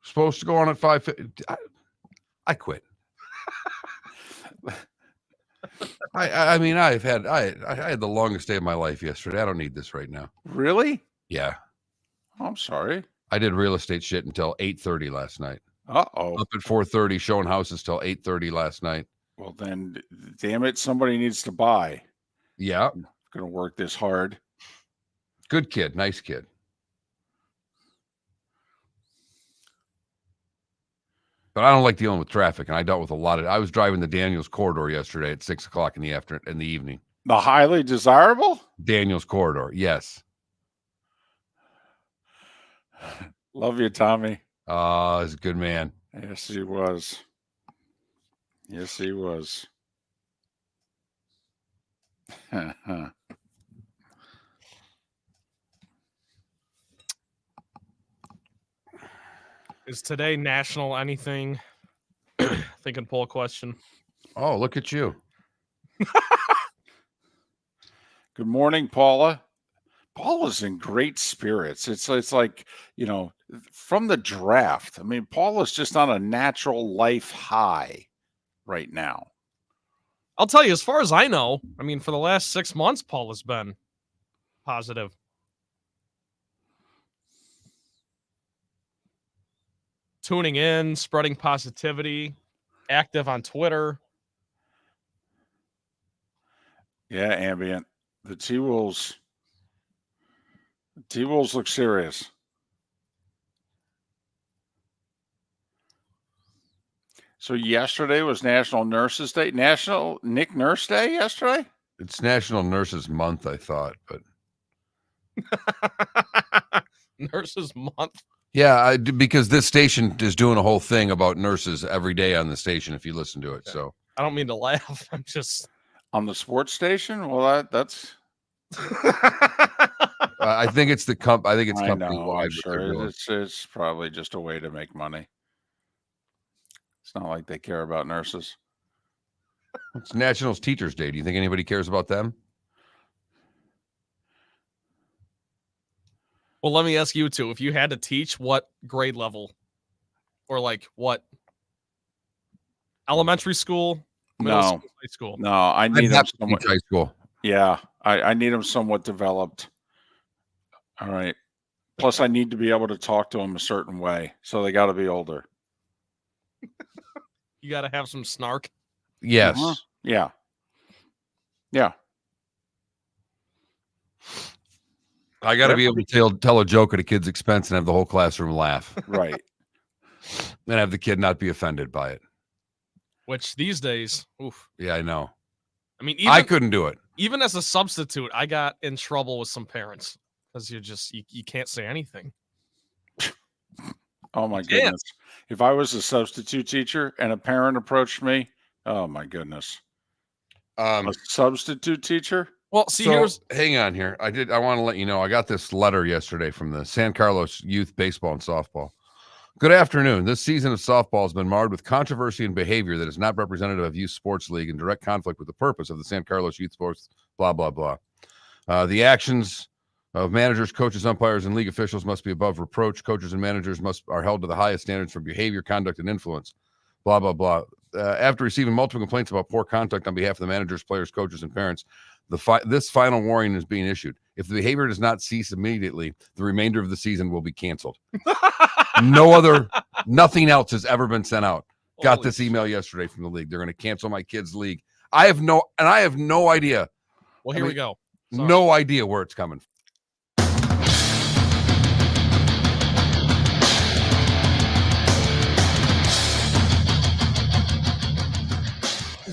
Supposed to go on at 5:50. I quit. I mean, I had the longest day of my life yesterday. I don't need this right now. Really? Yeah. Oh, I'm sorry. I did real estate shit until 8:30 last night. Uh-oh. Up at 4:30, showing houses till 8:30 last night. Well, then, damn it, somebody needs to buy. Yeah. I'm going to work this hard. Good kid. Nice kid. But I don't like dealing with traffic, and I dealt with a lot of. I was driving the Daniels corridor yesterday at 6:00 in the evening. The highly desirable Daniels corridor, yes. Love you, Tommy. He's a good man. Yes, he was. Yes, he was. Is today national anything? Thinking poll question. Oh, look at you. Good morning, Paula. Paula's in great spirits. It's like, from the draft. I mean, Paula's just on a natural life high right now. I'll tell you, as far as I know, I mean, for the last 6 months, Paul has been positive. Tuning in, spreading positivity, active on Twitter. Yeah, ambient. The T-Wolves look serious. So yesterday was National Nurses Day. National Nick Nurse Day yesterday? It's National Nurses Month, I thought, but Nurses Month. yeah, because this station is doing a whole thing about nurses every day on the station. If you listen to it, so I don't mean to laugh. I'm just on the sports station. Well, that's. I think it's the I think it's company wide. I'm sure it's probably just a way to make money. It's not like they care about nurses. It's National Teachers Day. Do you think anybody cares about them? Well, let me ask you two. If you had to teach, what grade level? Or like what? Elementary school? Middle school, high school? No, I need them somewhat. High school. Yeah, I need them somewhat developed. All right. Plus, I need to be able to talk to them a certain way. So they got to be older. You got to have some snark. Yes. Uh-huh. Yeah. Yeah. I got to be able to tell a joke at a kid's expense and have the whole classroom laugh. Right. And have the kid not be offended by it. Which these days, oof. Yeah, I know. I mean, I couldn't do it. Even as a substitute, I got in trouble with some parents because you can't say anything. Oh my goodness. If I was a substitute teacher and a parent approached me, oh my goodness. A substitute teacher? Well, see, hang on here. I want to let you know, I got this letter yesterday from the San Carlos Youth Baseball and Softball. Good afternoon. This season of softball has been marred with controversy and behavior that is not representative of Youth Sports League in direct conflict with the purpose of the San Carlos Youth Sports, blah, blah, blah. The actions of managers, coaches, umpires, and league officials must be above reproach. Coaches and managers are held to the highest standards for behavior, conduct, and influence, blah, blah, blah. After receiving multiple complaints about poor conduct on behalf of the managers, players, coaches, and parents, this final warning is being issued. If the behavior does not cease immediately, the remainder of the season will be canceled. Nothing else has ever been sent out. Got this email yesterday from the league. They're going to cancel my kid's league. I have no idea. Well, here we go. Sorry. No idea where it's coming from.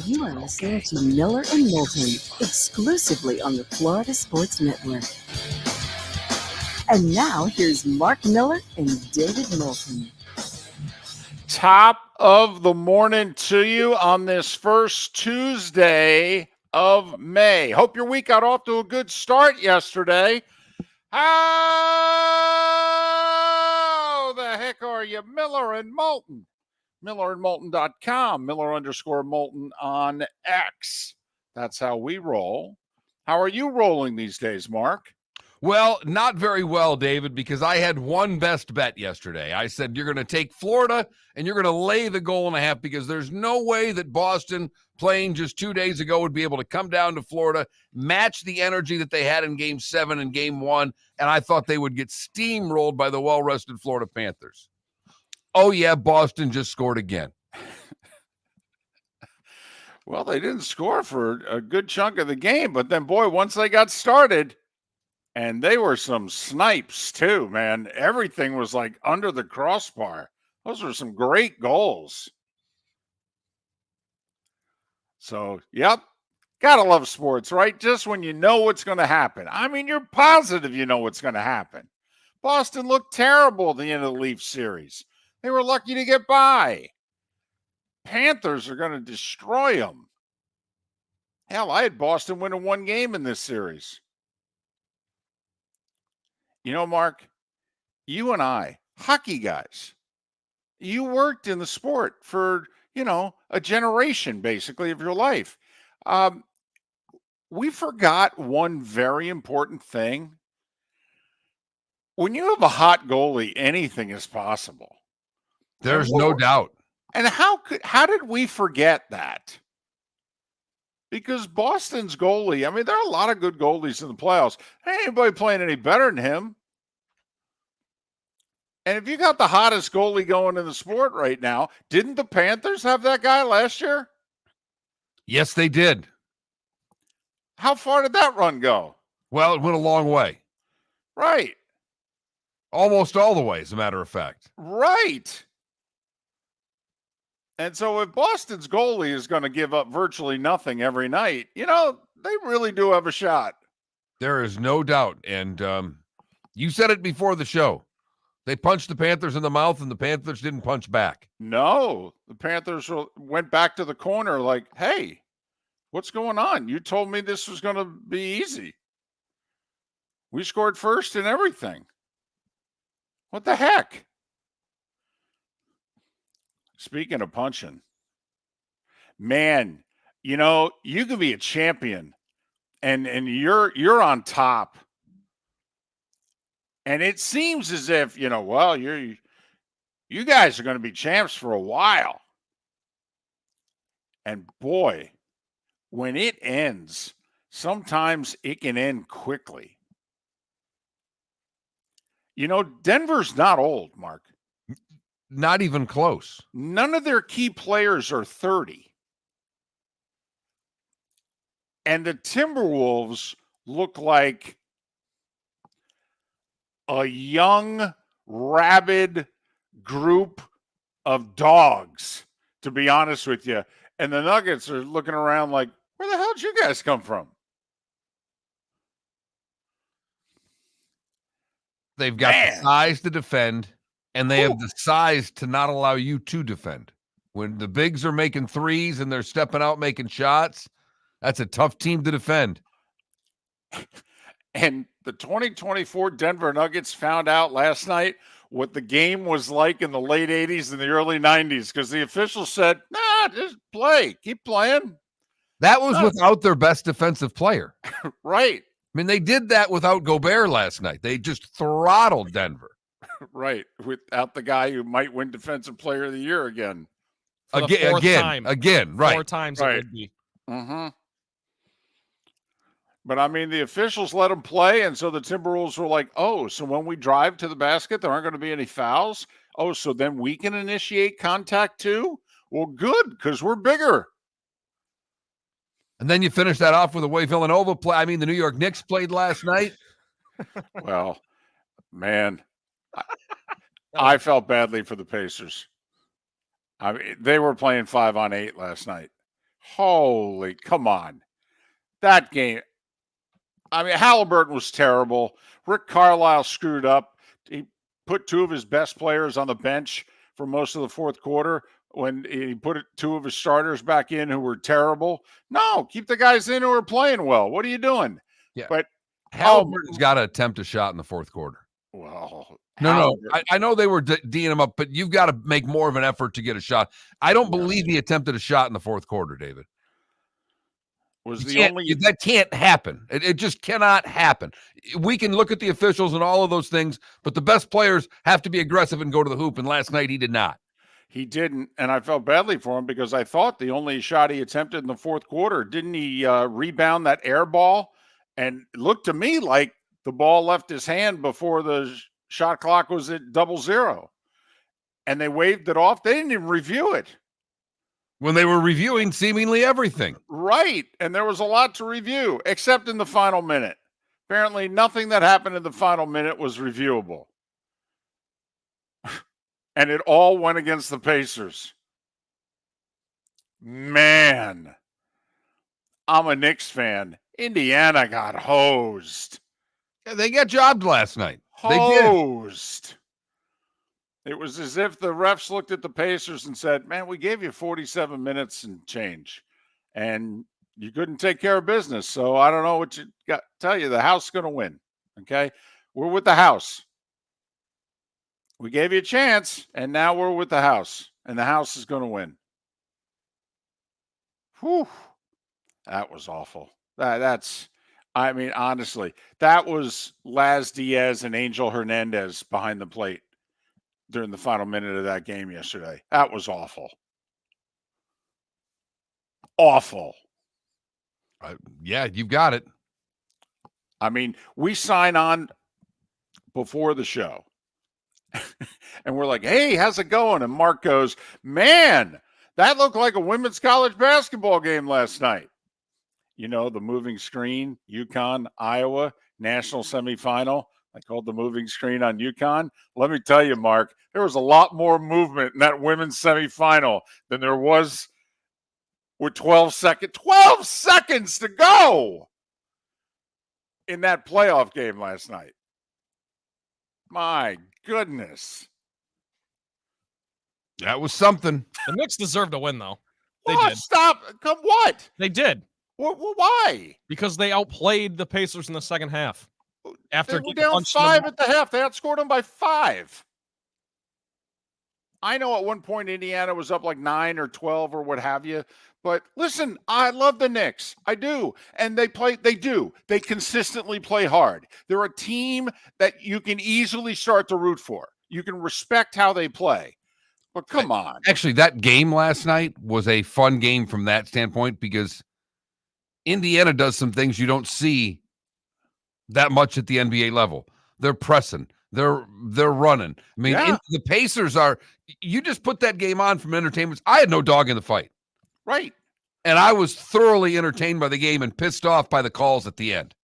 You are listening to Miller and Moulton, exclusively on the Florida Sports Network. And now, here's Mark Miller and David Moulton. Top of the morning to you on this first Tuesday of May. Hope your week got off to a good start yesterday. How the heck are you, Miller and Moulton? MillerandMoulton.com, Miller_Moulton on X. That's how we roll. How are you rolling these days, Mark? Well, not very well, David, because I had one best bet yesterday. I said you're going to take Florida and you're going to lay the 1.5 because there's no way that Boston, playing just 2 days ago, would be able to come down to Florida, match the energy that they had in Game 7 and Game 1, and I thought they would get steamrolled by the well-rested Florida Panthers. Oh, yeah, Boston just scored again. Well, they didn't score for a good chunk of the game, but then, boy, once they got started, and they were some snipes too, man. Everything was like under the crossbar. Those were some great goals. So, yep, gotta love sports, right? Just when you know what's going to happen. I mean, you're positive you know what's going to happen. Boston looked terrible at the end of the Leafs series. They were lucky to get by. Panthers are going to destroy them. Hell, I had Boston winning 1 game in this series. You know, Mark, you and I, hockey guys, you worked in the sport for, a generation basically of your life. We forgot one very important thing. When you have a hot goalie, anything is possible. There's no doubt. And how did we forget that? Because Boston's goalie, I mean, there are a lot of good goalies in the playoffs. Ain't anybody playing any better than him. And if you got the hottest goalie going in the sport right now, didn't the Panthers have that guy last year? Yes, they did. How far did that run go? Well, it went a long way. Right. Almost all the way, as a matter of fact. Right. And so if Boston's goalie is going to give up virtually nothing every night, they really do have a shot. There is no doubt. And you said it before the show. They punched the Panthers in the mouth, and the Panthers didn't punch back. No, the Panthers went back to the corner like, hey, what's going on? You told me this was going to be easy. We scored first and everything. What the heck? Speaking of punching, man, you can be a champion and you're on top. And it seems as if, you guys are going to be champs for a while. And boy, when it ends, sometimes it can end quickly. Denver's not old, Mark. Not even close. None of their key players are 30. And the Timberwolves look like a young, rabid group of dogs, to be honest with you. And the Nuggets are looking around like, where the hell did you guys come from? They've got the size to defend, and they have the size to not allow you to defend. When the bigs are making threes and they're stepping out making shots, that's a tough team to defend. And the 2024 Denver Nuggets found out last night what the game was like in the late 80s and the early 90s because the officials said, nah, just play. Keep playing. That was without their best defensive player. Right. I mean, they did that without Gobert last night. They just throttled Denver. Right. Without the guy who might win Defensive Player of the Year again. Again, right. 4 times right. It would be. Mm-hmm. But, I mean, the officials let them play, and so the Timberwolves were like, oh, so when we drive to the basket, there aren't going to be any fouls? Oh, so then we can initiate contact too? Well, good, because we're bigger. And then you finish that off with the way Villanova play. I mean, the New York Knicks played last night. Well, man, I felt badly for the Pacers. I mean, they were playing 5-on-8 last night. Holy, come on. That game. I mean, Halliburton was terrible. Rick Carlisle screwed up. He put 2 of his best players on the bench for most of the fourth quarter when he put 2 of his starters back in who were terrible. No, keep the guys in who are playing well. What are you doing? Yeah. But Halliburton's got to attempt a shot in the fourth quarter. Well, no. I know they were D'ing him up, but you've got to make more of an effort to get a shot. I don't believe he attempted a shot in the fourth quarter, David. Was You the can't- only that can't happen. It just cannot happen. We can look at the officials and all of those things, but the best players have to be aggressive and go to the hoop. And last night he did not. He didn't, and I felt badly for him because I thought the only shot he attempted in the fourth quarter, didn't he rebound that air ball? And it looked to me like the ball left his hand before the shot clock was at 0-0. And they waved it off. They didn't even review it. When they were reviewing seemingly everything. Right. And there was a lot to review, except in the final minute. Apparently, nothing that happened in the final minute was reviewable. And it all went against the Pacers. Man, I'm a Knicks fan. Indiana got hosed. Yeah, they got jobbed last night. They did. Hosed. It was as if the refs looked at the Pacers and said, man, we gave you 47 minutes and change, and you couldn't take care of business. So I don't know what you got to tell you. The house is going to win. Okay. We're with the house. We gave you a chance, and now we're with the house, and the house is going to win. Whew. That was awful. I mean, honestly, that was Laz Diaz and Angel Hernandez behind the plate during the final minute of that game yesterday. That was awful. Awful. Yeah, you've got it. I mean, we sign on before the show. And we're like, hey, how's it going? And Mark goes, man, that looked like a women's college basketball game last night. You know, the moving screen, UConn, Iowa, national semifinal. I called the moving screen on UConn. Let me tell you, Mark, there was a lot more movement in that women's semifinal than there was with 12 seconds to go in that playoff game last night. My goodness. That was something. The Knicks deserve to win, though. They What? did. Stop. Come what? They did. Why? Because they outplayed the Pacers in the second half. After They were getting down punched in the 5 mouth. at the half. They outscored them by 5. I know at one point Indiana was up like 9 or 12 or what have you. But listen, I love the Knicks. I do. And they do. They consistently play hard. They're a team that you can easily start to root for. You can respect how they play. But come on. Actually, that game last night was a fun game from that standpoint because Indiana does some things you don't see that much at the NBA level. They're pressing. They're running. I mean, Yeah. the Pacers are – you just put that game on from entertainment. I had no dog in the fight. Right. And I was thoroughly entertained by the game and pissed off by the calls at the end.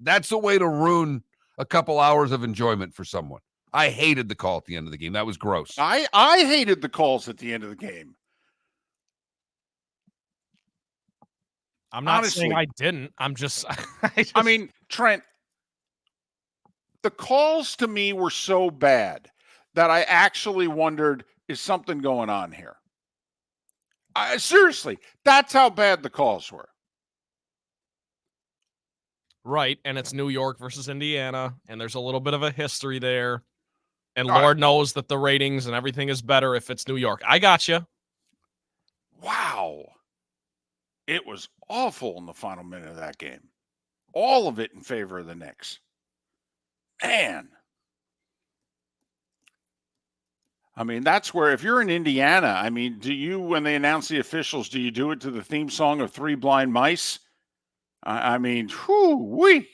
That's a way to ruin a couple hours of enjoyment for someone. I hated the call at the end of the game. That was gross. I hated the calls at the end of the game. I'm not honestly, saying I didn't. I'm just I mean, Trent, the calls to me were so bad that I actually wondered, is something going on here? Seriously, that's how bad the calls were. right, and it's New York versus Indiana, and there's a little bit of a history there. And All Lord knows that the ratings and everything is better if it's New York. I got you. Wow. It was awful in the final minute of that game. All of it in favor of the Knicks. Man. I mean, that's where, if you're in Indiana, I mean, do you, when they announce the officials, do you do it to the theme song of Three Blind Mice? I mean, whoo-wee.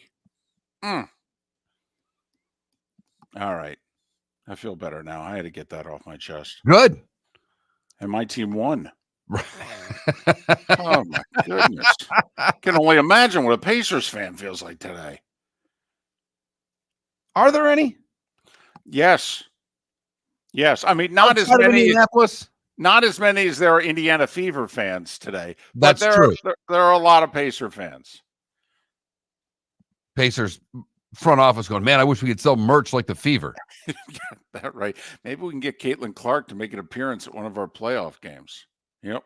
All right. I feel better now. I had to get that off my chest. Good. And my team won. Oh, my goodness. I can only imagine what a Pacers fan feels like today. Are there any? Yes. Yes. I mean, not as Outside of many. Indianapolis? Not as many as there are Indiana Fever fans today. That's but true. There are a lot of Pacer fans. Pacers front office going, man, I wish we could sell merch like the Fever. That right. Maybe we can get Caitlin Clark to make an appearance at one of our playoff games. Yep.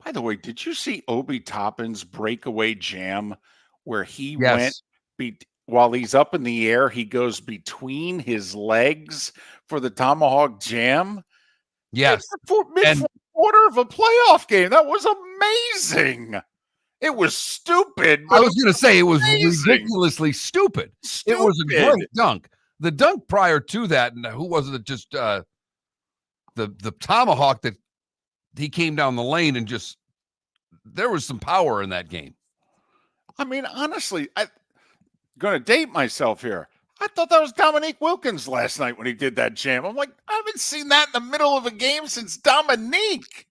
By the way, did you see Obi Toppin's breakaway jam where he went while he's up in the air, he goes between his legs for the tomahawk jam? Yes. Mid quarter of a playoff game. That was amazing. It was stupid. I But was going to say it was amazing. ridiculously stupid. It was a great dunk. The dunk prior to that, and who was it? Just the tomahawk that he came down the lane and just there was some power in that game. I mean, honestly, I'm going to date myself here. I thought that was Dominique Wilkins last night when he did that jam. I'm like, I haven't seen that in the middle of a game since Dominique.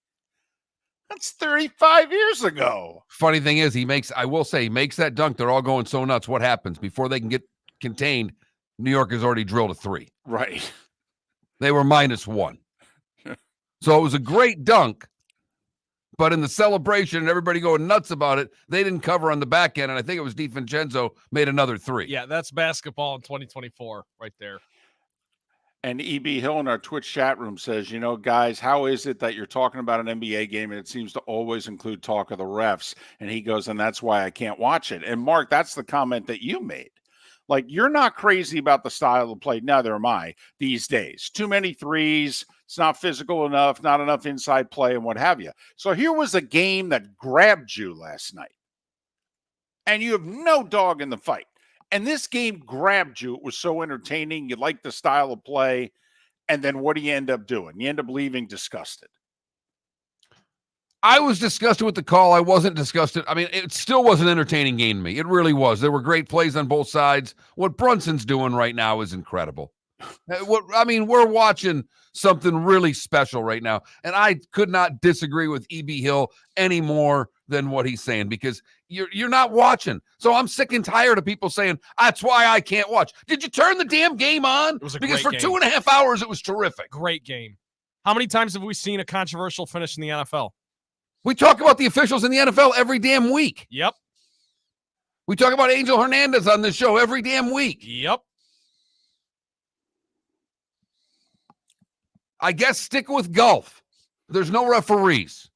That's 35 years ago. Funny thing is, he makes that dunk. They're all going so nuts. What happens before they can get contained? New York has already drilled a 3. Right. They were -1. So it was a great dunk. But in the celebration and everybody going nuts about it, they didn't cover on the back end. And I think it was DiVincenzo made another 3. Yeah, that's basketball in 2024 right there. And E.B. Hill in our Twitch chat room says, guys, how is it that you're talking about an NBA game and it seems to always include talk of the refs? And he goes, and that's why I can't watch it. And Mark, that's the comment that you made. Like, you're not crazy about the style of play. Neither am I these days. Too many threes. It's not physical enough, not enough inside play and what have you. So here was a game that grabbed you last night. And you have no dog in the fight. And this game grabbed you. It was so entertaining. You liked the style of play. And then what do you end up doing? You end up leaving disgusted. I was disgusted with the call. I wasn't disgusted. I mean, it still was an entertaining game to me. It really was. There were great plays on both sides. What Brunson's doing right now is incredible. We're watching something really special right now. And I could not disagree with E.B. Hill any more than what he's saying, because you're not watching. So I'm sick and tired of people saying, that's why I can't watch. Did you turn the damn game on? It was a because great for game. 2.5 hours, it was terrific. Great game. How many times have we seen a controversial finish in the NFL? We talk about the officials in the NFL every damn week. Yep. We talk about Angel Hernandez on this show every damn week. Yep. I guess stick with golf. There's no referees.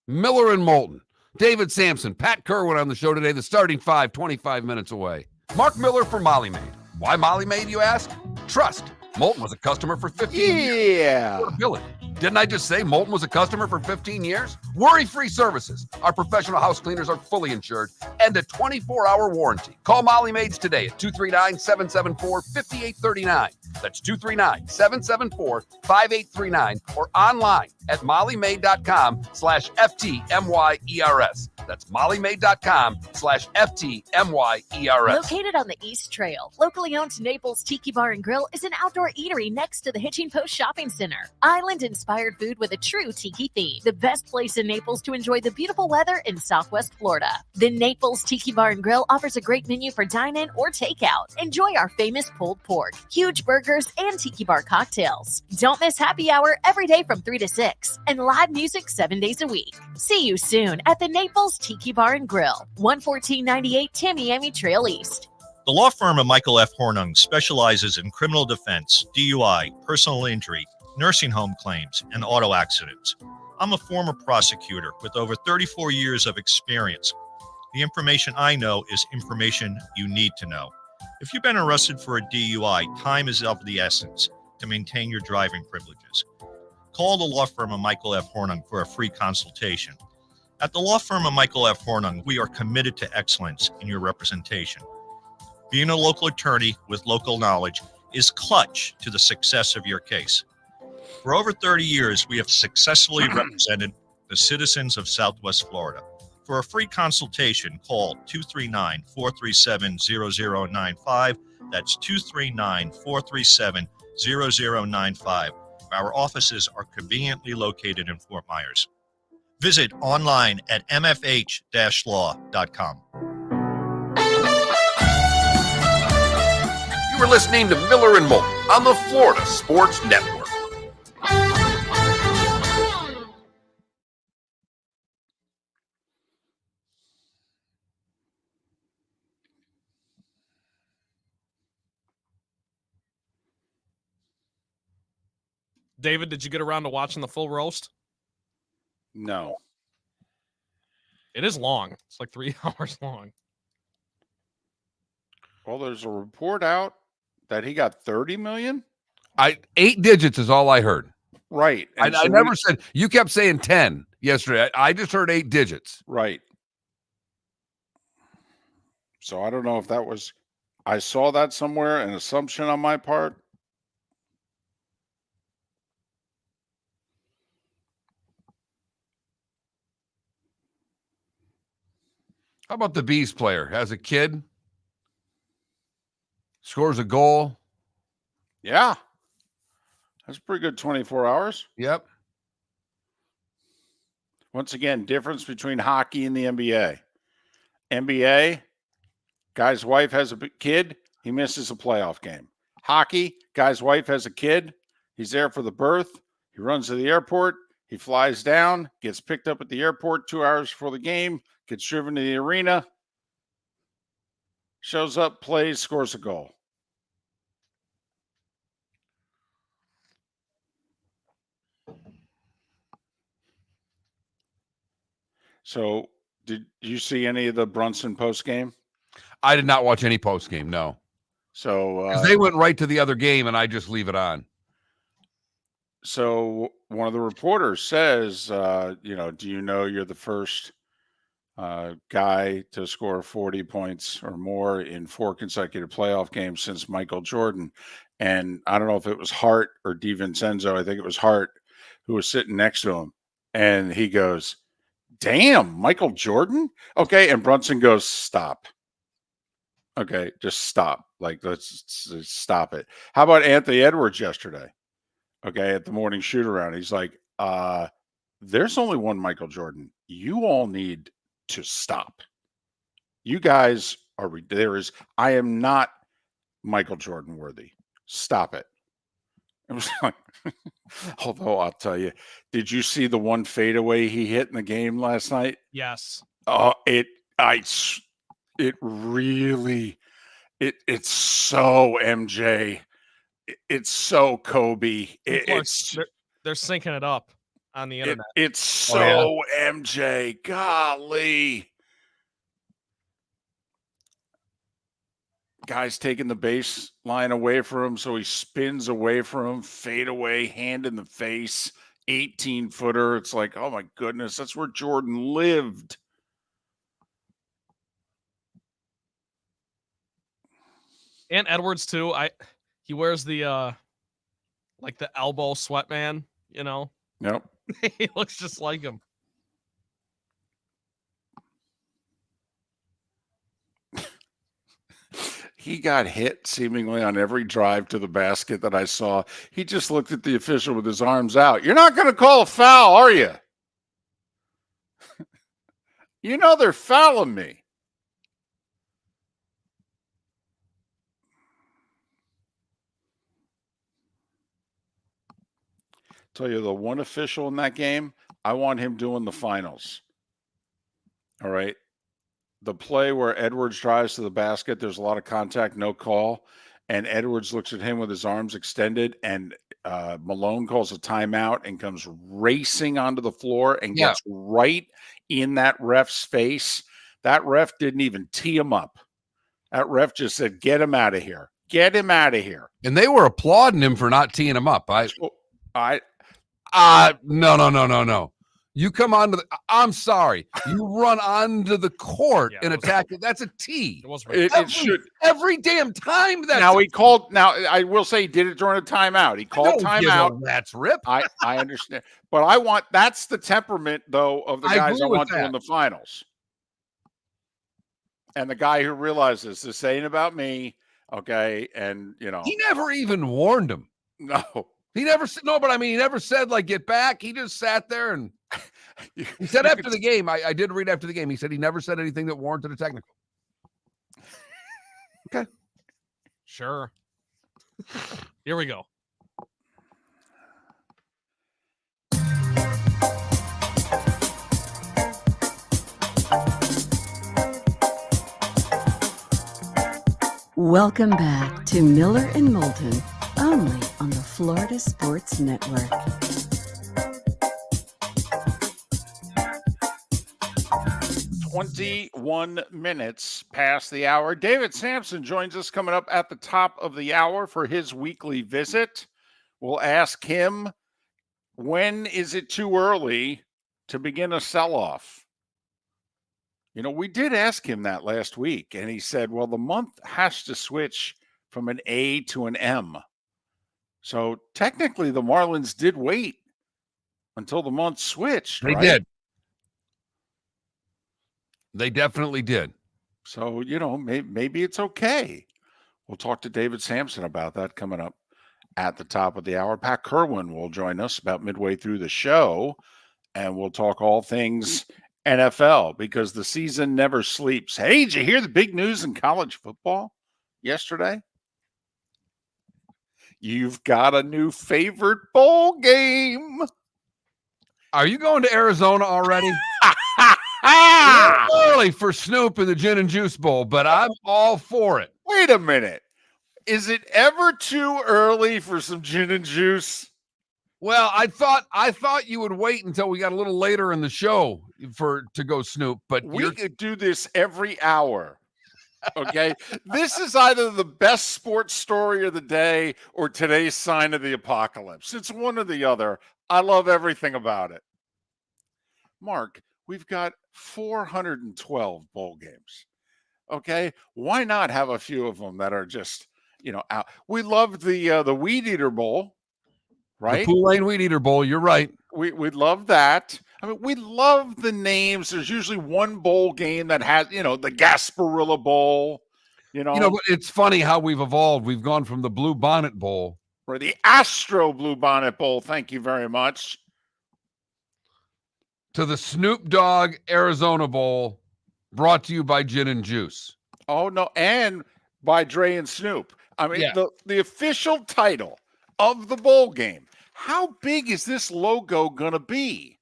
Miller and Moulton, David Samson, Pat Kirwan on the show today. The starting 5, 25 minutes away. Mark Miller for Molly Maid. Why Molly Maid, you ask? Trust. Moulton was a customer for 15 years. Yeah. Affordability. Didn't I just say Moulton was a customer for 15 years? Worry-free services. Our professional house cleaners are fully insured and a 24-hour warranty. Call Molly Maids today at 239-774-5839. That's 239-774-5839 or online at mollymaid.com/FTMYERS. That's mollymaid.com/FTMYERS. Located on the East Trail, locally owned Naples Tiki Bar and Grill is an outdoor eatery next to the Hitching Post Shopping Center. Island-inspired food with a true tiki theme. The best place in Naples to enjoy the beautiful weather in Southwest Florida. The Naples Tiki Bar and Grill offers a great menu for dine-in or takeout. Enjoy our famous pulled pork, huge burgers, and tiki bar cocktails. Don't miss happy hour every day from 3 to 6 and live music 7 days a week. See you soon at the Naples Tiki Bar and Grill, 11498 Tamiami Trail East. The law firm of Michael F. Hornung specializes in criminal defense, DUI, personal injury, nursing home claims, and auto accidents. I'm a former prosecutor with over 34 years of experience. The information I know is information you need to know. If you've been arrested for a DUI, time is of the essence to maintain your driving privileges. Call the law firm of Michael F. Hornung for a free consultation. At the law firm of Michael F. Hornung, we are committed to excellence in your representation. Being a local attorney with local knowledge is clutch to the success of your case. For over 30 years, we have successfully represented the citizens of Southwest Florida. For a free consultation, call 239-437-0095. That's 239-437-0095. Our offices are conveniently located in Fort Myers. Visit online at mfh-law.com. You were listening to Miller and Moulton on the Florida Sports Network. David, did you get around to watching the full roast? No. It is long. It's like 3 hours long. Well, there's a report out that he got $30 million. 8 digits is all I heard. Right. I And so never said, you kept saying 10 yesterday. I just heard 8 digits. right. So I don't know if that was, I saw that somewhere, an assumption on my part. How about the Bees player? Has a kid, scores a goal. Yeah. That's a pretty good 24 hours. Yep. Once again, difference between hockey and the NBA. NBA, guy's wife has a kid, he misses a playoff game. Hockey, guy's wife has a kid, he's there for the birth, he runs to the airport, he flies down, gets picked up at the airport 2 hours before the game, gets driven to the arena, shows up, plays, scores a goal. So, did you see any of the Brunson post game? I did not watch any post game. No, So because they went right to the other game, and I just leave it on. So one of the reporters says, do you know you're the first guy to score 40 points or more in 4 consecutive playoff games since Michael Jordan? And I don't know if it was Hart or DiVincenzo. I think it was Hart who was sitting next to him. And he goes, damn, Michael Jordan? Okay. And Brunson goes, stop. Okay, just stop. Like, let's stop it. How about Anthony Edwards yesterday? Okay, at the morning shoot around, he's like, there's only one Michael Jordan. You all need to stop. You guys are, I am not Michael Jordan worthy. Stop it. It was like, although I'll tell you, did you see the one fadeaway he hit in the game last night? Yes. Oh, it's so MJ. It's so Kobe. They're syncing it up on the internet. It's so MJ. Golly. Guy's taking the baseline away from him, so he spins away from him, fade away, hand in the face, 18-footer. It's like, oh my goodness, that's where Jordan lived. And Edwards too. He wears the like the elbow sweatband, Yep. He looks just like him. He got hit seemingly on every drive to the basket that I saw. He just looked at the official with his arms out. You're not going to call a foul, are you? You know they're fouling me. Tell you the one official in that game, I want him doing the finals. All right. The play where Edwards drives to the basket, there's a lot of contact, no call. And Edwards looks at him with his arms extended, and Malone calls a timeout and comes racing onto the floor and gets right in that ref's face. That ref didn't even tee him up. That ref just said, get him out of here. Get him out of here. And they were applauding him for not teeing him up. No. You come onto the, I'm sorry. You run onto the court and attack it. That's a tee. It should every damn time. Now I will say he did it during a timeout. He called timeout. That's rip. I understand. But that's the temperament though of the guys I want to win the finals. And the guy who realizes this ain't about me. Okay. And he never even warned him. No. He never said, no, but I mean, he never said, like, get back. He just sat there and he said after the game, I did read after the game, he said he never said anything that warranted a technical. Okay. Sure. Here we go. Welcome back to Miller and Moulton, only on the Florida Sports Network. "21 minutes past the hour. David Samson joins us coming up at the top of the hour for his weekly visit. We'll ask him when is it too early to begin a sell-off? We did ask him that last week, and he said, well, the month has to switch from an A to an M. So technically, the Marlins did wait until the month switched, They right? did. They definitely did. So, maybe it's okay. We'll talk to David Samson about that coming up at the top of the hour. Pat Kirwan will join us about midway through the show, and we'll talk all things NFL because the season never sleeps. Hey, did you hear the big news in college football yesterday? You've got a new favorite bowl game. Are you going to Arizona already? Early for Snoop in the Gin and Juice Bowl, but I'm all for it. Wait a minute. Is it ever too early for some gin and juice? Well, I thought you would wait until we got a little later in the show to go Snoop, but We could do this every hour. Okay. This is either the best sports story of the day or today's sign of the apocalypse. It's one or the other. I love everything about it. Mark, we've got 412 bowl games. Okay. Why not have a few of them that are just, out? We love the Weed Eater Bowl, right? The Pool-Lane Weed Eater Bowl, you're right. We love that. I mean, we love the names. There's usually one bowl game that has, the Gasparilla Bowl, But it's funny how we've evolved. We've gone from the Blue Bonnet Bowl or the Astro Blue Bonnet Bowl. Thank you very much. To the Snoop Dogg Arizona Bowl, brought to you by Gin and Juice. Oh, no. And by Dre and Snoop. I mean, Yeah. the official title of the bowl game. How big is this logo going to be?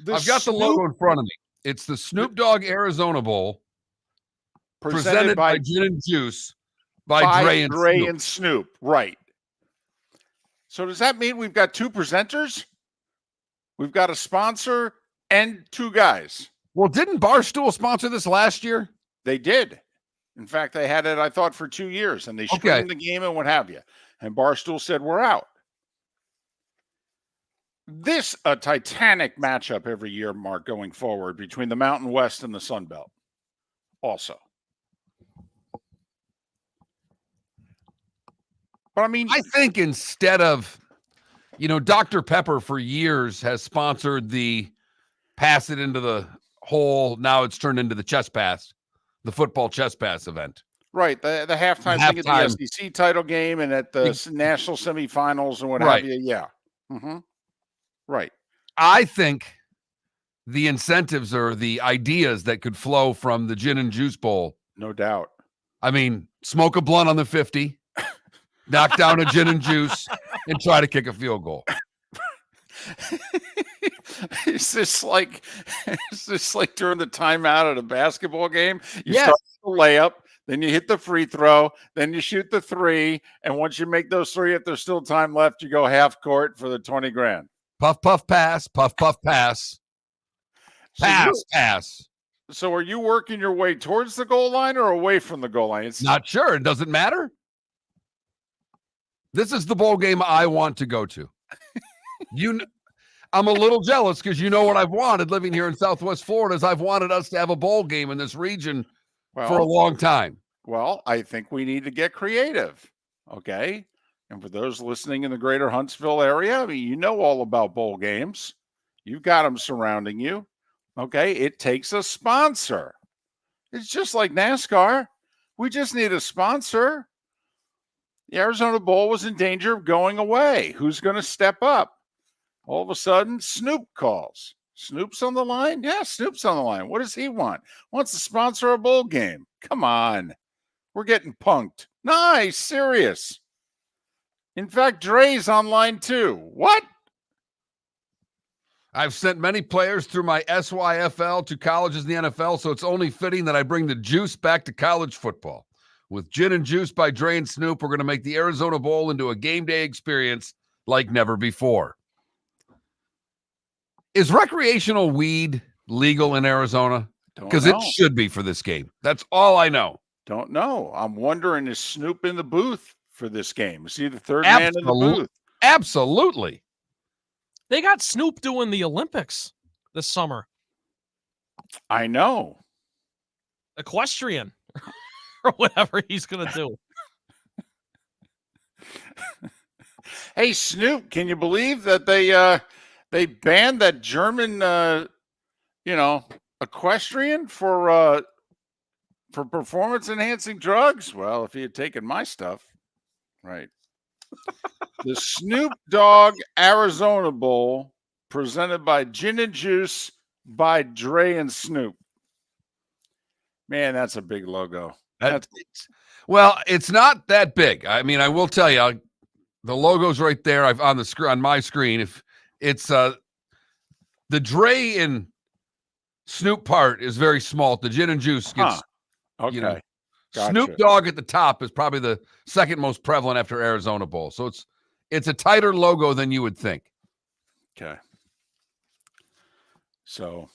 I've got the logo in front of me. It's the Snoop Dogg Arizona Bowl, presented by Gin and Juice by Dre and Snoop. Right. So does that mean we've got two presenters? We've got a sponsor and two guys. Well, didn't Barstool sponsor this last year? They did. In fact, they had it, I thought, for 2 years, and they streamed the game and what have you. And Barstool said, we're out. This a titanic matchup every year, Mark, going forward between the Mountain West and the Sun Belt. Also. But I mean, I think instead of, Dr. Pepper for years has sponsored the pass it into the hole. Now it's turned into the chest pass, the football chest pass event. Right. The halftime thing at the SEC title game and at the national semifinals and what have you. Yeah. Mm-hmm. Right. I think the incentives or the ideas that could flow from the Gin and Juice Bowl. No doubt. I mean, smoke a blunt on the 50, knock down a gin and juice, and try to kick a field goal. Is this like during the timeout at a basketball game? You start the layup, then you hit the free throw, then you shoot the three, and once you make those three, if there's still time left, you go half court for the 20 grand. Puff, puff, pass, puff, puff, pass. Pass. So are you working your way towards the goal line or away from the goal line? It's not sure. It doesn't matter. This is the bowl game I want to go to. I'm a little jealous because what I've wanted living here in Southwest Florida is I've wanted us to have a bowl game in this region for a long time. Well, I think we need to get creative. Okay. And for those listening in the greater Huntsville area, I mean, all about bowl games. You've got them surrounding you. Okay. It takes a sponsor. It's just like NASCAR. We just need a sponsor. The Arizona Bowl was in danger of going away. Who's going to step up? All of a sudden, Snoop calls. Snoop's on the line? Yeah, Snoop's on the line. What does he want? Wants to sponsor a bowl game. Come on. We're getting punked. Nice, serious. In fact, Dre's online too. What? I've sent many players through my SYFL to colleges in the NFL, so it's only fitting that I bring the juice back to college football. With Gin and Juice by Dre and Snoop, we're going to make the Arizona Bowl into a game day experience like never before. Is recreational weed legal in Arizona? Because it should be for this game. That's all I know. Don't know. I'm wondering, is Snoop in the booth for this game? Is he the third man in the booth? Absolutely. They got Snoop doing the Olympics this summer. I know. Equestrian or whatever he's going to do. Hey, Snoop, can you believe that they banned that German equestrian for performance enhancing drugs? Well, if he had taken my stuff, right. The Snoop Dogg Arizona Bowl presented by Gin and Juice by Dre and Snoop. Man, that's a big logo. Well, it's not that big. I mean, I will tell you, the logo's right there. I've on my screen. If it's the Dre and Snoop part is very small. The Gin and Juice gets okay. Gotcha. Snoop Dogg at the top is probably the second most prevalent after Arizona Bowl. So it's a tighter logo than you would think. Okay. So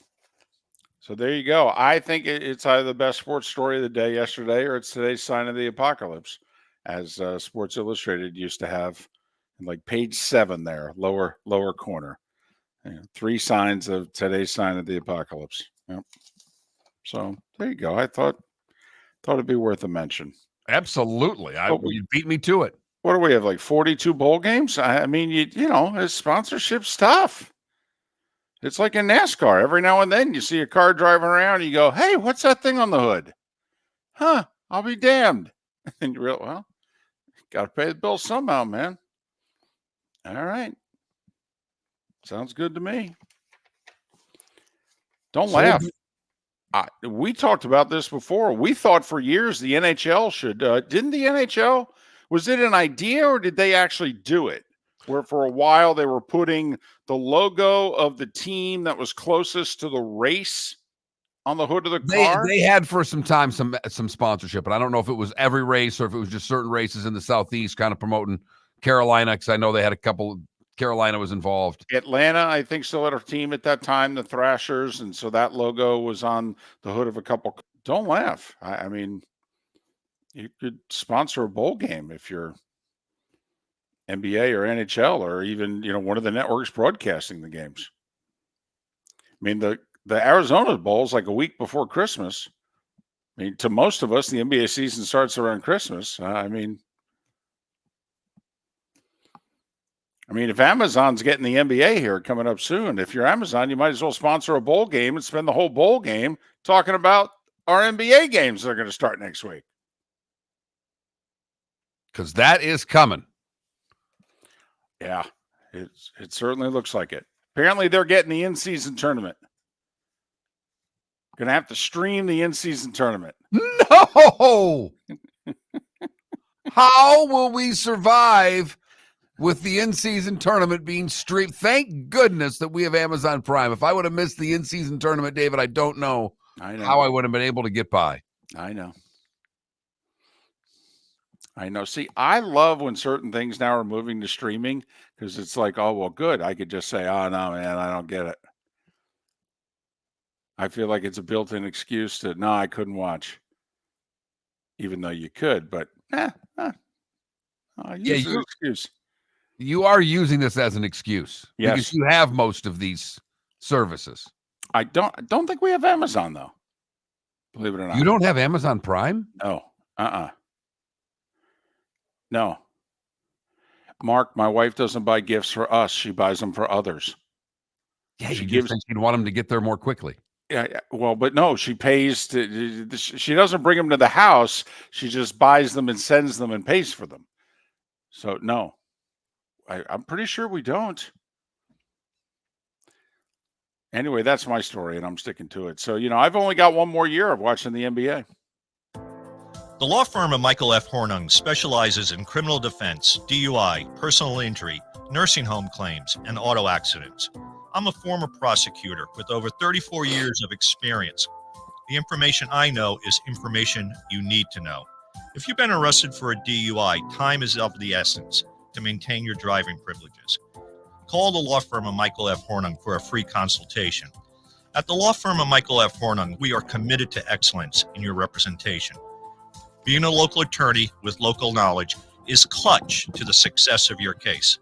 there you go. I think it's either the best sports story of the day yesterday or it's today's sign of the apocalypse, as Sports Illustrated used to have, like page 7 there, lower corner. 3 signs of today's sign of the apocalypse. Yep. So there you go. I thought it'd be worth a mention. Absolutely. You beat me to it. What do we have, like 42 bowl games? I mean, you know, his sponsorship stuff. It's like in NASCAR. Every now and then you see a car driving around and you go, hey, what's that thing on the hood? Huh, I'll be damned. And you realize, well, got to pay the bill somehow, man. All right. Sounds good to me. Don't laugh. We talked about this before. We thought for years the NHL should, didn't the NHL, was it an idea or did they actually do it? Where for a while they were putting the logo of the team that was closest to the race on the hood of the car? They had for some time some sponsorship, but I don't know if it was every race or if it was just certain races in the Southeast kind of promoting Carolina, because I know they had a couple. Carolina was involved. Atlanta, I think, still had a team at that time, the Thrashers, and so that logo was on the hood of a couple. Don't laugh. I mean, you could sponsor a bowl game if you're NBA or NHL or even, you know, one of the networks broadcasting the games. I mean, the Arizona Bowl is like a week before Christmas. I mean, to most of us, the NBA season starts around Christmas. I mean, if Amazon's getting the NBA here coming up soon, if you're Amazon, you might as well sponsor a bowl game and spend the whole bowl game talking about our NBA games that are going to start next week. Because that is coming. Yeah, it certainly looks like it. Apparently, they're getting the in-season tournament. Going to have to stream the in-season tournament. No! How will we survive with the in-season tournament being streamed? Thank goodness that we have Amazon Prime. If I would have missed the in-season tournament, David, I don't know how I would have been able to get by. I know. See, I love when certain things now are moving to streaming because it's like, oh, well, good. I could just say, oh, no, man, I don't get it. I feel like it's a built-in excuse to, no, I couldn't watch. Even though you could, but use an excuse. You are using this as an excuse. Yes. Because you have most of these services. I don't think we have Amazon, though. Believe it or not. You don't have Amazon Prime? No. No. Mark, my wife doesn't buy gifts for us. She buys them for others. Yeah, she'd want them to get there more quickly. Yeah. Well, but no, she pays she doesn't bring them to the house. She just buys them and sends them and pays for them. So no, I'm pretty sure we don't. Anyway, that's my story and I'm sticking to it. So, I've only got one more year of watching the NBA. The law firm of Michael F. Hornung specializes in criminal defense, DUI, personal injury, nursing home claims, and auto accidents. I'm a former prosecutor with over 34 years of experience. The information I know is information you need to know. If you've been arrested for a DUI, time is of the essence to maintain your driving privileges. Call the law firm of Michael F. Hornung for a free consultation. At the law firm of Michael F. Hornung, we are committed to excellence in your representation. Being a local attorney with local knowledge is clutch to the success of your case.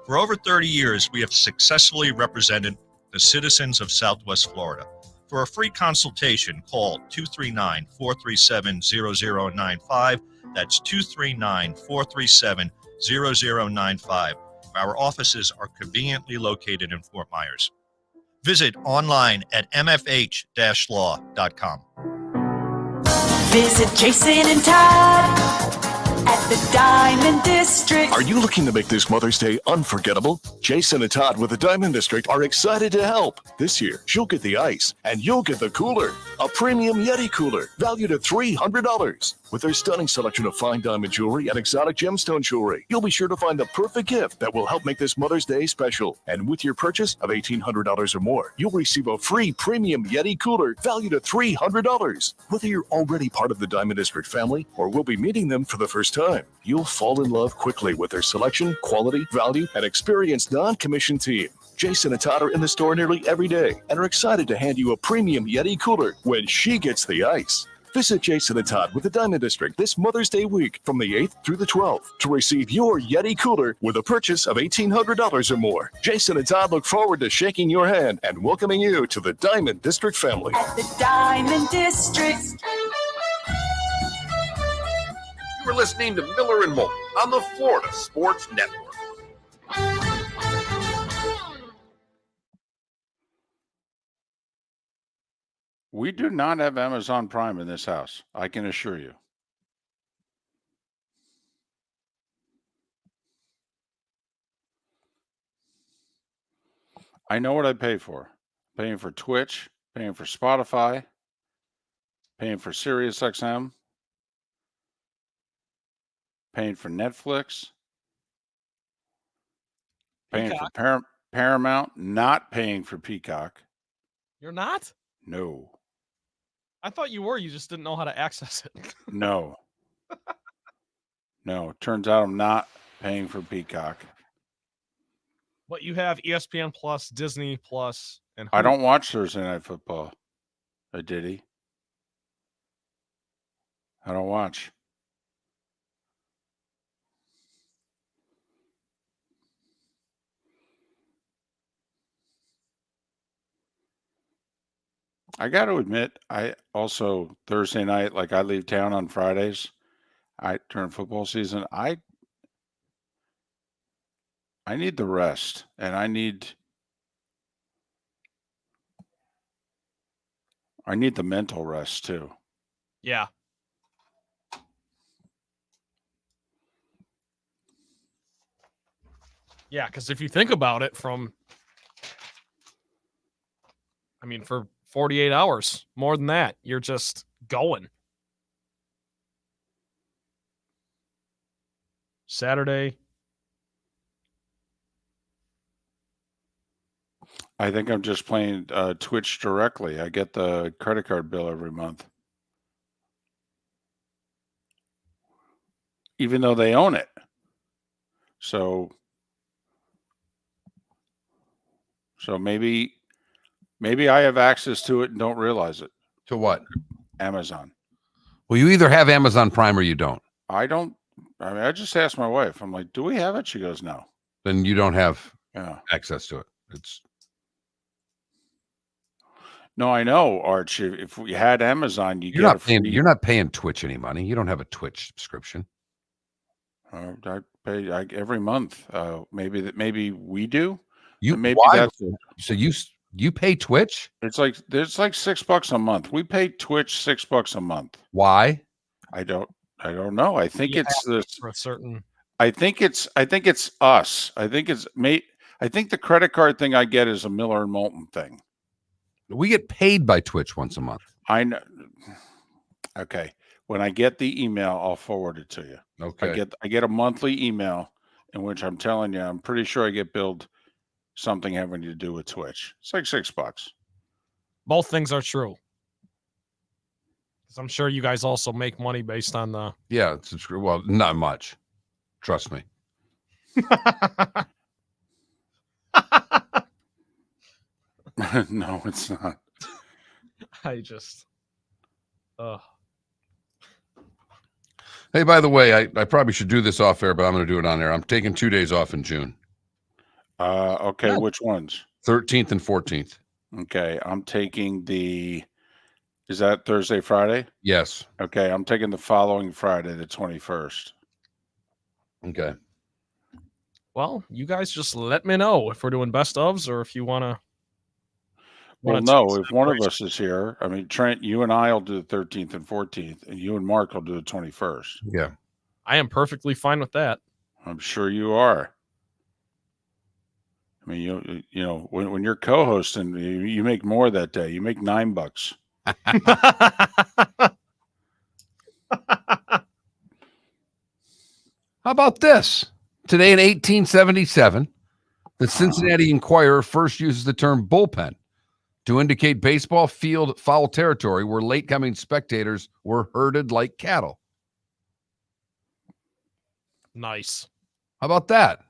For over 30 years, we have successfully represented the citizens of Southwest Florida. For a free consultation, call 239-437-0095. That's 239-437-0095. Our offices are conveniently located in Fort Myers. Visit online at mfh-law.com. Visit Jason and Todd at the Diamond District. Are you looking to make this Mother's Day unforgettable? Jason and Todd with the Diamond District are excited to help. This year, she'll get the ice and you'll get the cooler. A premium Yeti cooler valued at $300. With their stunning selection of fine diamond jewelry and exotic gemstone jewelry, you'll be sure to find the perfect gift that will help make this Mother's Day special. And with your purchase of $1,800 or more, you'll receive a free premium Yeti cooler valued at $300. Whether you're already part of the Diamond District family or will be meeting them for the first time, you'll fall in love quickly with their selection, quality, value, and experienced non-commissioned team. Jason and Todd are in the store nearly every day and are excited to hand you a premium Yeti cooler when she gets the ice. Visit Jason and Todd with the Diamond District this Mother's Day week from the 8th through the 12th to receive your Yeti cooler with a purchase of $1,800 or more. Jason and Todd look forward to shaking your hand and welcoming you to the Diamond District family. At the Diamond District. You're listening to Miller and Moulton on the Florida Sports Network. We do not have Amazon Prime in this house, I can assure you. I know what I pay for. Paying for Twitch, paying for Spotify, paying for SiriusXM, paying for Netflix, paying Peacock? for Paramount, not paying for Peacock. You're not? No. I thought you were. You just didn't know how to access it. No. No. Turns out I'm not paying for Peacock. But you have ESPN Plus, Disney Plus, and I Hulu. don't watch Thursday Night Football. Did he? I don't watch. I got to admit, I also Thursday night, like I leave town on Fridays. During football season, I need the rest, and I need the mental rest too. Yeah. Yeah, because if you think about it for 48 hours, more than that, you're just going. Saturday. I think I'm just playing Twitch directly. I get the credit card bill every month. Even though they own it. So maybe I have access to it and don't realize it. To what? Amazon. Well, you either have Amazon Prime or you don't. I don't. I mean, I just asked my wife. I'm like, "Do we have it?" She goes, "No." Then you don't have Yeah. access to it. No, I know, Arch. If we had Amazon, You're not paying Twitch any money. You don't have a Twitch subscription. I pay every month. Maybe we do. So you pay Twitch? It's like $6 a month. We pay Twitch $6 a month. Why? I don't know. I think it's this for a certain. I think it's us. I think the credit card thing I get is a Miller and Moulton thing. We get paid by Twitch once a month. I know. Okay. When I get the email, I'll forward it to you. Okay. I get a monthly email in which I'm telling you, I'm pretty sure I get billed something having to do with Twitch. It's like $6. Both things are true. Because I'm sure you guys also make money based on the. Yeah. Well, not much. Trust me. No, it's not. I just. Hey, by the way, I probably should do this off air, but I'm going to do it on air. I'm taking 2 days off in June. Okay, No. which ones? 13th and 14th. Okay, I'm taking is that Thursday, Friday? Yes. Okay, I'm taking the following Friday, the 21st. Okay. Well, you guys just let me know if we're doing best ofs or if you want to. Well, no, if one of us is here, I mean, Trent, you and I will do the 13th and 14th, and you and Mark will do the 21st. Yeah. I am perfectly fine with that. I'm sure you are. I mean, you know, when you're co-hosting, you make more that day. You make $9. How about this? Today in 1877, the Cincinnati Enquirer first uses the term bullpen to indicate baseball field foul territory where late-coming spectators were herded like cattle. Nice. How about that?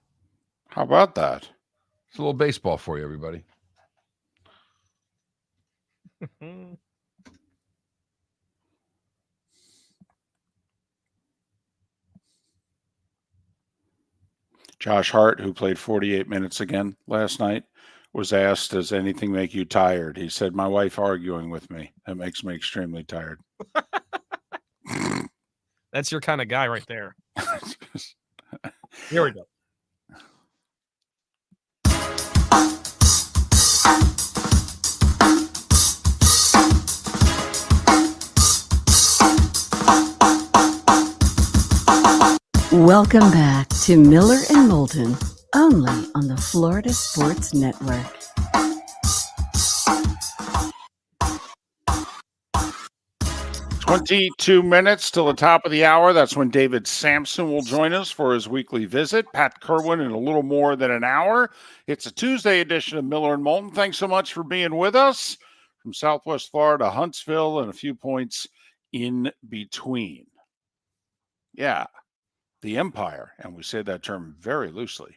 How about that? It's a little baseball for you, everybody. Josh Hart, who played 48 minutes again last night, was asked, does anything make you tired? He said, my wife arguing with me. That makes me extremely tired. That's your kind of guy right there. Here we go. Welcome back to Miller and Moulton, only on the Florida Sports Network. "22 minutes till the top of the hour. That's when David Samson will join us for his weekly visit. Pat Kirwan in a little more than an hour. It's a Tuesday edition of Miller and Moulton. Thanks so much for being with us from Southwest Florida, Huntsville, and a few points in between. Yeah, the empire, and we say that term very loosely,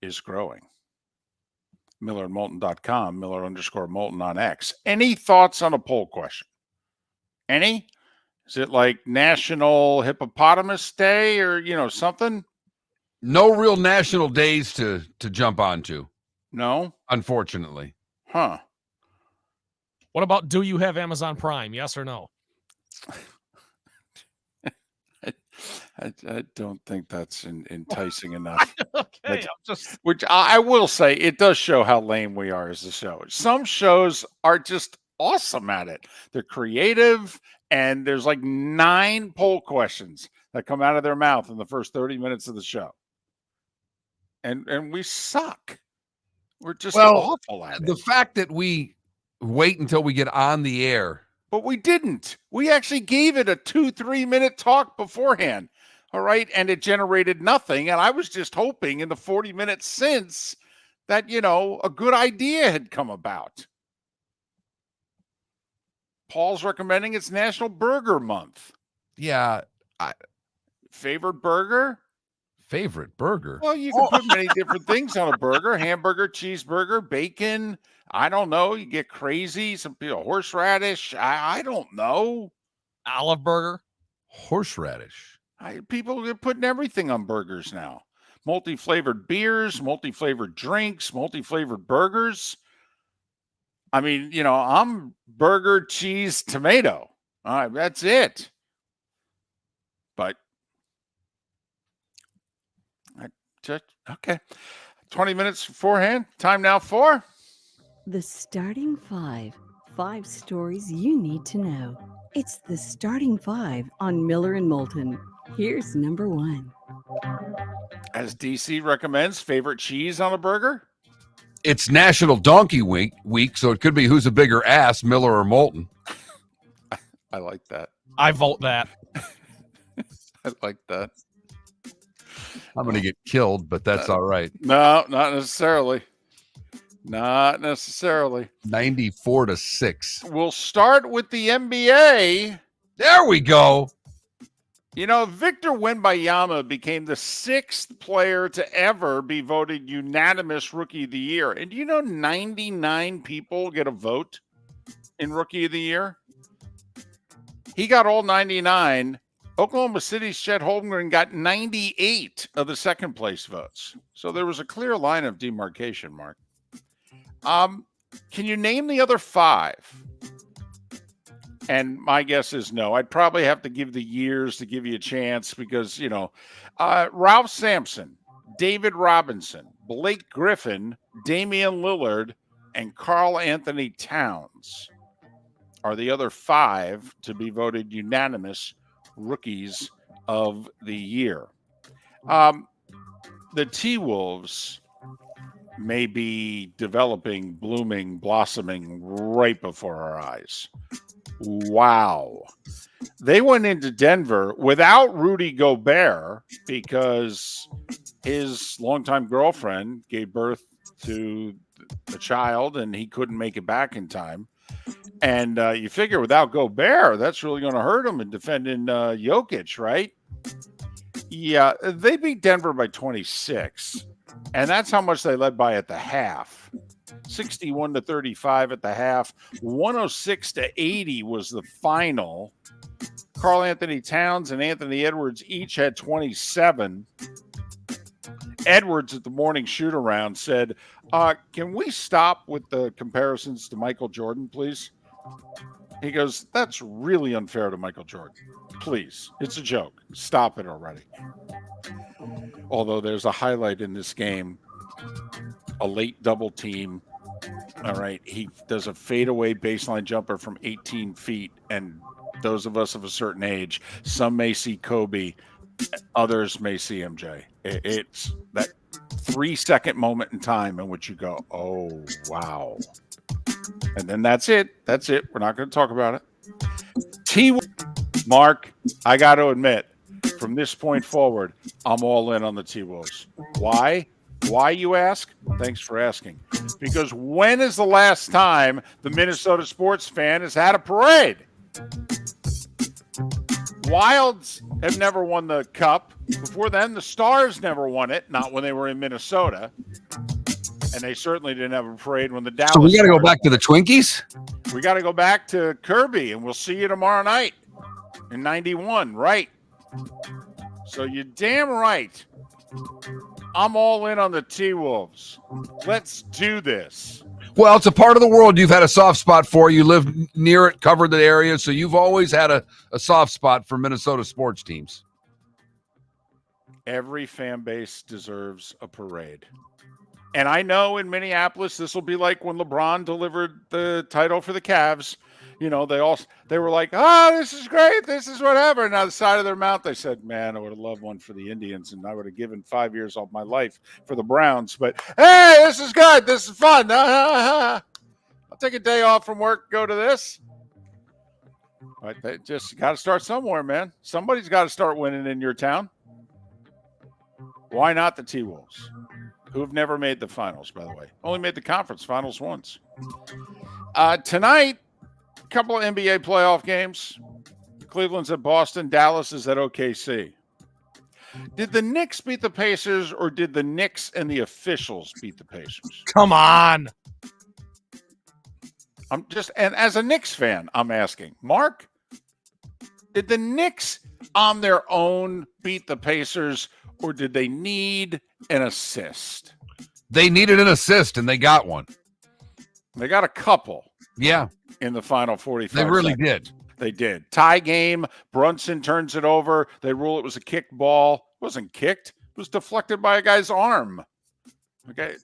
is growing. MillerandMoulton.com, Miller_Moulton on X. Any thoughts on a poll question? Any? Is it like National Hippopotamus Day or, something? No real national days to jump onto, No? unfortunately. Huh. What about, do you have Amazon Prime? Yes or no? I don't think that's enticing enough. Okay, Which I will say, it does show how lame we are as a show. Some shows are just awesome at it. They're creative, and there's like 9 poll questions that come out of their mouth in the first 30 minutes of the show. And we suck. We're just awful at it. The fact that we wait until we get on the air. But we didn't. We actually gave it a 2-3 minute talk beforehand. All right. And it generated nothing. And I was just hoping in the 40 minutes since that, a good idea had come about. Paul's recommending it's National Burger Month. Yeah. Favorite burger? Favorite burger? Well, you can put many different things on a burger. Hamburger, cheeseburger, bacon. I don't know. You get crazy. Some people, horseradish. I don't know. Olive burger. Horseradish. People are putting everything on burgers now. Multi-flavored beers, multi-flavored drinks, multi-flavored burgers. I mean, I'm burger, cheese, tomato. All right, that's it. But okay. 20 minutes beforehand. Time now for The Starting Five. 5 stories you need to know. It's the Starting Five on Miller and Moulton. Here's number 1. as DC recommends, favorite cheese on a burger. It's National Donkey Week, so it could be who's a bigger ass, Miller or Moulton. I like that. I vote that. I like that. I'm going to get killed, but that's all right. No, not necessarily. Not necessarily. 94-6. We'll start with the NBA. There we go. Victor Wembanyama became the 6th player to ever be voted unanimous Rookie of the Year. And 99 people get a vote in Rookie of the Year? He got all 99, Oklahoma City's Chet Holmgren got 98 of the second place votes. So there was a clear line of demarcation, Mark. Can you name the other 5? And my guess is no. I'd probably have to give the years to give you a chance because, Ralph Sampson, David Robinson, Blake Griffin, Damian Lillard, and Karl Anthony Towns are the other 5 to be voted unanimous rookies of the year. The T-Wolves may be developing, blooming, blossoming right before our eyes. Wow. They went into Denver without Rudy Gobert because his longtime girlfriend gave birth to a child and he couldn't make it back in time. And you figure without Gobert, that's really going to hurt him in defending Jokic, right? Yeah, they beat Denver by 26. And that's how much they led by at the half. 61-35 at the half. 106-80 was the final. Karl Anthony Towns and Anthony Edwards each had 27. Edwards at the morning shoot-around said, can we stop with the comparisons to Michael Jordan, please? He goes, that's really unfair to Michael Jordan. Please, it's a joke. Stop it already. Although there's a highlight in this game, a late double team. All right, he does a fadeaway baseline jumper from 18 feet, and those of us of a certain age, some may see Kobe, others may see MJ. It's that 3-second moment in time in which you go, oh, wow. And then that's it. That's it. We're not going to talk about it. Mark, I got to admit, from this point forward, I'm all in on the T-Wolves. Why? Why, you ask? Thanks for asking. Because when is the last time the Minnesota sports fan has had a parade? Wilds have never won the Cup. Before then, the Stars never won it, not when they were in Minnesota. And they certainly didn't have a parade when the Dallas. So we got to go back to the Twinkies? We got to go back to Kirby, and we'll see you tomorrow night in 91, right? So you're damn right. I'm all in on the T-Wolves. Let's do this. Well, it's a part of the world you've had a soft spot for. You live near it, covered the area, so you've always had a soft spot for Minnesota sports teams. Every fan base deserves a parade. And I know in Minneapolis, this will be like when LeBron delivered the title for the Cavs. You know, they were like, this is great. This is whatever. And out the side of their mouth, they said, man, I would have loved one for the Indians. And I would have given 5 years of my life for the Browns. But, hey, this is good. This is fun. I'll take a day off from work, go to this. But they just got to start somewhere, man. Somebody's got to start winning in your town. Why not the T-Wolves, who have never made the finals, by the way? Only made the conference finals once. Tonight, a couple of NBA playoff games. Cleveland's at Boston. Dallas is at OKC. Did the Knicks beat the Pacers, or did the Knicks and the officials beat the Pacers? Come on. And as a Knicks fan, I'm asking, Mark, did the Knicks on their own beat the Pacers, or did they need an assist? They needed an assist, and they got one. They got a couple. Yeah. In the final 45 They really seconds. did. They did. Tie game. Brunson turns it over. They rule it was a kicked ball. It wasn't kicked. It was deflected by a guy's arm. Okay.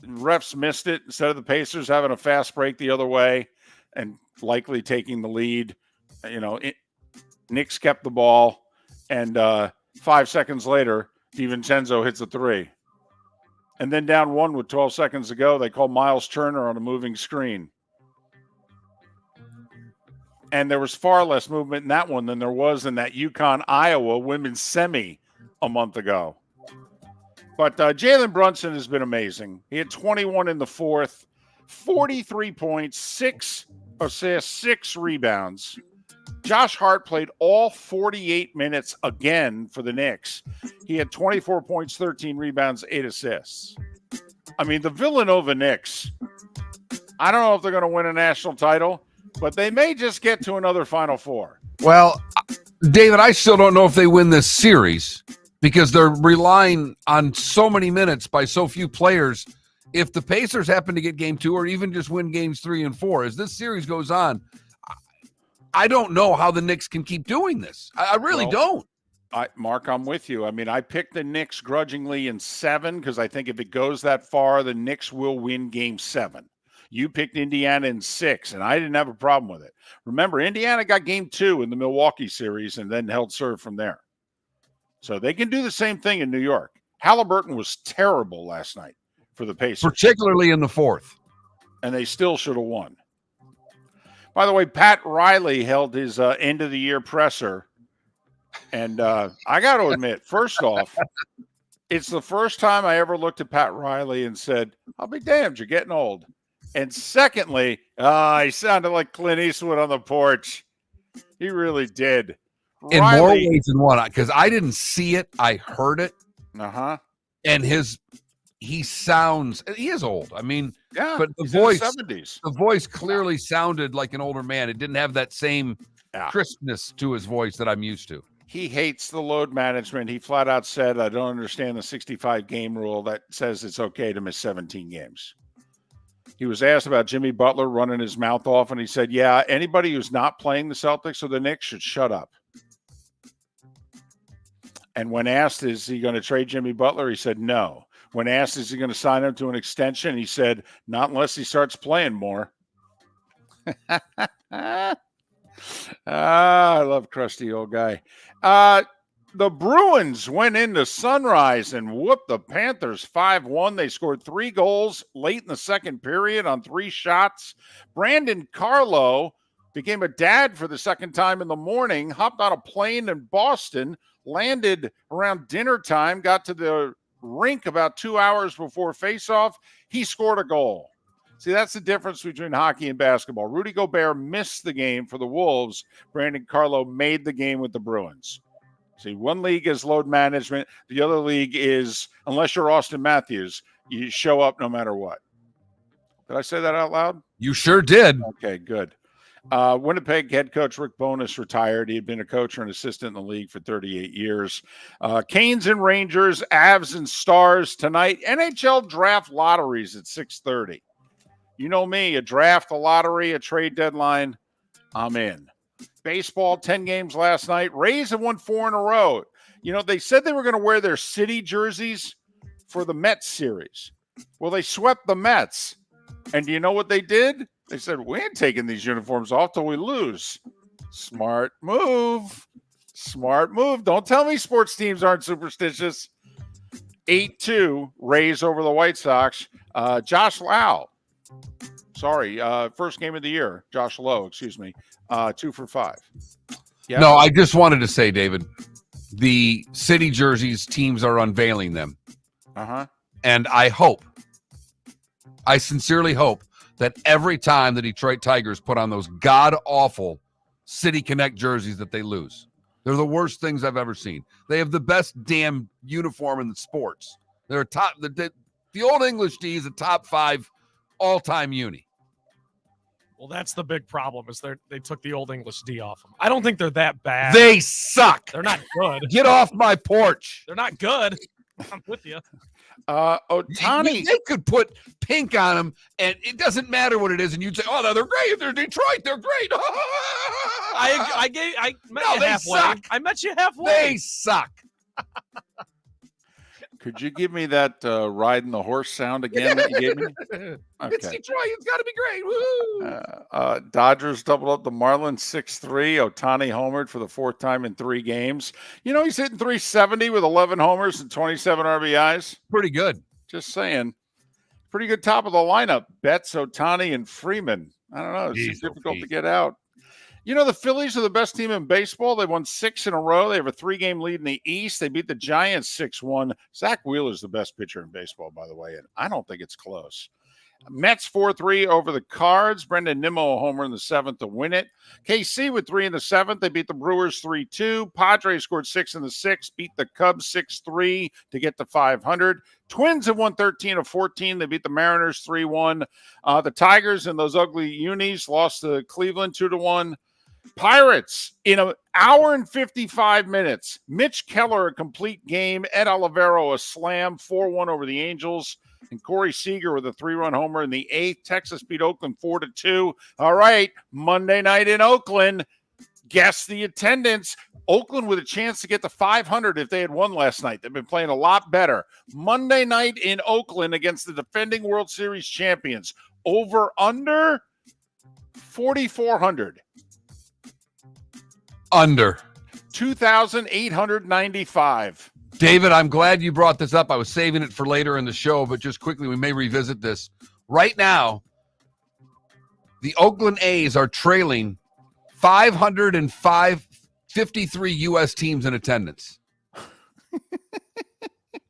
Refs missed it. Instead of the Pacers having a fast break the other way and likely taking the lead, Knicks kept the ball. And 5 seconds later, DiVincenzo hits a three. And then down one with 12 seconds to go, they called Miles Turner on a moving screen. And there was far less movement in that one than there was in that UConn-Iowa women's semi a month ago. But Jalen Brunson has been amazing. He had 21 in the fourth, 43 points, 6 assists, 6 rebounds. Josh Hart played all 48 minutes again for the Knicks. He had 24 points, 13 rebounds, 8 assists. I mean, the Villanova Knicks, I don't know if they're going to win a national title, but they may just get to another Final Four. Well, David, I still don't know if they win this series because they're relying on so many minutes by so few players. If the Pacers happen to get game 2 or even just win games 3 and 4, as this series goes on, I don't know how the Knicks can keep doing this. I really don't. Mark, I'm with you. I mean, I picked the Knicks grudgingly in 7 because I think if it goes that far, the Knicks will win game 7. You picked Indiana in 6, and I didn't have a problem with it. Remember, Indiana got game 2 in the Milwaukee series and then held serve from there. So they can do the same thing in New York. Halliburton was terrible last night for the Pacers. Particularly in the 4th. And they still should have won. By the way, Pat Riley held his end-of-the-year presser. And I got to admit, first off, it's the first time I ever looked at Pat Riley and said, I'll be damned, you're getting old. And secondly, he sounded like Clint Eastwood on the porch. He really did. In Riley, more ways than one, because I didn't see it, I heard it. And he is old. I mean, yeah, but the voice clearly sounded like an older man. It didn't have that same crispness to his voice that I'm used to. He hates the load management. He flat out said, I don't understand the 65 game rule that says it's okay to miss 17 games. He was asked about Jimmy Butler running his mouth off, and he said, yeah, anybody who's not playing the Celtics or the Knicks should shut up. And when asked, is he going to trade Jimmy Butler? He said, no. When asked, is he going to sign him to an extension? He said, not unless he starts playing more. I love crusty old guy. The Bruins went into Sunrise and whooped the Panthers 5-1. They scored 3 goals late in the second period on 3 shots. Brandon Carlo became a dad for the second time in the morning, hopped on a plane in Boston, landed around dinner time, got to the rink about 2 hours before faceoff. He scored a goal. See, that's the difference between hockey and basketball. Rudy Gobert missed the game for the Wolves. Brandon Carlo made the game with the Bruins. See, one league is load management. The other league is, unless you're Austin Matthews, you show up no matter what. Did I say that out loud? You sure did. Okay, good. Winnipeg head coach Rick Bowness retired. He had been a coach or an assistant in the league for 38 years. Canes and Rangers, Avs and Stars tonight. NHL draft lotteries at 6:30. You know me, a draft, a lottery, a trade deadline, I'm in. Baseball, 10 games last night. Rays have won 4 in a row. You know, they said they were going to wear their city jerseys for the Mets series. Well, they swept the Mets. And do you know what they did? They said, we ain't taking these uniforms off till we lose. Smart move. Smart move. Don't tell me sports teams aren't superstitious. 8-2, Rays over the White Sox. Josh Lowe. Sorry, first game of the year. Josh Lowe, excuse me. 2 for 5. Yeah. No, I just wanted to say, David, the city jerseys teams are unveiling them. And I sincerely hope that every time the Detroit Tigers put on those god-awful City Connect jerseys that they lose. They're the worst things I've ever seen. They have the best damn uniform in the sports. They're top. The Old English D is a top 5 all-time uni. Well, that's the big problem is they took the Old English D off them. I don't think they're that bad. They suck. They're not good. Get off my porch. They're not good. I'm with you. Ohtani. They could put pink on them, and it doesn't matter what it is, and you'd say, "Oh, no, they're great. They're Detroit. They're great." I met you halfway. Suck. I met you halfway. They suck. Could you give me that riding the horse sound again that you gave me? Okay. It's Detroit. It's got to be great. Woo! Dodgers doubled up the Marlins 6-3. Ohtani homered for the 4th time in 3 games. You know, he's hitting 370 with 11 homers and 27 RBIs. Pretty good. Just saying. Pretty good top of the lineup. Betts, Ohtani, and Freeman. I don't know. It's difficult to get out. You know, the Phillies are the best team in baseball. They won 6 in a row. They have a 3-game lead in the East. They beat the Giants 6-1. Zach Wheeler's the best pitcher in baseball, by the way, and I don't think it's close. Mets 4-3 over the Cards. Brendan Nimmo a homer in the 7th to win it. KC with 3 in the 7th. They beat the Brewers 3-2. Padres scored 6 in the 6th. Beat the Cubs 6-3 to get to 500. Twins have won 13 of 14. They beat the Mariners 3-1. The Tigers and those ugly unis lost to Cleveland 2-1. Pirates in an hour and 55 minutes. Mitch Keller, a complete game. Ed Olivero, a slam, 4-1 over the Angels. And Corey Seager with a 3-run homer in the 8th. Texas beat Oakland 4-2. All right, Monday night in Oakland. Guess the attendance. Oakland with a chance to get to 500 if they had won last night. They've been playing a lot better. Monday night in Oakland against the defending World Series champions. Over under 4,400. Under. 2,895. David, I'm glad you brought this up. I was saving it for later in the show, but just quickly, we may revisit this. Right now, the Oakland A's are trailing 53 U.S. teams in attendance.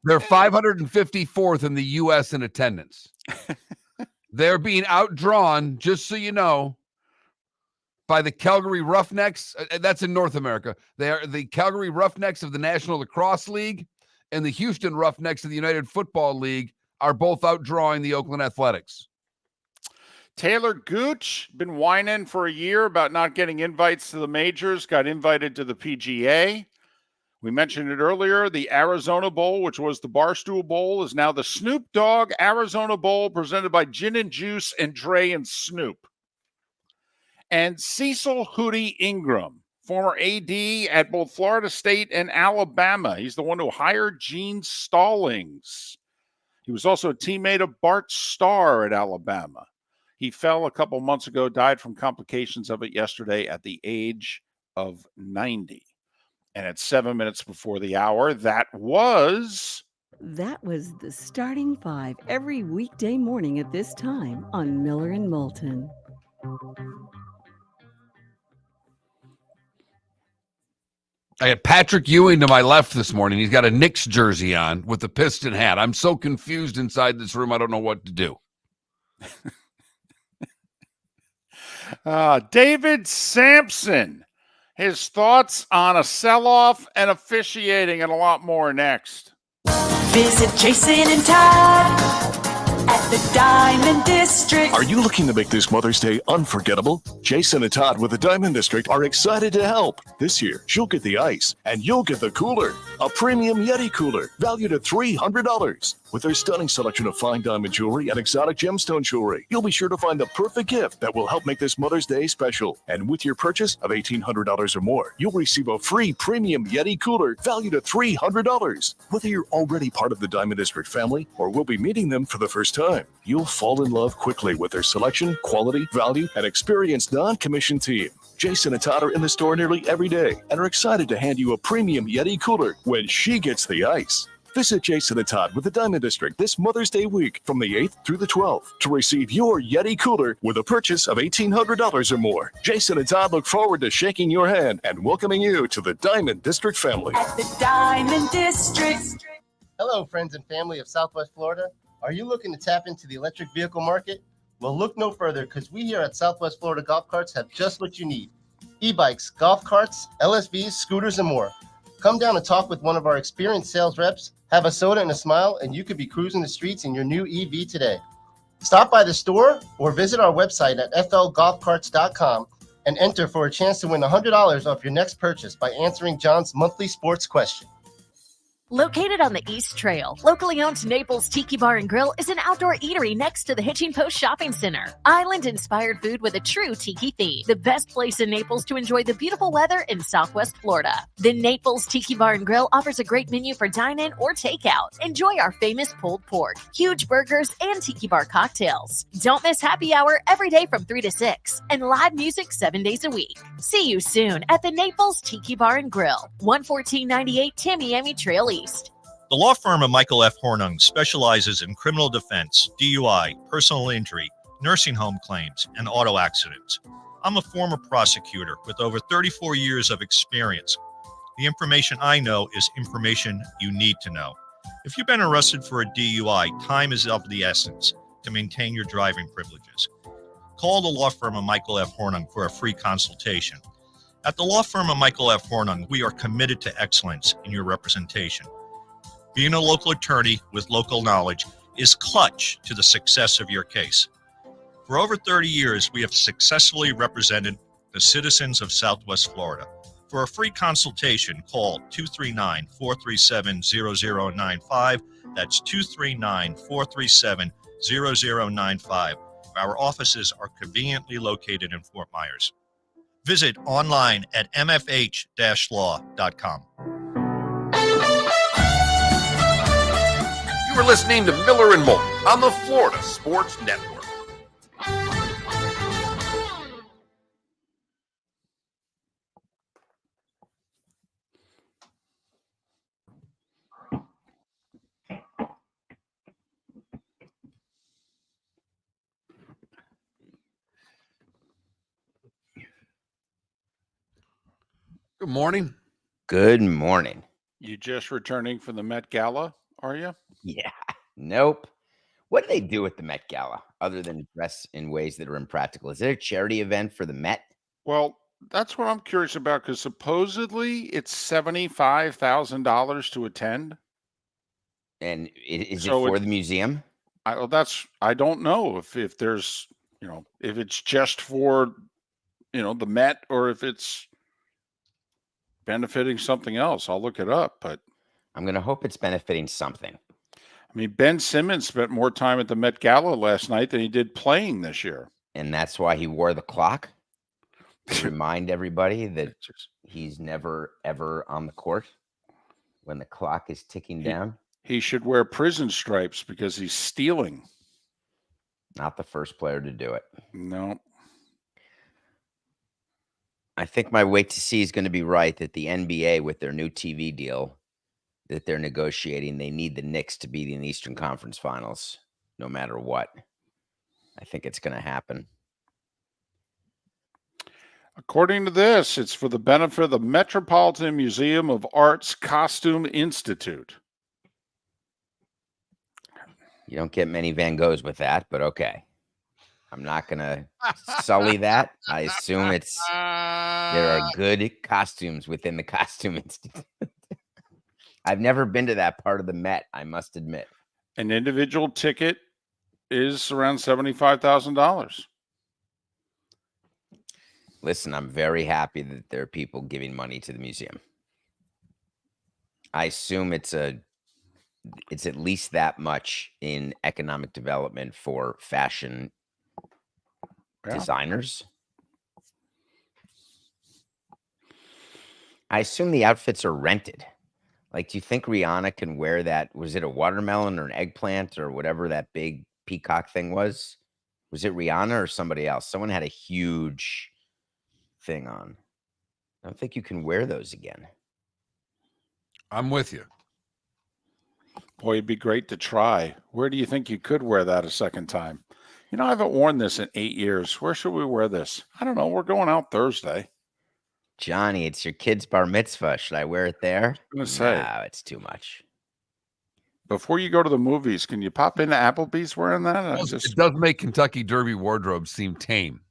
They're 554th in the U.S. in attendance. They're being outdrawn, just so you know, by the Calgary Roughnecks. That's in North America. They are the Calgary Roughnecks of the National Lacrosse League and the Houston Roughnecks of the United Football League are both outdrawing the Oakland Athletics. Taylor Gooch, been whining for a year about not getting invites to the majors, got invited to the PGA. We mentioned it earlier. The Arizona Bowl, which was the Barstool Bowl, is now the Snoop Dogg Arizona Bowl, presented by Gin and Juice and Dre and Snoop. And Cecil Hootie Ingram, former AD at both Florida State and Alabama. He's the one who hired Gene Stallings. He was also a teammate of Bart Starr at Alabama. He fell a couple months ago, died from complications of it yesterday at the age of 90. And at 7 minutes before the hour, that was the Starting Five every weekday morning at this time on Miller and Moulton. I had Patrick Ewing to my left this morning. He's got a Knicks jersey on with the Piston hat. I'm so confused inside this room, I don't know what to do. David Samson, his thoughts on a sell-off and officiating and a lot more next. Visit Jason and Todd at the Diamond District. Are you looking to make this Mother's Day unforgettable? Jason and Todd with the Diamond District are excited to help. This year, she'll get the ice and you'll get the cooler. A premium Yeti cooler valued at $300. With their stunning selection of fine diamond jewelry and exotic gemstone jewelry, you'll be sure to find the perfect gift that will help make this Mother's Day special. And with your purchase of $1,800 or more, you'll receive a free premium Yeti cooler valued at $300. Whether you're already part of the Diamond District family or will be meeting them for the first time, you'll fall in love quickly with their selection, quality, value, and experienced non-commissioned team. Jason and Todd are in the store nearly every day and are excited to hand you a premium Yeti cooler when she gets the ice. Visit Jason and Todd with the Diamond District this Mother's Day week from the 8th through the 12th to receive your Yeti cooler with a purchase of $1,800 or more. Jason and Todd look forward to shaking your hand and welcoming you to the Diamond District family. At the Diamond District. Hello, friends and family of Southwest Florida. Are you looking to tap into the electric vehicle market? Well, look no further, because we here at Southwest Florida Golf Carts have just what you need. E-bikes, golf carts, LSVs, scooters, and more. Come down and talk with one of our experienced sales reps, have a soda and a smile, and you could be cruising the streets in your new EV today. Stop by the store or visit our website at flgolfcarts.com and enter for a chance to win $100 off your next purchase by answering John's monthly sports question. Located on the East Trail, locally owned Naples Tiki Bar and Grill is an outdoor eatery next to the Hitching Post Shopping Center. Island-inspired food with a true tiki theme. The best place in Naples to enjoy the beautiful weather in Southwest Florida. The Naples Tiki Bar and Grill offers a great menu for dine-in or takeout. Enjoy our famous pulled pork, huge burgers, and tiki bar cocktails. Don't miss happy hour every day from 3 to 6 and live music 7 days a week. See you soon at the Naples Tiki Bar and Grill, 11498 Tamiami Trail East. The law firm of Michael F. Hornung specializes in criminal defense, DUI, personal injury, nursing home claims, and auto accidents. I'm a former prosecutor with over 34 years of experience. The information I know is information you need to know. If you've been arrested for a DUI, time is of the essence to maintain your driving privileges. Call the law firm of Michael F. Hornung for a free consultation. At the law firm of Michael F. Hornung, we are committed to excellence in your representation. Being a local attorney with local knowledge is clutch to the success of your case. For over 30 years, we have successfully represented the citizens of Southwest Florida. For a free consultation, call 239-437-0095. That's 239-437-0095. Our offices are conveniently located in Fort Myers. Visit online at mfh-law.com. You are listening to Miller and Moulton on the Florida Sports Network. Good morning. Good morning. You just returning from the Met Gala, are you? Yeah. Nope. What do they do at the Met Gala other than dress in ways that are impractical? Is it a charity event for the Met? Well, that's what I'm curious about because supposedly it's $75,000 to attend. And is it So for the museum? I don't know if there's, if it's just for, the Met or if it's benefiting something else. I'll look it up, but I'm going to hope it's benefiting something. I mean, Ben Simmons spent more time at the Met Gala last night than he did playing this year. And that's why he wore the clock to remind everybody that he's never, ever on the court when the clock is ticking down. He should wear prison stripes because he's stealing. Not the first player to do it. No. I think my wait to see is going to be right that the NBA, with their new TV deal that they're negotiating, they need the Knicks to be in the Eastern Conference Finals no matter what. I think it's going to happen. According to this, it's for the benefit of the Metropolitan Museum of Art's Costume Institute. You don't get many Van Goghs with that, but okay. I'm not going to sully that. I assume there are good costumes within the Costume Institute. I've never been to that part of the Met, I must admit. An individual ticket is around $75,000. Listen, I'm very happy that there are people giving money to the museum. I assume it's at least that much in economic development for fashion designers. I assume the outfits are rented. Like, do you think Rihanna can wear that? Was it a watermelon or an eggplant or whatever that big peacock thing was? Was it Rihanna or somebody else? Someone had a huge thing on. I don't think you can wear those again. I'm with you. Boy, it'd be great to try. Where do you think you could wear that a second time? I haven't worn this in 8 years. Where should we wear this? I don't know. We're going out Thursday. Johnny, it's your kid's bar mitzvah. Should I wear it there? I'm going to say. No, it's too much. Before you go to the movies, can you pop into Applebee's wearing that? It does make Kentucky Derby wardrobe seem tame.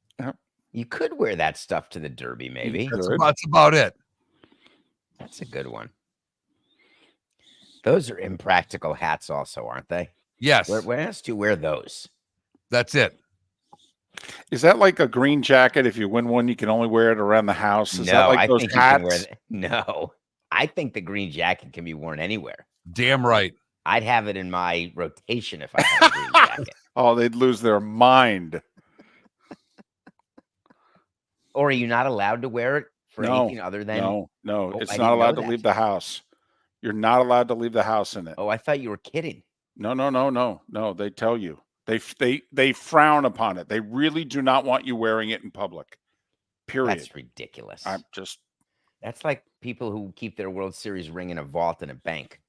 You could wear that stuff to the Derby, maybe. That's about it. That's a good one. Those are impractical hats also, aren't they? Yes. Where else do you wear those? That's it. Is that like a green jacket? If you win one, you can only wear it around the house? Is that like those hats? No. I think the green jacket can be worn anywhere. Damn right. I'd have it in my rotation if I had a green jacket. Oh, they'd lose their mind. Or are you not allowed to wear it for anything other than? No, Oh, it's I not didn't know allowed to that. leave the house. You're not allowed to leave the house in it. Oh, I thought you were kidding. No. They tell you. They frown upon it. They really do not want you wearing it in public. Period. That's ridiculous. That's like people who keep their World Series ring in a vault in a bank,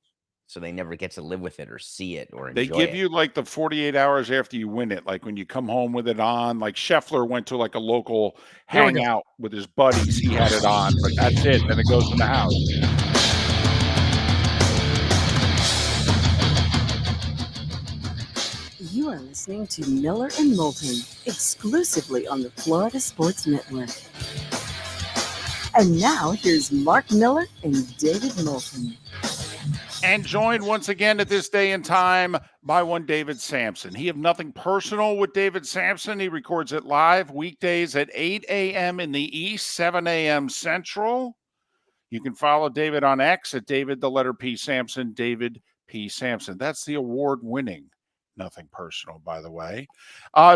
so they never get to live with it or see it or enjoy it. They give you like the 48 hours after you win it, like when you come home with it on. Like Scheffler went to like a local hangout with his buddies. He had it on, but that's it. Then it goes in the house. You are listening to Miller and Moulton, exclusively on the Florida Sports Network. And now here's Mark Miller and David Moulton. And joined once again at this day and time by one David Samson. He have nothing personal with David Samson. He records it live weekdays at 8 a.m. in the East, 7 a.m. Central. You can follow David on X at David, the letter P. Samson, David P. Samson. That's the award-winning Nothing Personal, by the way.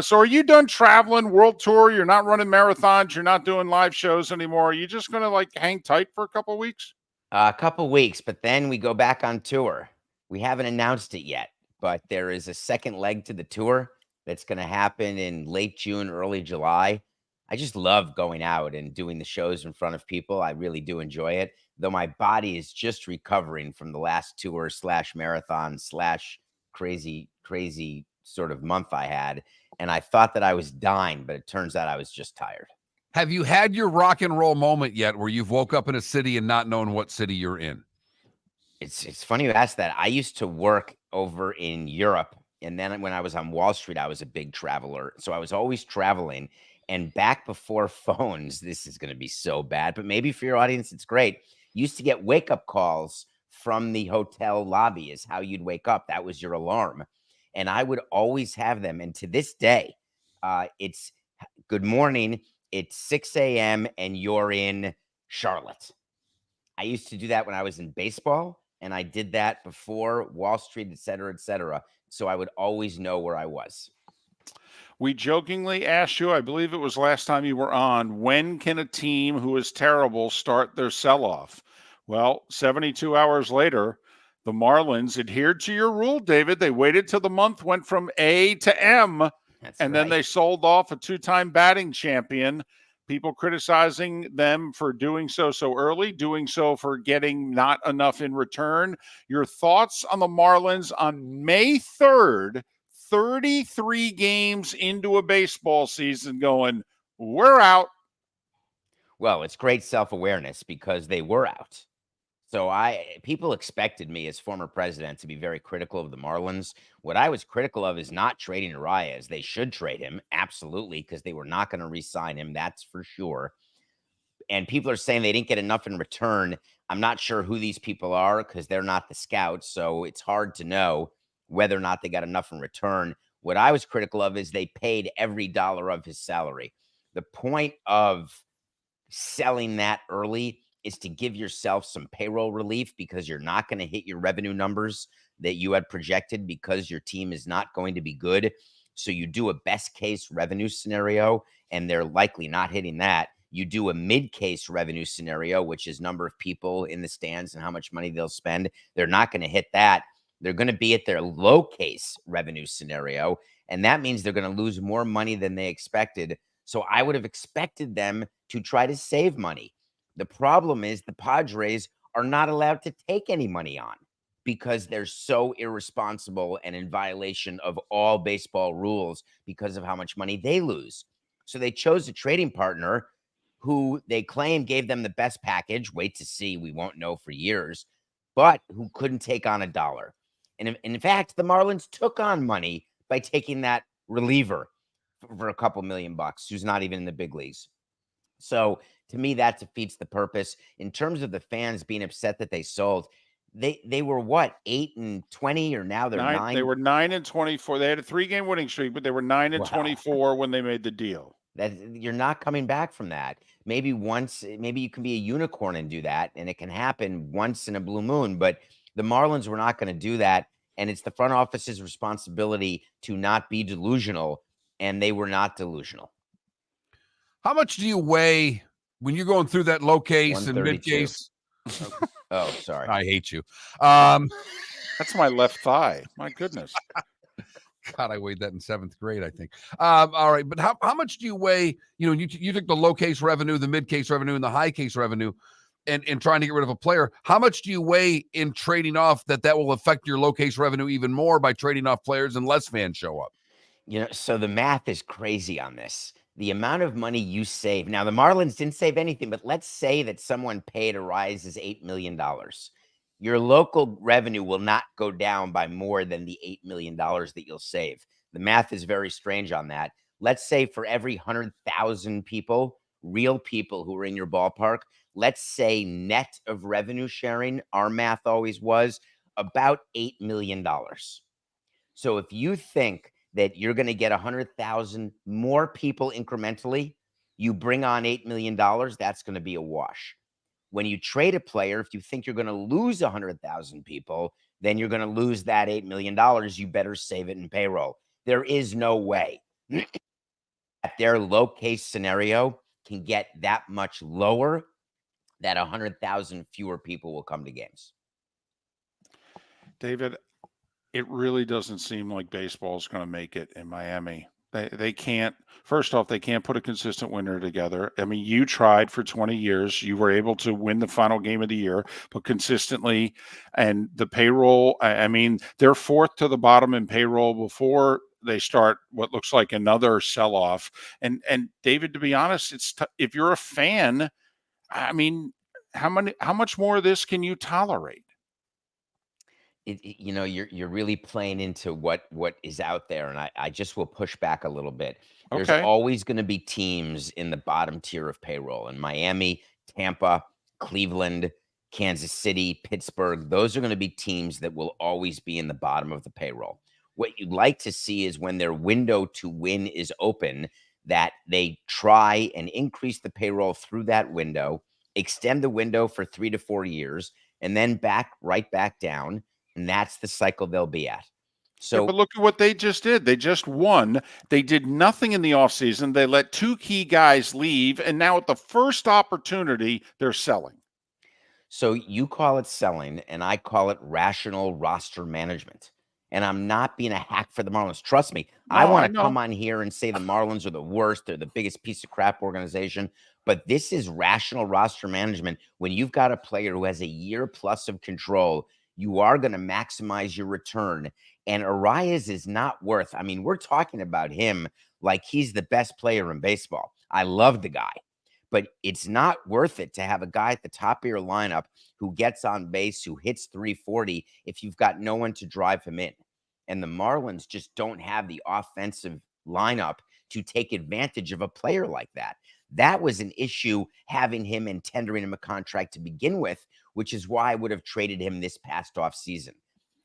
So are you done traveling, world tour? You're not running marathons. You're not doing live shows anymore. Are you just going to like hang tight for a couple of weeks? A couple weeks, but then we go back on tour. We haven't announced it yet, but there is a second leg to the tour that's going to happen in late June, early July. I just love going out and doing the shows in front of people. I really do enjoy it, though my body is just recovering from the last tour / marathon / crazy sort of month I had. And I thought that I was dying, but it turns out I was just tired. Have you had your rock and roll moment yet where you've woke up in a city and not known what city you're in? It's funny you asked that. I used to work over in Europe, and then when I was on Wall Street, I was a big traveler. So I was always traveling. And back before phones, this is going to be so bad, but maybe for your audience, it's great. You used to get wake-up calls from the hotel lobby is how you'd wake up. That was your alarm. And I would always have them. And to this day, it's good morning. It's 6 a.m. and you're in Charlotte. I used to do that when I was in baseball, and I did that before Wall Street, et cetera, et cetera. So I would always know where I was. We jokingly asked you, I believe it was last time you were on, when can a team who is terrible start their sell-off? Well, 72 hours later, the Marlins adhered to your rule, David. They waited till the month went from A to M. Then they sold off a two-time batting champion. People criticizing them for doing so early, doing so for getting not enough in return. Your thoughts on the Marlins on May 3rd, 33 games into a baseball season going, we're out. Well, it's great self-awareness because they were out. So people expected me as former president to be very critical of the Marlins. What I was critical of is not trading Arias. They should trade him, absolutely, because they were not going to re-sign him. That's for sure. And people are saying they didn't get enough in return. I'm not sure who these people are because they're not the scouts. So it's hard to know whether or not they got enough in return. What I was critical of is they paid every dollar of his salary. The point of selling that early is to give yourself some payroll relief because you're not going to hit your revenue numbers that you had projected because your team is not going to be good. So you do a best case revenue scenario, and they're likely not hitting that. You do a mid case revenue scenario, which is number of people in the stands and how much money they'll spend. They're not going to hit that. They're going to be at their low case revenue scenario, and that means they're going to lose more money than they expected. So I would have expected them to try to save money. The problem is the Padres are not allowed to take any money on because they're so irresponsible and in violation of all baseball rules because of how much money they lose. So they chose a trading partner who they claim gave them the best package. Wait to see. We won't know for years, but who couldn't take on a dollar. And in fact, the Marlins took on money by taking that reliever for a couple $1 million, who's not even in the big leagues. So to me, that defeats the purpose. In terms of the fans being upset that they sold, they were what, 8-20, or now they're 9? They were 9-24. They had a 3-game winning streak, but they were 9-24 when they made the deal. That you're not coming back from that. Maybe you can be a unicorn and do that, and it can happen once in a blue moon. But the Marlins were not going to do that, and it's the front office's responsibility to not be delusional, and they were not delusional. How much do you weigh when you're going through that low case and mid case? Oh, sorry. I hate you. That's my left thigh. My goodness. God, I weighed that in 7th grade, I think. All right. But how much do you weigh? You took the low case revenue, the mid case revenue, and the high case revenue and trying to get rid of a player. How much do you weigh in trading off that will affect your low case revenue even more by trading off players and less fans show up? So the math is crazy on this. The amount of money you save. Now, the Marlins didn't save anything, but let's say that someone paid Arias $8 million. Your local revenue will not go down by more than the $8 million that you'll save. The math is very strange on that. Let's say for every 100,000 people, real people who are in your ballpark, let's say net of revenue sharing, our math always was about $8 million. So if you think that you're going to get 100,000 more people incrementally, you bring on $8 million, that's going to be a wash. When you trade a player, if you think you're going to lose 100,000 people, then you're going to lose that $8 million. You better save it in payroll. There is no way that their low case scenario can get that much lower that 100,000 fewer people will come to games. David, it really doesn't seem like baseball is going to make it in Miami. They can't, first off, they can't put a consistent winner together. I mean, you tried for 20 years. You were able to win the final game of the year, but consistently, and the payroll, I mean, they're fourth to the bottom in payroll before they start what looks like another sell-off. And David, to be honest, if you're a fan, I mean, how much more of this can you tolerate? You know, you're really playing into what is out there, and I just will push back a little bit. There's Okay. always going to be teams in the bottom tier of payroll, and Miami, Tampa, Cleveland, Kansas City, Pittsburgh. Those are going to be teams that will always be in the bottom of the payroll. What you'd like to see is when their window to win is open, that they try and increase the payroll through that window, extend the window for 3 to 4 years, and then right back down. And that's the cycle they'll be at. So, yeah, but look at what they just did. They just won. They did nothing in the offseason. They let 2 key guys leave. And now at the first opportunity, they're selling. So you call it selling, and I call it rational roster management. And I'm not being a hack for the Marlins. Trust me, I want to come on here and say the Marlins are the worst. They're the biggest piece of crap organization. But this is rational roster management. When you've got a player who has a year plus of control, you are going to maximize your return. And Arias is not worth, I mean, we're talking about him like he's the best player in baseball. I love the guy, but it's not worth it to have a guy at the top of your lineup who gets on base, who hits 340 if you've got no one to drive him in. And the Marlins just don't have the offensive lineup to take advantage of a player like that. That was an issue, having him and tendering him a contract to begin with, which is why I would have traded him this past off season.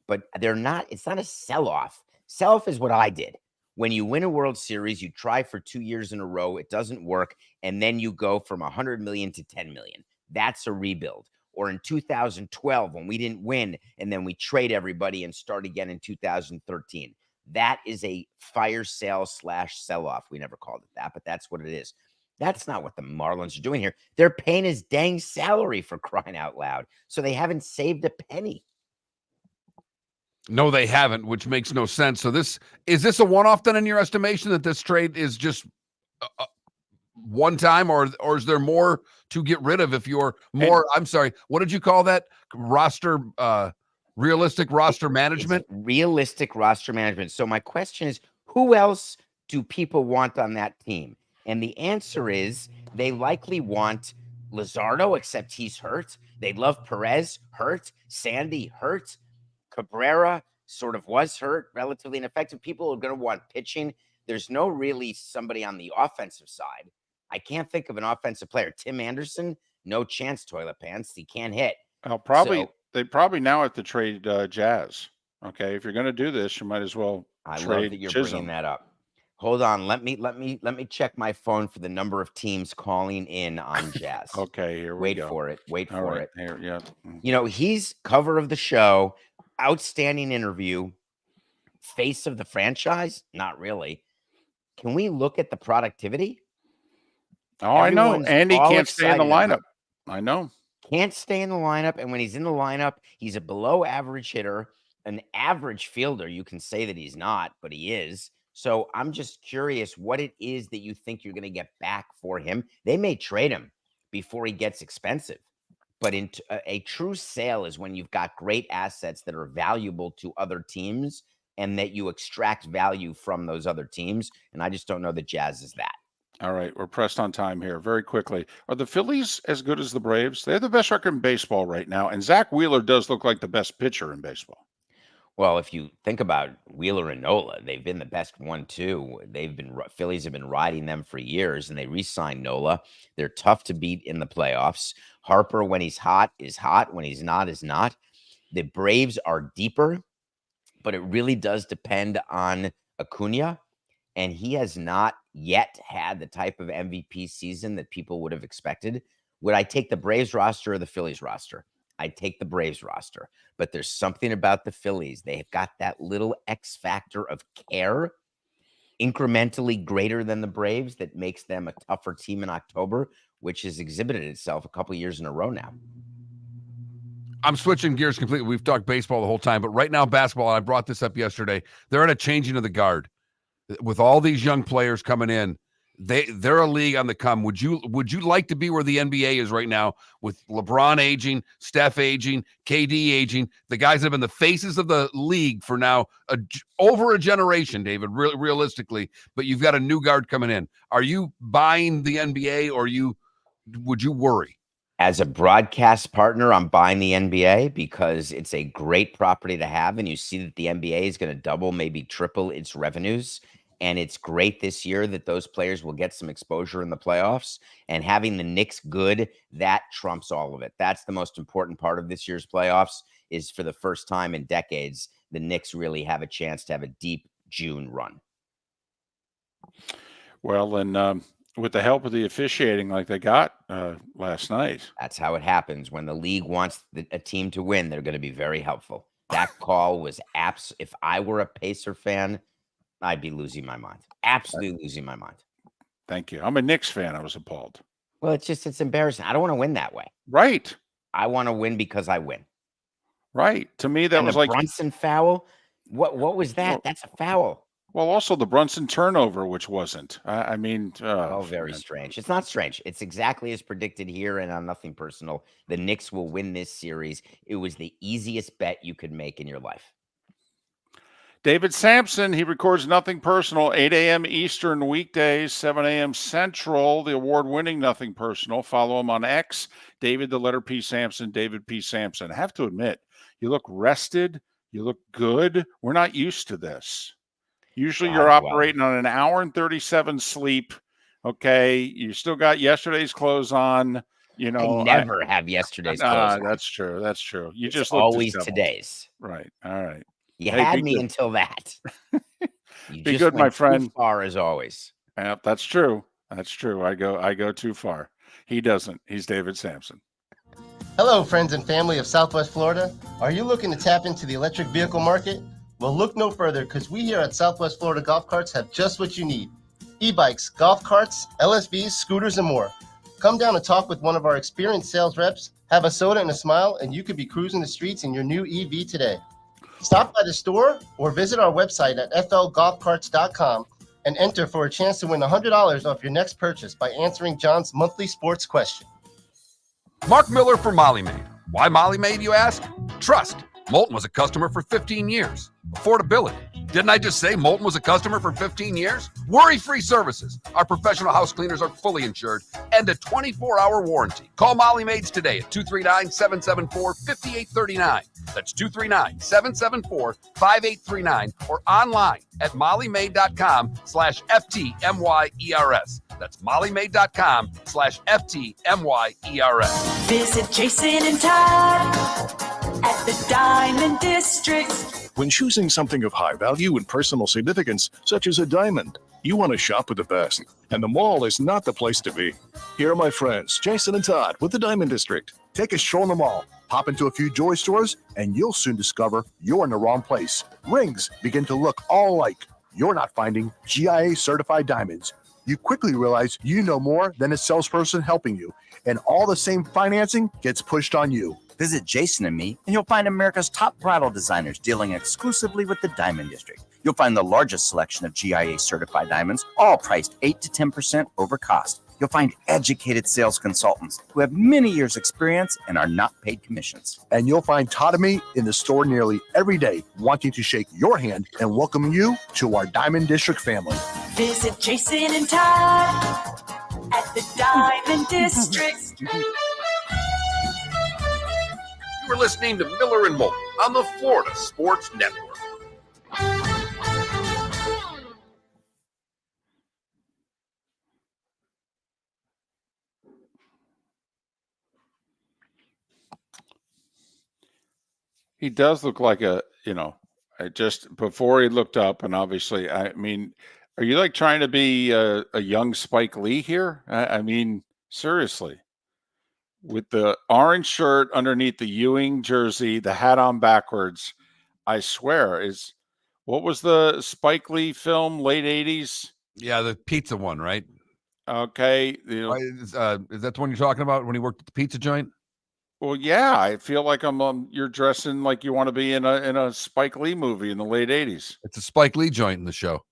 But it's not a sell-off. Sell-off is what I did. When you win a World Series, you try for 2 years in a row, it doesn't work, and then you go from 100 million to 10 million. That's a rebuild. Or in 2012, when we didn't win, and then we trade everybody and start again in 2013. That is a fire sale / sell-off. We never called it that, but that's what it is. That's not what the Marlins are doing here. They're paying his dang salary, for crying out loud. So they haven't saved a penny. No, they haven't, which makes no sense. So is this a one-off then in your estimation, that this trade is just one time, or is there more to get rid of if you're more, I'm sorry, what did you call that? Realistic roster management? It's realistic roster management. So my question is, who else do people want on that team? And the answer is they likely want Luzardo, except he's hurt. They love Perez, hurt. Sandy, hurt. Cabrera sort of was hurt, relatively ineffective. People are going to want pitching. There's no really somebody on the offensive side. I can't think of an offensive player. Tim Anderson, no chance, toilet pants. He can't hit. They probably now have to trade Jazz. Okay, if you're going to do this, you might as well I trade love that you're Chisholm. bringing that up. Hold on. Let me check my phone for the number of teams calling in on Jazz. Okay, here we go. Wait All for right, it. Here, yeah. You know, he's cover of the show, outstanding interview, face of the franchise. Not really. Can we look at the productivity? Oh, I know. Everyone's And he all can't stay in the excited about lineup. I know. Can't stay in the lineup. And when he's in the lineup, he's a below average hitter, an average fielder. You can say that he's not, but he is. So I'm just curious what it is that you think you're going to get back for him. They may trade him before he gets expensive, but a true sale is when you've got great assets that are valuable to other teams and that you extract value from those other teams. And I just don't know that Jazz is that. All right, we're pressed on time here. Very quickly, are the Phillies as good as the Braves? They're the best record in baseball right now, and Zach Wheeler does look like the best pitcher in baseball. Well, if you think about Wheeler and Nola, they've been the best 1-2. Phillies have been riding them for years, and they re-signed Nola. They're tough to beat in the playoffs. Harper, when he's hot, is hot. When he's not, is not. The Braves are deeper, but it really does depend on Acuna. And he has not yet had the type of MVP season that people would have expected. Would I take the Braves roster or the Phillies roster? I'd take the Braves roster. But there's something about the Phillies. They've got that little X factor of care, incrementally greater than the Braves, that makes them a tougher team in October, which has exhibited itself a couple years in a row now. I'm switching gears completely. We've talked baseball the whole time, but right now basketball, and I brought this up yesterday, they're at a changing of the guard. With all these young players coming in, they're a league on the come. Would you like to be where the NBA is right now, with LeBron aging, Steph aging, KD aging, the guys that have been the faces of the league for now over a generation, David, realistically, but you've got a new guard coming in. Are you buying the NBA, or would you worry? As a broadcast partner, I'm buying the NBA because it's a great property to have, and you see that the NBA is going to double, maybe triple its revenues. And it's great this year that those players will get some exposure in the playoffs, and having the Knicks good, that trumps all of it. That's the most important part of this year's playoffs, is for the first time in decades, the Knicks really have a chance to have a deep June run. Well, and with the help of the officiating like they got last night. That's how it happens. When the league wants a team to win, they're going to be very helpful. That call was if I were a Pacer fan, I'd be losing my mind. Absolutely losing my mind. Thank you. I'm a Knicks fan. I was appalled. Well, it's embarrassing. I don't want to win that way. Right. I want to win because I win. Right. To me, that and was the like Brunson foul. What was that? Well, that's a foul. Well, also the Brunson turnover, which wasn't. I mean, very strange. It's not strange. It's exactly as predicted here, and on nothing personal. The Knicks will win this series. It was the easiest bet you could make in your life. David Samson, he records Nothing Personal, 8 a.m. Eastern weekdays, 7 a.m. Central, the award-winning Nothing Personal. Follow him on X, David, the letter P. Samson, David P. Samson. I have to admit, you look rested. You look good. We're not used to this. Usually you're operating on an hour and 37 sleep. Okay. You still got yesterday's clothes on. You know, I never have yesterday's clothes on. That's true. That's true. You it's just look always disheveled. today's. Right. All right. You had me until that. You be just good, went my friend. Too far as always. Yep, that's true. That's true. I go too far. He doesn't. He's David Samson. Hello, friends and family of Southwest Florida. Are you looking to tap into the electric vehicle market? Well, look no further, because we here at Southwest Florida Golf Carts have just what you need. E-bikes, golf carts, LSVs, scooters, and more. Come down and talk with one of our experienced sales reps, have a soda and a smile, and you could be cruising the streets in your new EV today. Stop by the store or visit our website at flgolfcarts.com and enter for a chance to win $100 off your next purchase by answering John's monthly sports question. Mark Miller for Molly Maid. Why Molly Maid, you ask? Trust. Moulton was a customer for 15 years. Affordability. Didn't I just say Moulton was a customer for 15 years? Worry-free services. Our professional house cleaners are fully insured and a 24-hour warranty. Call Molly Maids today at 239-774-5839. That's 239-774-5839 or online at mollymaid.com/FTMYERS. That's mollymaid.com/FTMYERS. Visit Jason and Todd at the Diamond District. When choosing something of high value and personal significance, such as a diamond, you want to shop with the best, and the mall is not the place to be. Here are my friends, Jason and Todd with the Diamond District. Take a stroll in the mall, hop into a few jewelry stores, and you'll soon discover you're in the wrong place. Rings begin to look all alike. You're not finding GIA certified diamonds. You quickly realize you know more than a salesperson helping you, and all the same financing gets pushed on you. Visit Jason and me, and you'll find America's top bridal designers dealing exclusively with the Diamond District. You'll find the largest selection of GIA certified diamonds, all priced 8 to 10% over cost. You'll find educated sales consultants who have many years' experience and are not paid commissions. And you'll find Todd and me in the store nearly every day, wanting to shake your hand and welcome you to our Diamond District family. Visit Jason and Todd at the Diamond District. You are listening to Miller and Moulton on the Florida Sports Network. He does look like I just before he looked up, and obviously, I mean, are you like trying to be a young Spike Lee here? I mean, seriously, with the orange shirt underneath the Ewing jersey, the hat on backwards. I swear, what was the Spike Lee film, late 80s? Yeah, the pizza one, right? Okay, Is that the one you're talking about when he worked at the pizza joint? well, yeah, I feel like you're dressing like you want to be in a Spike Lee movie in the late 80s. It's a Spike Lee joint in the show.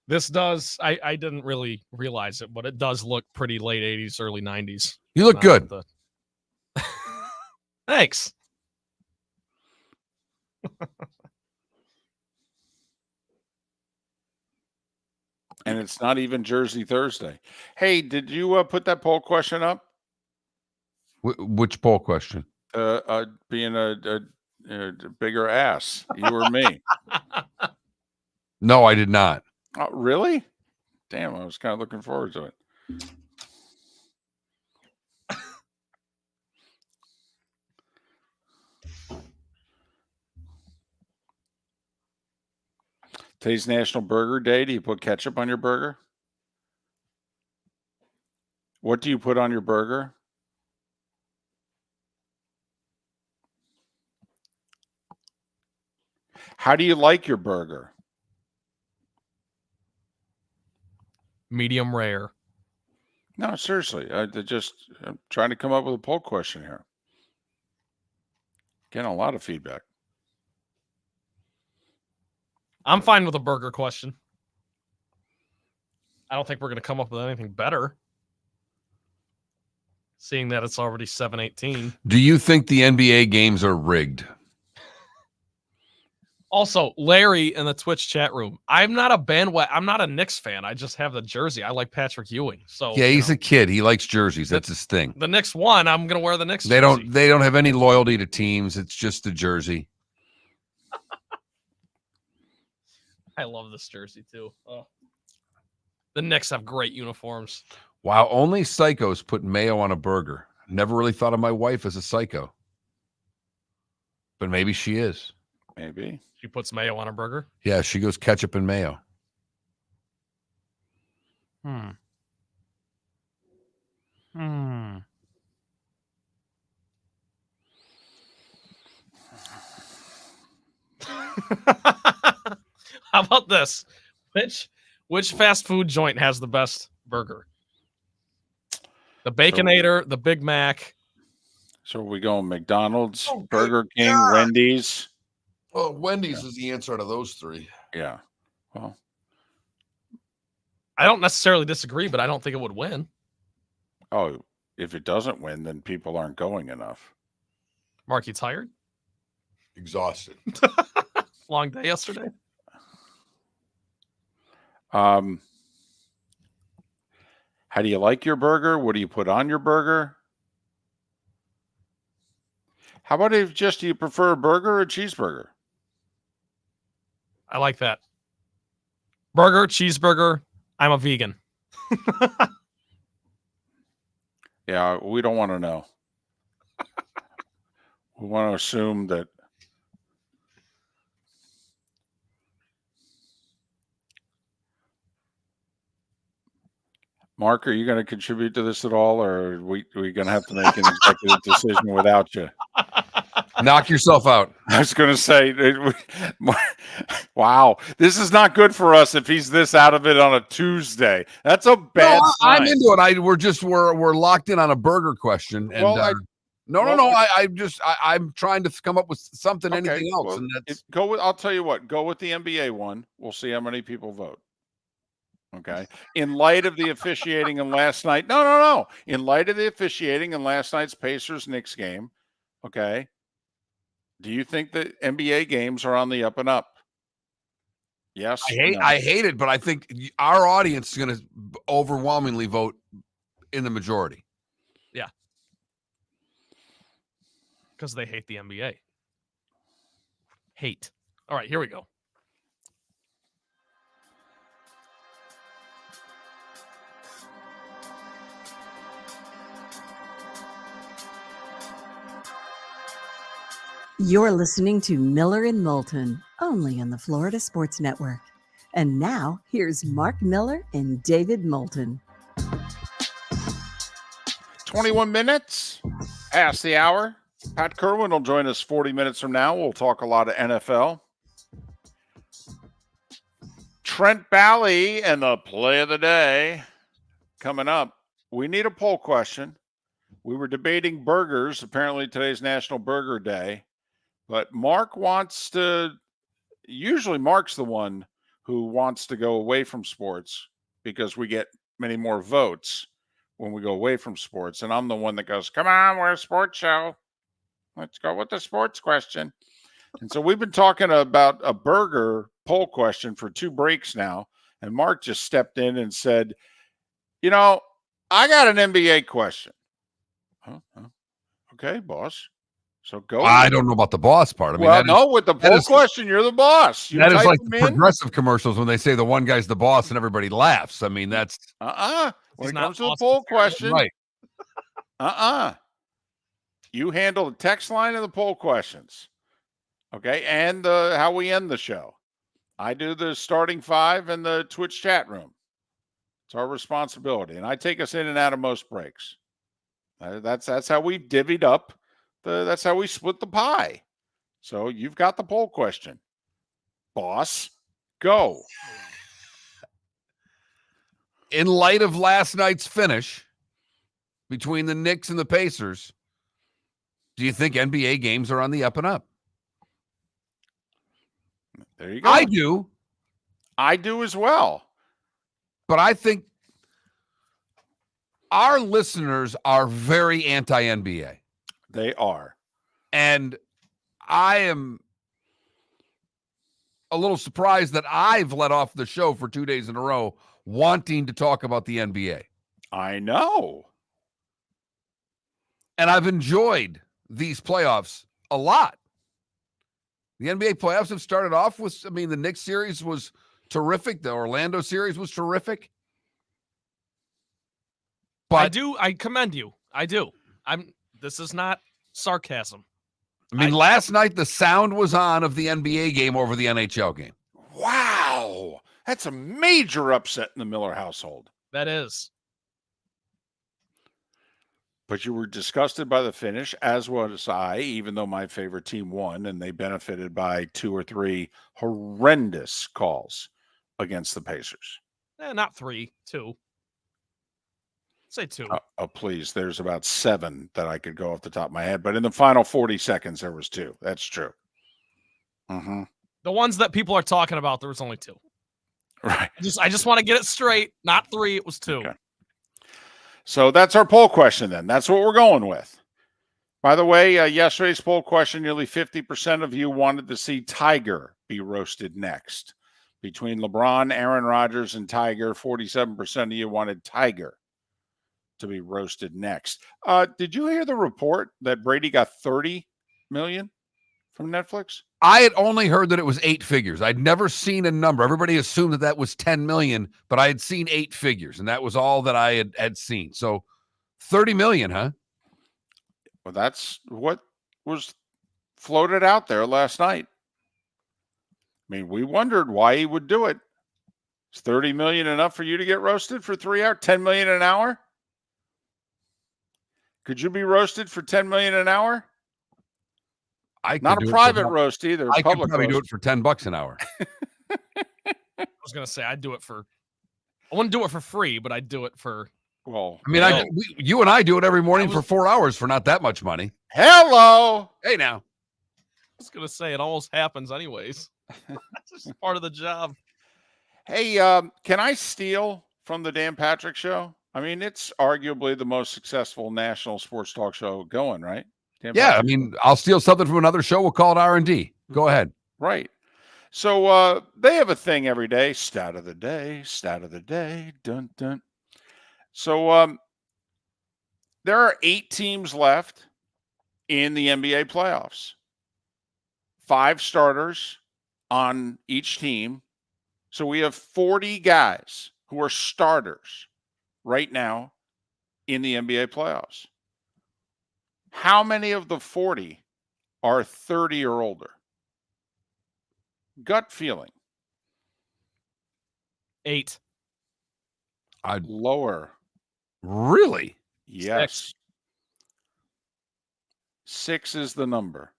This does. I didn't really realize it, but it does look pretty late 80s, early 90s. You look good. Thanks. And it's not even Jersey Thursday. Hey, did you put that poll question up? Which poll question? Being a bigger ass, you or me? No, I did not. Oh, really? Damn, I was kind of looking forward to it. Today's National Burger Day. Do you put ketchup on your burger? What do you put on your burger? How do you like your burger? Medium rare. No, seriously. I'm trying to come up with a poll question here. Getting a lot of feedback. I'm fine with a burger question. I don't think we're going to come up with anything better, seeing that it's already 7:18. Do you think the NBA games are rigged? Also, Larry in the Twitch chat room. I'm not a Knicks fan. I just have the jersey. I like Patrick Ewing. So Yeah, he's a kid. He likes jerseys. That's his thing. The Knicks won. I'm going to wear the Knicks They jersey. don't have any loyalty to teams. It's just the jersey. I love this jersey too. Oh. The Knicks have great uniforms. Wow, only psychos put mayo on a burger. Never really thought of my wife as a psycho. But maybe she is. Maybe. She puts mayo on a burger? Yeah, she goes ketchup and mayo. How about this? Which fast food joint has the best burger? The Baconator, the Big Mac. So we going McDonald's, Burger King, Wendy's. Well, Wendy's is the answer out of those three. Yeah. Well, I don't necessarily disagree, but I don't think it would win. oh, if it doesn't win, then people aren't going enough. Mark, you tired? Exhausted. Long day yesterday? How do you like your burger? What do you put on your burger? How about if do you prefer a burger or a cheeseburger? I like that. Burger, cheeseburger. I'm a vegan. Yeah, we don't want to know. We want to assume that. Mark, are you going to contribute to this at all, or are we going to have to make an executive decision without you? Knock yourself out. I was going to say, wow, this is not good for us if he's this out of it on a Tuesday. That's a bad sign. I'm into it. We're locked in on a burger question. And I'm trying to come up with something, anything else. Well, and that's I'll tell you what, go with the NBA one. We'll see how many people vote. Okay. In light of the officiating in last night. No. In light of the officiating in last night's Pacers-Knicks game. Okay. Do you think that NBA games are on the up and up? Yes. I hate it, but I think our audience is going to overwhelmingly vote in the majority. Yeah. Because they hate the NBA. Hate. All right, here we go. You're listening to Miller and Moulton, only on the Florida Sports Network. And now, here's Mark Miller and David Moulton. 21 minutes past the hour. Pat Kirwan will join us 40 minutes from now. We'll talk a lot of NFL. Trent Bally and the play of the day coming up. We need a poll question. We were debating burgers. Apparently today's National Burger Day. But Mark usually Mark's the one who wants to go away from sports because we get many more votes when we go away from sports. And I'm the one that goes, come on, we're a sports show. Let's go with the sports question. And so we've been talking about a burger poll question for 2 breaks now. And Mark just stepped in and said, I got an NBA question. Okay, boss. So go. I don't know about the boss part. I mean, with the poll question, you're the boss. That is like the Progressive commercials when they say the one guy's the boss and everybody laughs. I mean, that's when it comes to the poll question, right? You handle the text line and the poll questions, okay, and how we end the show. I do the starting 5 and the Twitch chat room. It's our responsibility, and I take us in and out of most breaks. That's how we divvied up. That's how we split the pie. So you've got the poll question. Boss, go. In light of last night's finish between the Knicks and the Pacers, do you think NBA games are on the up and up? There you go. I do. I do as well. But I think our listeners are very anti-NBA. They are. And I am a little surprised that I've let off the show for 2 days in a row wanting to talk about the NBA. I know. And I've enjoyed these playoffs a lot. The NBA playoffs have started off with, the Knicks series was terrific. The Orlando series was terrific. But I commend you. I do. This is not sarcasm. Last night the sound was on of the NBA game over the NHL game. Wow. That's a major upset in the Miller household. That is. But you were disgusted by the finish, as was I, even though my favorite team won, and they benefited by 2 or 3 horrendous calls against the Pacers. Not 3, 2. Say 2. Please. There's about 7 that I could go off the top of my head. But in the final 40 seconds, there was 2. That's true. Mm-hmm. The ones that people are talking about, there was only 2. Right. I just want to get it straight. Not 3, it was 2. Okay. So that's our poll question then. That's what we're going with. By the way, yesterday's poll question, nearly 50% of you wanted to see Tiger be roasted next. Between LeBron, Aaron Rodgers, and Tiger, 47% of you wanted Tiger to be roasted next. Did you hear the report that Brady got $30 million from Netflix? I had only heard that it was 8 figures. I'd never seen a number. Everybody assumed that was 10 million, but I had seen 8 figures, and that was all that I had seen. So 30 million, huh? Well, that's what was floated out there last night. We wondered why he would do it. Is 30 million enough for you to get roasted for 3 hours? 10 million an hour? Could you be roasted for 10 million an hour? Not a private roast either. I public could probably roast. do it for $10 an hour. I was going to say, I wouldn't do it for free, but I'd do it for. Well, you and I do it every morning for 4 hours for not that much money. Hello. Hey, now. I was going to say, it almost happens anyways. That's just part of the job. Hey, can I steal from the Dan Patrick Show? It's arguably the most successful national sports talk show going, right? Dan Yeah, Patrick? I'll steal something from another show. We'll call it R&D. Go ahead. Right. So they have a thing every day. Stat of the day. Dun, dun. So there are 8 teams left in the NBA playoffs. 5 starters on each team. So we have 40 guys who are starters right now in the NBA playoffs. How many of the 40 are 30 or older? Gut feeling. 8. Lower. Really? Yes. 6 is the number.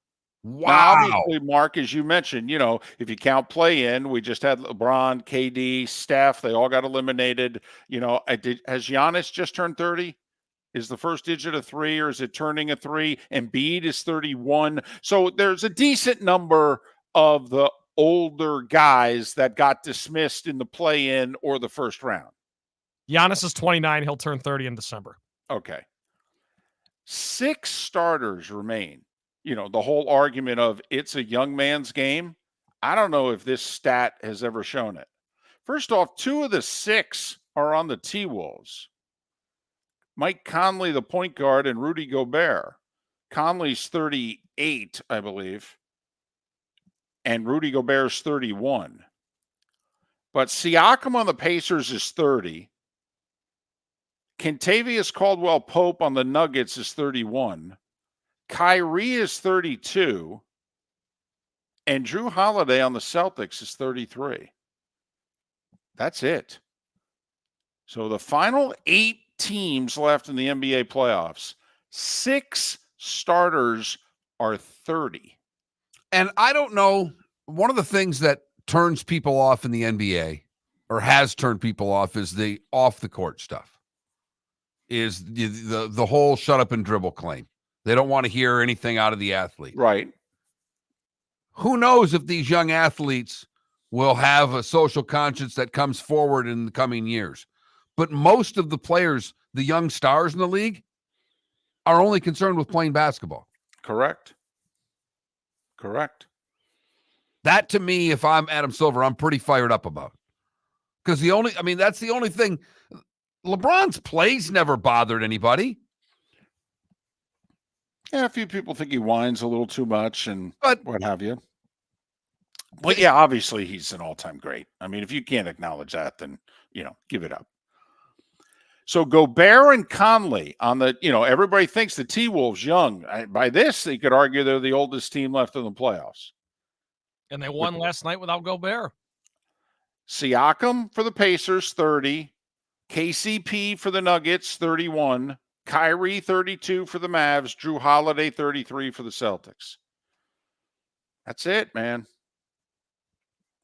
Wow. Now, obviously, Mark, as you mentioned, if you count play-in, we just had LeBron, KD, Steph. They all got eliminated. Has Giannis just turned 30? Is the first digit a 3, or is it turning a 3? Embiid is 31. So there's a decent number of the older guys that got dismissed in the play-in or the first round. Giannis is 29. He'll turn 30 in December. Okay. 6 starters remain. The whole argument of it's a young man's game. I don't know if this stat has ever shown it. First off, 2 of the 6 are on the T-Wolves. Mike Conley, the point guard, and Rudy Gobert. Conley's 38, I believe, and Rudy Gobert's 31. But Siakam on the Pacers is 30. Kentavious Caldwell-Pope on the Nuggets is 31. Kyrie is 32. And Drew Holiday on the Celtics is 33. That's it. So the final 8 teams left in the NBA playoffs, 6 starters are 30. And I don't know, one of the things that turns people off in the NBA, or has turned people off, is the off-the-court stuff. Is the whole shut up and dribble claim. They don't want to hear anything out of the athlete. Right. Who knows if these young athletes will have a social conscience that comes forward in the coming years. But most of the players, the young stars in the league, are only concerned with playing basketball. Correct. That, to me, if I'm Adam Silver, I'm pretty fired up about. Because that's the only thing. LeBron's plays never bothered anybody. Yeah, a few people think he whines a little too much and what have you. But yeah, obviously he's an all-time great. I mean, if you can't acknowledge that, then, give it up. So Gobert and Conley on the, everybody thinks the T-Wolves young. By this, they could argue they're the oldest team left in the playoffs. And they won last night without Gobert. Siakam for the Pacers, 30. KCP for the Nuggets, 31. Kyrie, 32 for the Mavs. Drew Holiday, 33 for the Celtics. That's it, man.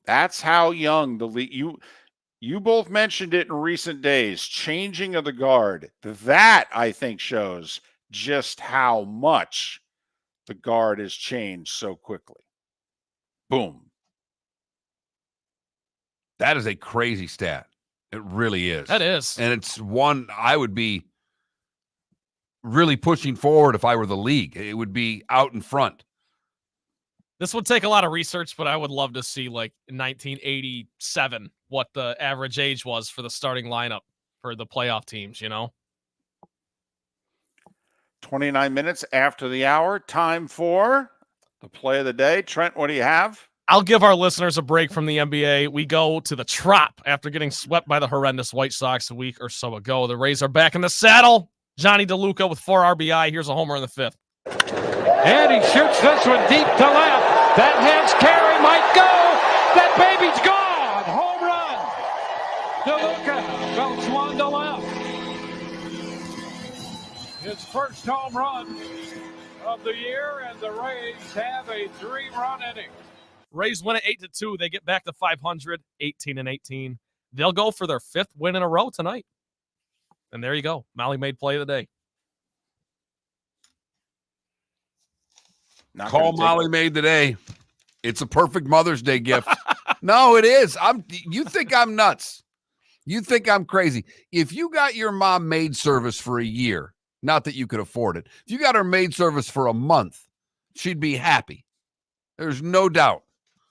That's how young the league. You both mentioned it in recent days, changing of the guard. That, I think, shows just how much the guard has changed so quickly. Boom. That is a crazy stat. It really is. That is. And it's one I would be really pushing forward if I were the league. It would be out in front. This would take a lot of research, but I would love to see, like, in 1987, what the average age was for the starting lineup for the playoff teams, 29 minutes after the hour. Time for the play of the day. Trent, what do you have? I'll give our listeners a break from the NBA. We go to the Trop after getting swept by the horrendous White Sox a week or so ago. The Rays are back in the saddle. Johnny DeLuca with 4 RBI. Here's a homer in the 5th. And he shoots this one deep to left. That head's carry might go. That baby's gone. Home run. DeLuca belts one to left. His first home run of the year, and the Rays have a 3-run inning. Rays win at 8-2. They get back to 500, 18-18. They'll go for their 5th win in a row tonight. And there you go. Molly made play of the day. Call Molly made today. It's a perfect Mother's Day gift. No, it is. You think I'm nuts. You think I'm crazy. If you got your mom maid service for a year, not that you could afford it, if you got her maid service for a month, she'd be happy. There's no doubt.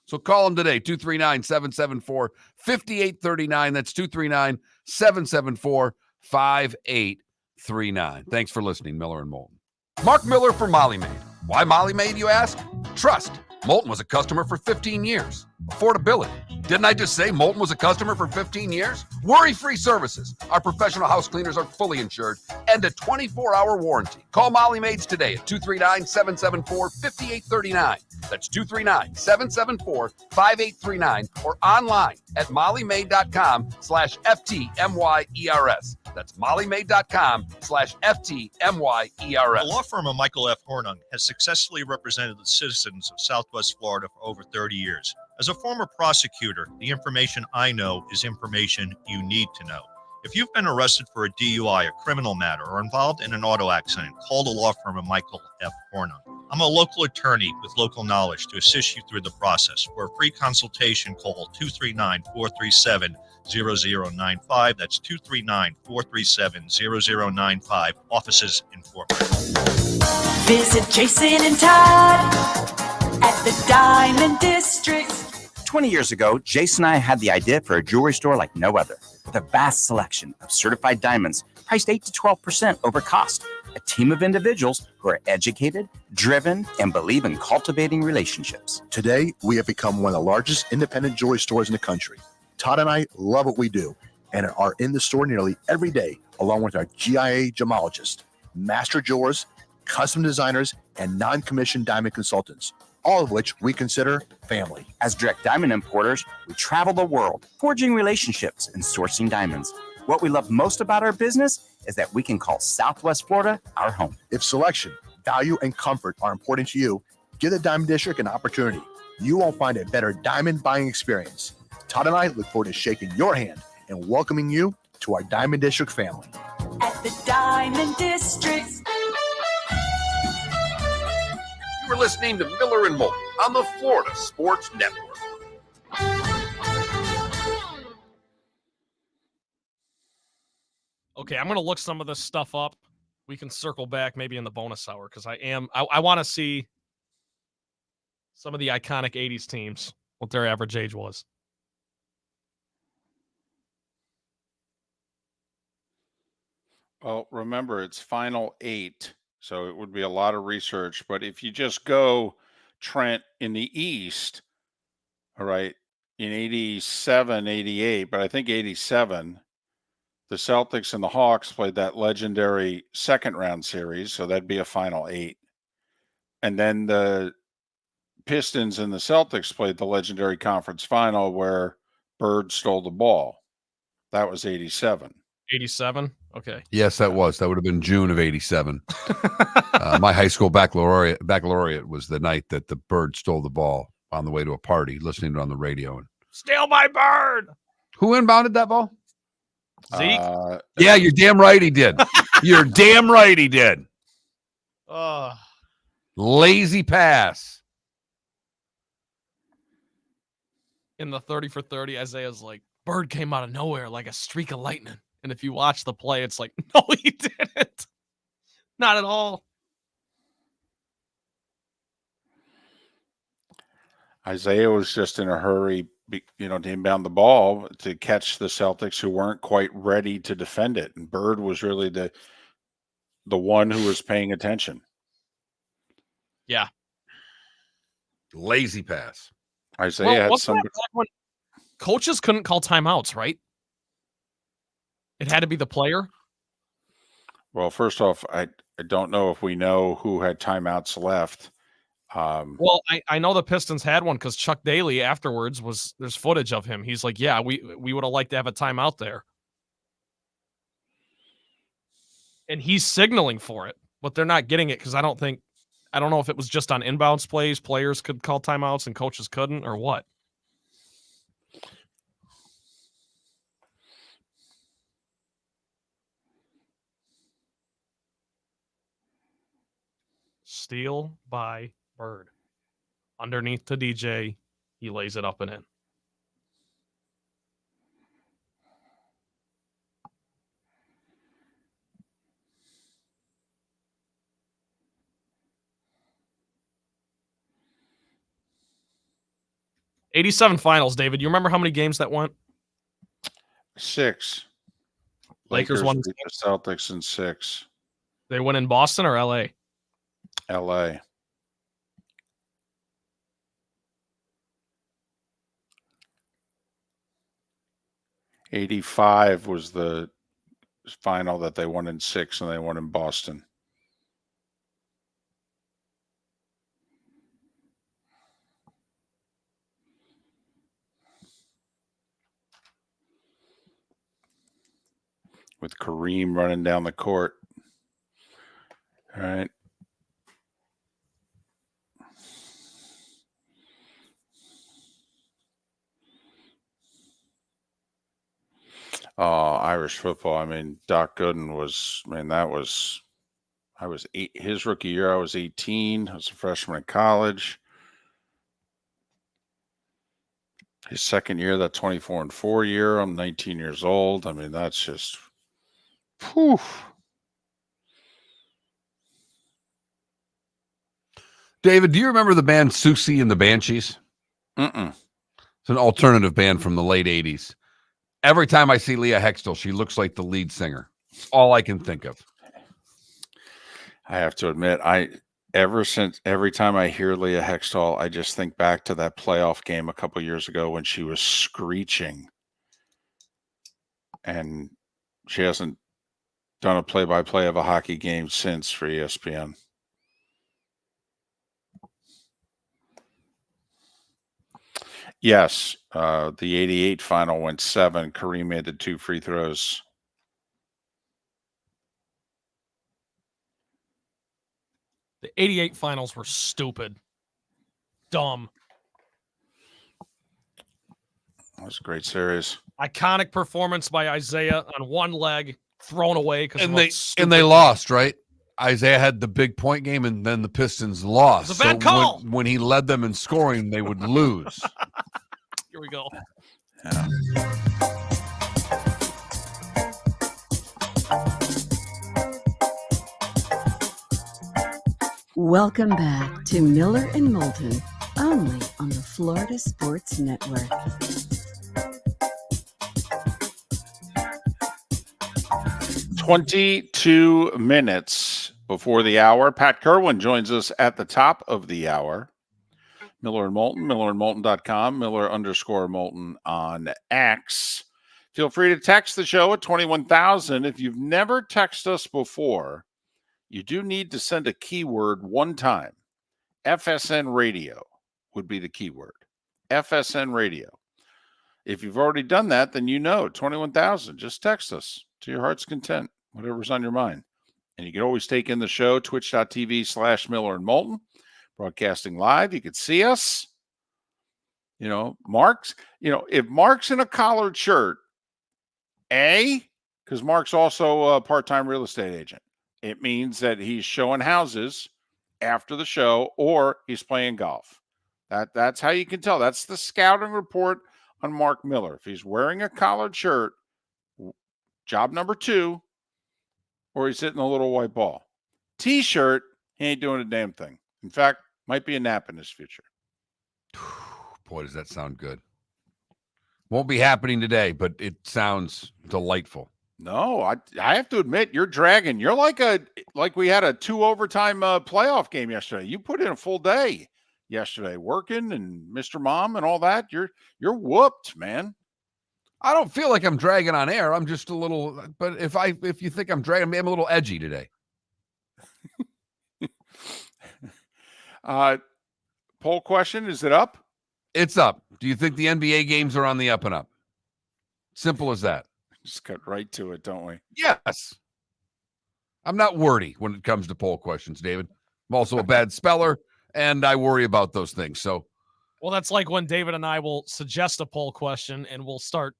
So call them today, 239-774-5839. That's 239-774-5839. Thanks for listening, Miller and Moulton. Mark Miller for Molly Maid. Why Molly Maid, you ask? Trust. Moulton was a customer for 15 years. Affordability. Didn't I just say Moulton was a customer for 15 years? Worry-free services. Our professional house cleaners are fully insured and a 24-hour warranty. Call Molly Maids today at 239-774-5839. That's 239-774-5839 or online at mollymaid.com/FTMYERS. That's mollymaid.com/FTMYERS. The law firm of Michael F. Hornung has successfully represented the citizens of Southwest Florida for over 30 years. As a former prosecutor, the information I know is information you need to know. If you've been arrested for a DUI, a criminal matter, or involved in an auto accident, call the law firm of Michael F. Hornung. I'm a local attorney with local knowledge to assist you through the process. For a free consultation, call 239-437-0095. That's 239-437-0095. Offices in Fort Worth. Visit Jason and Todd at the Diamond District. 20 years ago, Jason and I had the idea for a jewelry store like no other, with a vast selection of certified diamonds priced 8 to 12% over cost. A team of individuals who are educated, driven, and believe in cultivating relationships. Today, we have become one of the largest independent jewelry stores in the country. Todd and I love what we do and are in the store nearly every day, along with our GIA gemologists, master jewelers, custom designers, and non-commissioned diamond consultants, all of which we consider family. As direct diamond importers, we travel the world, forging relationships and sourcing diamonds. What we love most about our business is that we can call Southwest Florida our home. If selection, value, and comfort are important to you, give the Diamond District an opportunity. You won't find a better diamond buying experience. Todd and I look forward to shaking your hand and welcoming you to our Diamond District family. At the Diamond District. You were listening to Miller and Moulton on the Florida Sports Network. Okay, I'm going to look some of this stuff up. We can circle back maybe in the bonus hour because I want to see some of the iconic 80s teams, what their average age was. Well, remember, it's final 8, so it would be a lot of research. But if you just go, Trent, in the East, all right, in 87, 88, but I think 87, the Celtics and the Hawks played that legendary second-round series, so that'd be a final 8. And then the Pistons and the Celtics played the legendary conference final where Bird stole the ball. That was 87. 87? Okay. Yes, that was. That would have been June of 87. My high school baccalaureate was the night that the Bird stole the ball on the way to a party, listening to it on the radio. And Steal my bird! who inbounded that ball? Zeke? Yeah, you're damn right he did. You're damn right he did. Lazy pass. In the 30 for 30, Isaiah's like, Bird came out of nowhere like a streak of lightning. And if you watch the play, it's like, no, he didn't. Not at all. Isaiah was just in a hurry, to inbound the ball to catch the Celtics who weren't quite ready to defend it. And Bird was really the one who was paying attention. Yeah. Lazy pass. Isaiah had some. When coaches couldn't call timeouts, right? It had to be the player. Well, first off, I don't know if we know who had timeouts left. Well, I know the Pistons had one because Chuck Daly afterwards there's footage of him. He's like, yeah, we would have liked to have a timeout there. And he's signaling for it, but they're not getting it because I don't know if it was just on inbounds plays, players could call timeouts and coaches couldn't or what. Steal by Bird. Underneath to DJ, he lays it up and in. '87 finals, David. You remember how many games that went? 6. Lakers won beat the Celtics in 6. They win in Boston or LA? LA. '85 was the final that they won in 6, and they won in Boston. With Kareem running down the court. All right. Irish football. I mean, Doc Gooden was, I was 8, his rookie year, I was 18. I was a freshman in college. His second year, that 24-4 year, I'm 19 years old. I mean, that's just, whew. David, do you remember the band Susie and the Banshees? Mm-mm. It's an alternative band from the late 80s. Every time I see Leah Hextall, she looks like the lead singer. It's all I can think of. I have to admit, every time I hear Leah Hextall, I just think back to that playoff game a couple years ago when she was screeching. And she hasn't done a play-by-play of a hockey game since for ESPN. Yes, the 88 final went 7. Kareem made the 2 free throws. The 88 finals were stupid. Dumb. That was a great series. Iconic performance by Isaiah on one leg, thrown away because and they lost, right? Isaiah had the big point game, and then the Pistons lost. It was a bad call. When he led them in scoring, they would lose. Here we go. Yeah. Welcome back to Miller and Moulton, only on the Florida Sports Network. "22 minutes before the hour." Pat Kirwan joins us at the top of the hour. Miller and Moulton, millerandmoulton.com, Miller_Moulton on X. Feel free to text the show at 21,000. If you've never texted us before, you do need to send a keyword one time. FSN radio would be the keyword. FSN radio. If you've already done that, then 21,000. Just text us to your heart's content, whatever's on your mind. And you can always take in the show, twitch.tv/Miller and Moulton. Broadcasting live. You could see us. Mark's, if Mark's in a collared shirt, because Mark's also a part-time real estate agent, it means that he's showing houses after the show or he's playing golf. That's how you can tell. That's the scouting report on Mark Miller. If he's wearing a collared shirt, job number 2, or he's hitting a little white ball. T-shirt, he ain't doing a damn thing. In fact, might be a nap in his future. Boy, does that sound good. Won't be happening today, but it sounds delightful. No, I have to admit, you're dragging. You're like we had a 2 overtime playoff game yesterday. You put in a full day yesterday, working and Mr. Mom and all that. You're whooped, man. I don't feel like I'm dragging on air. I'm just a little. But if you think I'm dragging, I'm a little edgy today. Poll question, is it up? It's up. Do you think the NBA games are on the up and up? Simple as that. Just cut right to it, don't we? Yes. I'm not wordy when it comes to poll questions, David. I'm also a bad speller, and I worry about those things. So, well, that's like when David and I will suggest a poll question, and we'll start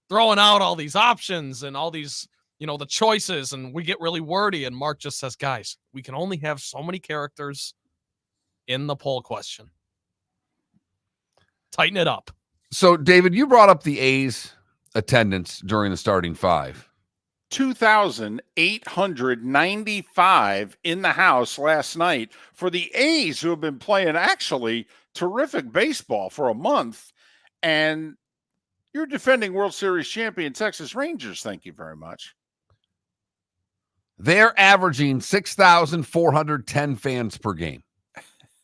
throwing out all these options and all these, the choices, and we get really wordy, and Mark just says, guys, we can only have so many characters in the poll question. Tighten it up. So, David, you brought up the A's attendance during the starting 5. 2,895 in the house last night for the A's, who have been playing actually terrific baseball for a month. And you're defending World Series champion Texas Rangers. Thank you very much. They're averaging 6,410 fans per game.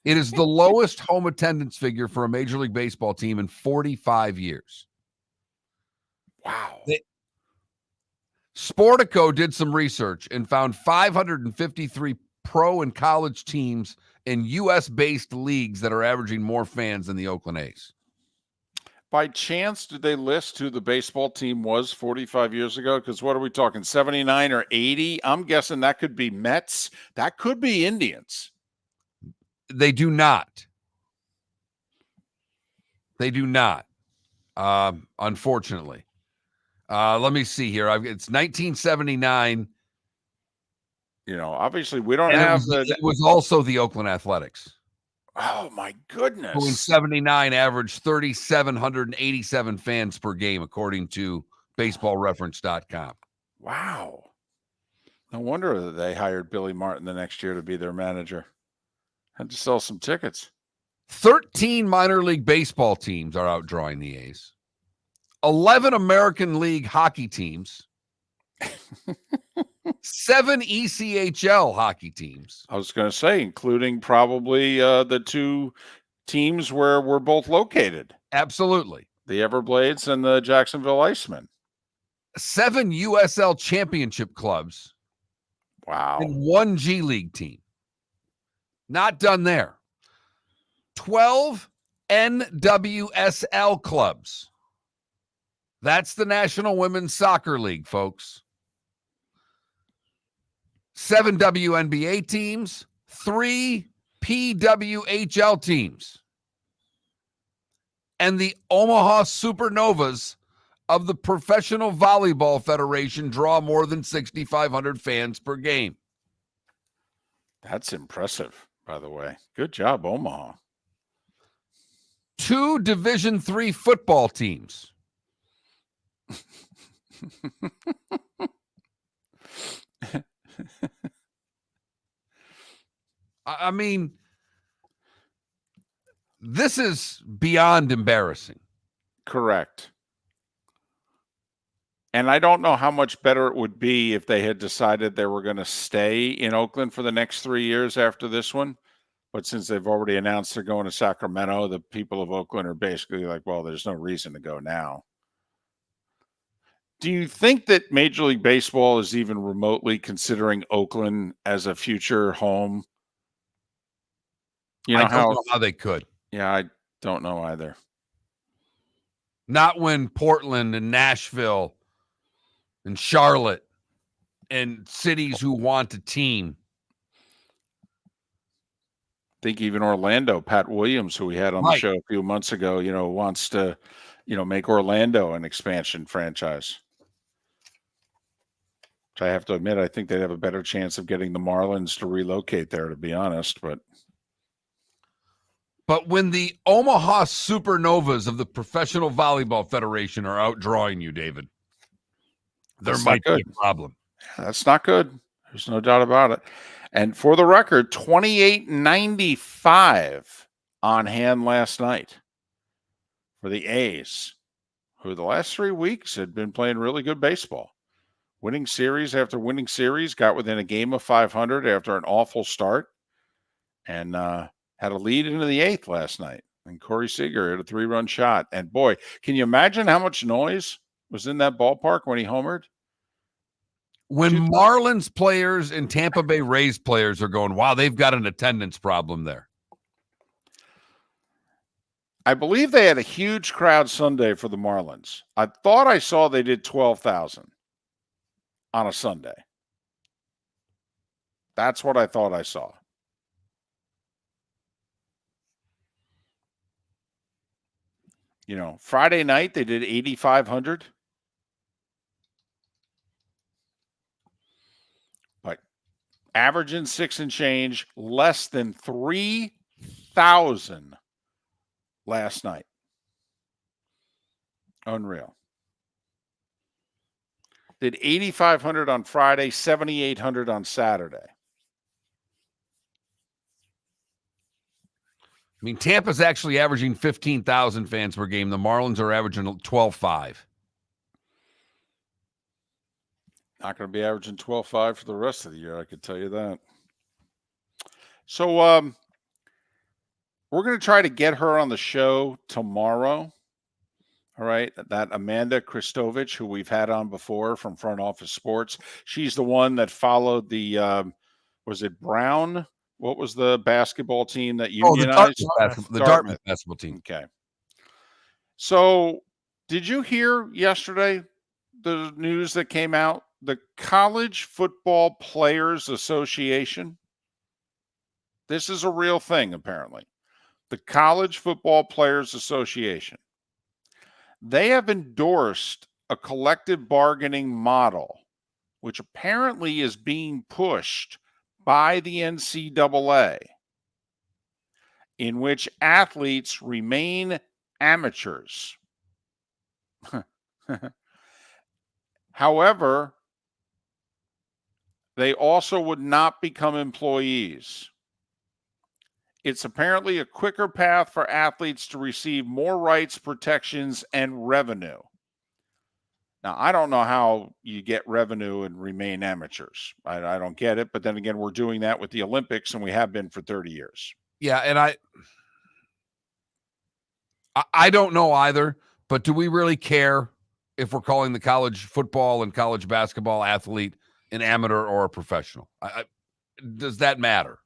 It is the lowest home attendance figure for a Major League Baseball team in 45 years. Wow. Sportico did some research and found 553 pro and college teams in U.S.-based leagues that are averaging more fans than the Oakland A's. By chance, did they list who the baseball team was 45 years ago? Because what are we talking, 79 or 80? I'm guessing that could be Mets. That could be Indians. They do not. They do not, unfortunately. Let me see here. It's 1979. Obviously, we don't And have it was also the Oakland Athletics. Oh, my Who in goodness. 79 averaged 3,787 fans per game, according to baseballreference.com. Wow. No wonder that they hired Billy Martin the next year to be their manager. Had to sell some tickets. 13 minor league baseball teams are outdrawing the A's. 11 American League hockey teams. 7 ECHL hockey teams. I was going to say, including probably the two teams where we're both located. Absolutely. The Everblades and the Jacksonville Icemen. 7 USL championship clubs. Wow. And 1 G League team. Not done there. 12 NWSL clubs. That's the National Women's Soccer League, folks. 7 WNBA teams, 3 PWHL teams, and the Omaha Supernovas of the Professional Volleyball Federation draw more than 6,500 fans per game. That's impressive, by the way. Good job, Omaha. 2 Division III football teams. I mean, this is beyond embarrassing. Correct. And I don't know how much better it would be if they had decided they were going to stay in Oakland for the next 3 years after this one. But since they've already announced they're going to Sacramento, the people of Oakland are basically like, well, there's no reason to go now. Do you think that Major League Baseball is even remotely considering Oakland as a future home? I don't know how they could. Yeah, I don't know either. Not when Portland and Nashville and Charlotte and cities who want a team. I think even Orlando, Pat Williams, who we had on the Right. show a few months ago, wants to, make Orlando an expansion franchise. Which I have to admit, I think they'd have a better chance of getting the Marlins to relocate there, to be honest. But when the Omaha Supernovas of the Professional Volleyball Federation are outdrawing you, David, there That's might not be a good. problem. That's not good. There's no doubt about it. And for the record, 28.95 on hand last night for the A's, who the last 3 weeks had been playing really good baseball. Winning series after winning series, got within a game of 500 after an awful start, and had a lead into the 8th last night. And Corey Seager hit a 3-run shot. And boy, can you imagine how much noise was in that ballpark when he homered? When Marlins players and Tampa Bay Rays players are going, wow, they've got an attendance problem there. I believe they had a huge crowd Sunday for the Marlins. I thought I saw they did 12,000 on a Sunday. That's what I thought I saw. Friday night they did 8,500. But averaging 6 and change, less than 3,000 last night. Unreal. Did 8,500 on Friday, 7,800 on Saturday. I mean, Tampa's actually averaging 15,000 fans per game. The Marlins are averaging 12,500. Not going to be averaging 12.5 for the rest of the year, I could tell you that. So we're going to try to get her on the show tomorrow All right. That Amanda Kristovich, who we've had on before from Front Office Sports. She's the one that followed the, was it Brown? What was the basketball team that Oh, the unionized? Dartmouth basketball team. Okay. So did you hear yesterday the news that came out? The College Football Players Association. This is a real thing, apparently. The College Football Players Association. They have endorsed a collective bargaining model, which apparently is being pushed by the NCAA, in which athletes remain amateurs. However, they also would not become employees. It's apparently a quicker path for athletes to receive more rights, protections, and revenue. Now, I don't know how you get revenue and remain amateurs. I don't get it. But then again, we're doing that with the Olympics, and we have been for 30 years. Yeah, and I don't know either, but do we really care if we're calling the college football and college basketball athlete an amateur or a professional? Does that matter?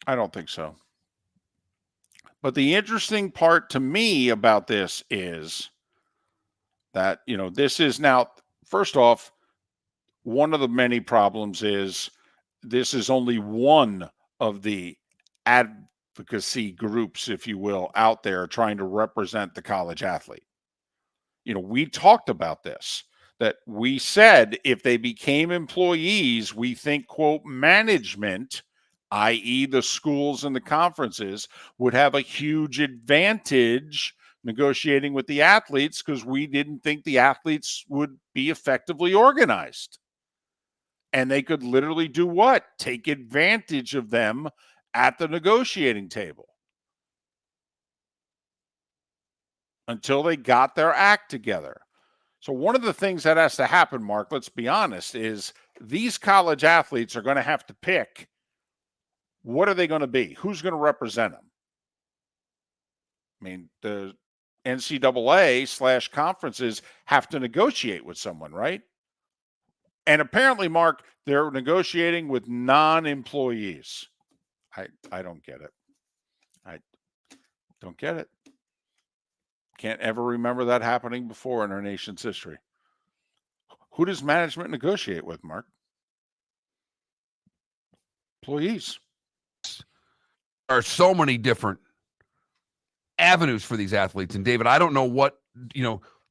I don't think so. But the interesting part to me about this is that, this is now, first off, one of the many problems is this is only one of the advocacy groups, if you will, out there trying to represent the college athlete. We talked about this, that we said if they became employees, we think, quote, management, i.e. the schools and the conferences, would have a huge advantage negotiating with the athletes because we didn't think the athletes would be effectively organized. And they could literally do what? Take advantage of them at the negotiating table until they got their act together. So one of the things that has to happen, Mark, let's be honest, is these college athletes are going to have to pick, what are they going to be? Who's going to represent them? I mean, the NCAA/conferences have to negotiate with someone, right? And apparently, Mark, they're negotiating with non-employees. I don't get it. I don't get it. Can't ever remember that happening before in our nation's history. Who does management negotiate with, Mark? Employees. There are so many different avenues for these athletes. And David, I don't know what,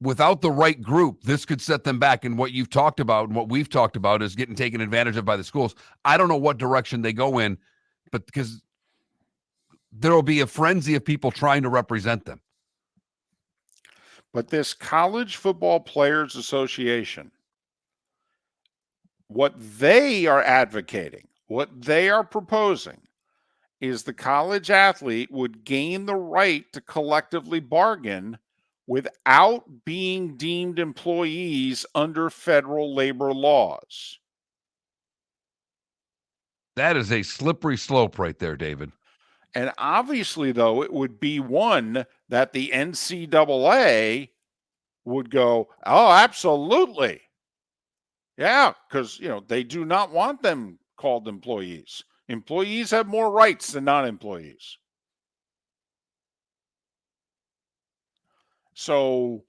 without the right group, this could set them back. And what you've talked about and what we've talked about is getting taken advantage of by the schools. I don't know what direction they go in, but because there will be a frenzy of people trying to represent them. But this College Football Players Association, what they are advocating, what they are proposing, is the college athlete would gain the right to collectively bargain without being deemed employees under federal labor laws. That is a slippery slope right there, David. And obviously, though, it would be one that the NCAA would go, oh, absolutely. Yeah, because, they do not want them called employees. Employees have more rights than non-employees. So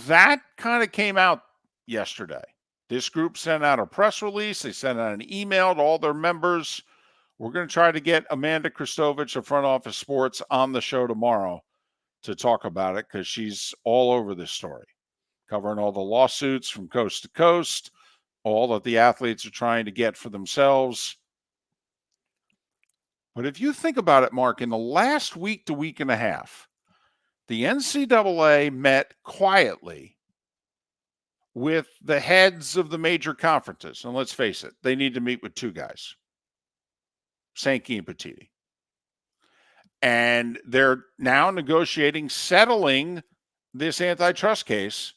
that kind of came out yesterday. This group sent out a press release. They sent out an email to all their members. We're going to try to get Amanda Kristovich of Front Office Sports on the show tomorrow to talk about it because she's all over this story, covering all the lawsuits from coast to coast, all that the athletes are trying to get for themselves. But if you think about it, Mark, in the last week to week and a half, the NCAA met quietly with the heads of the major conferences. And let's face it, they need to meet with two guys, Sankey and Petiti. And they're now negotiating, settling this antitrust case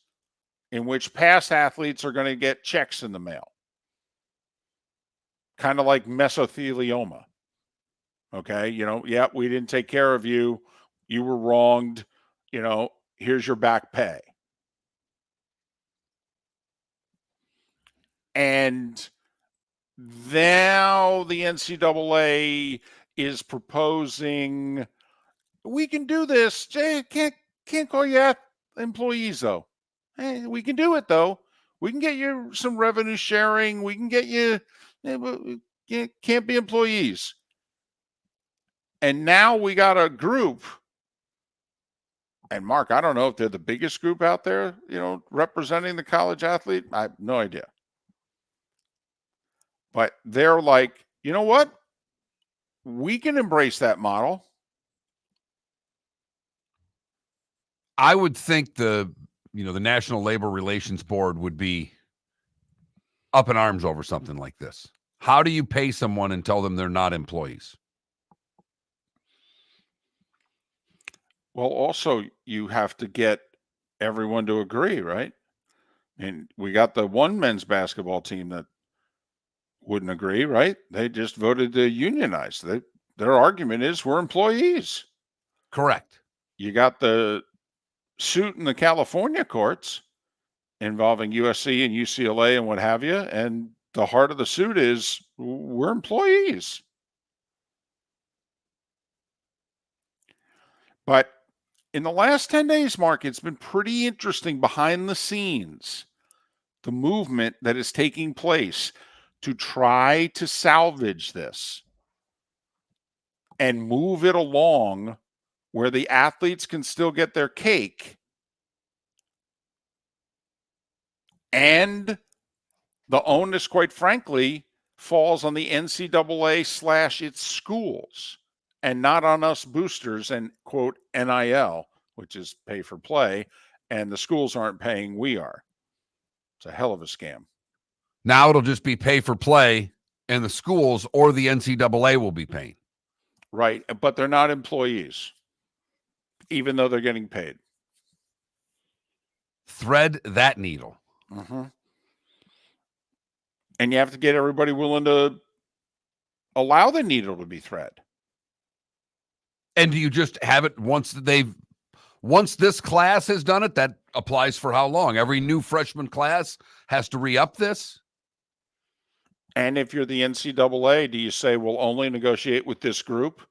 in which past athletes are going to get checks in the mail. Kind of like mesothelioma. Okay, we didn't take care of you. You were wronged. here's your back pay. And now the NCAA is proposing, we can do this. Can't call you employees though. Hey, we can do it though. We can get you some revenue sharing. We can get you, can't be employees. And now we got a group. And Mark, I don't know if they're the biggest group out there, representing the college athlete. I have no idea. But they're like, you know what? We can embrace that model. I would think the National Labor Relations Board would be up in arms over something like this. How do you pay someone and tell them they're not employees? Well, also, you have to get everyone to agree, right? And we got the one men's basketball team that wouldn't agree, right? They just voted to unionize. Their argument is we're employees. Correct. You got the suit in the California courts involving USC and UCLA and what have you. And the heart of the suit is we're employees. But in the last 10 days, Mark, it's been pretty interesting behind the scenes, the movement that is taking place to try to salvage this and move it along where the athletes can still get their cake and the onus, quite frankly, falls on the NCAA / its schools and not on us boosters and, quote, NIL, which is pay for play, and the schools aren't paying, we are. It's a hell of a scam. Now it'll just be pay for play, and the schools or the NCAA will be paying. Right, but they're not employees, even though they're getting paid. Thread that needle. Mm-hmm. And you have to get everybody willing to allow the needle to be thread. And do you just have it once this class has done it? That applies for how long? Every new freshman class has to re-up this? And if you're the NCAA, do you say we'll only negotiate with this group?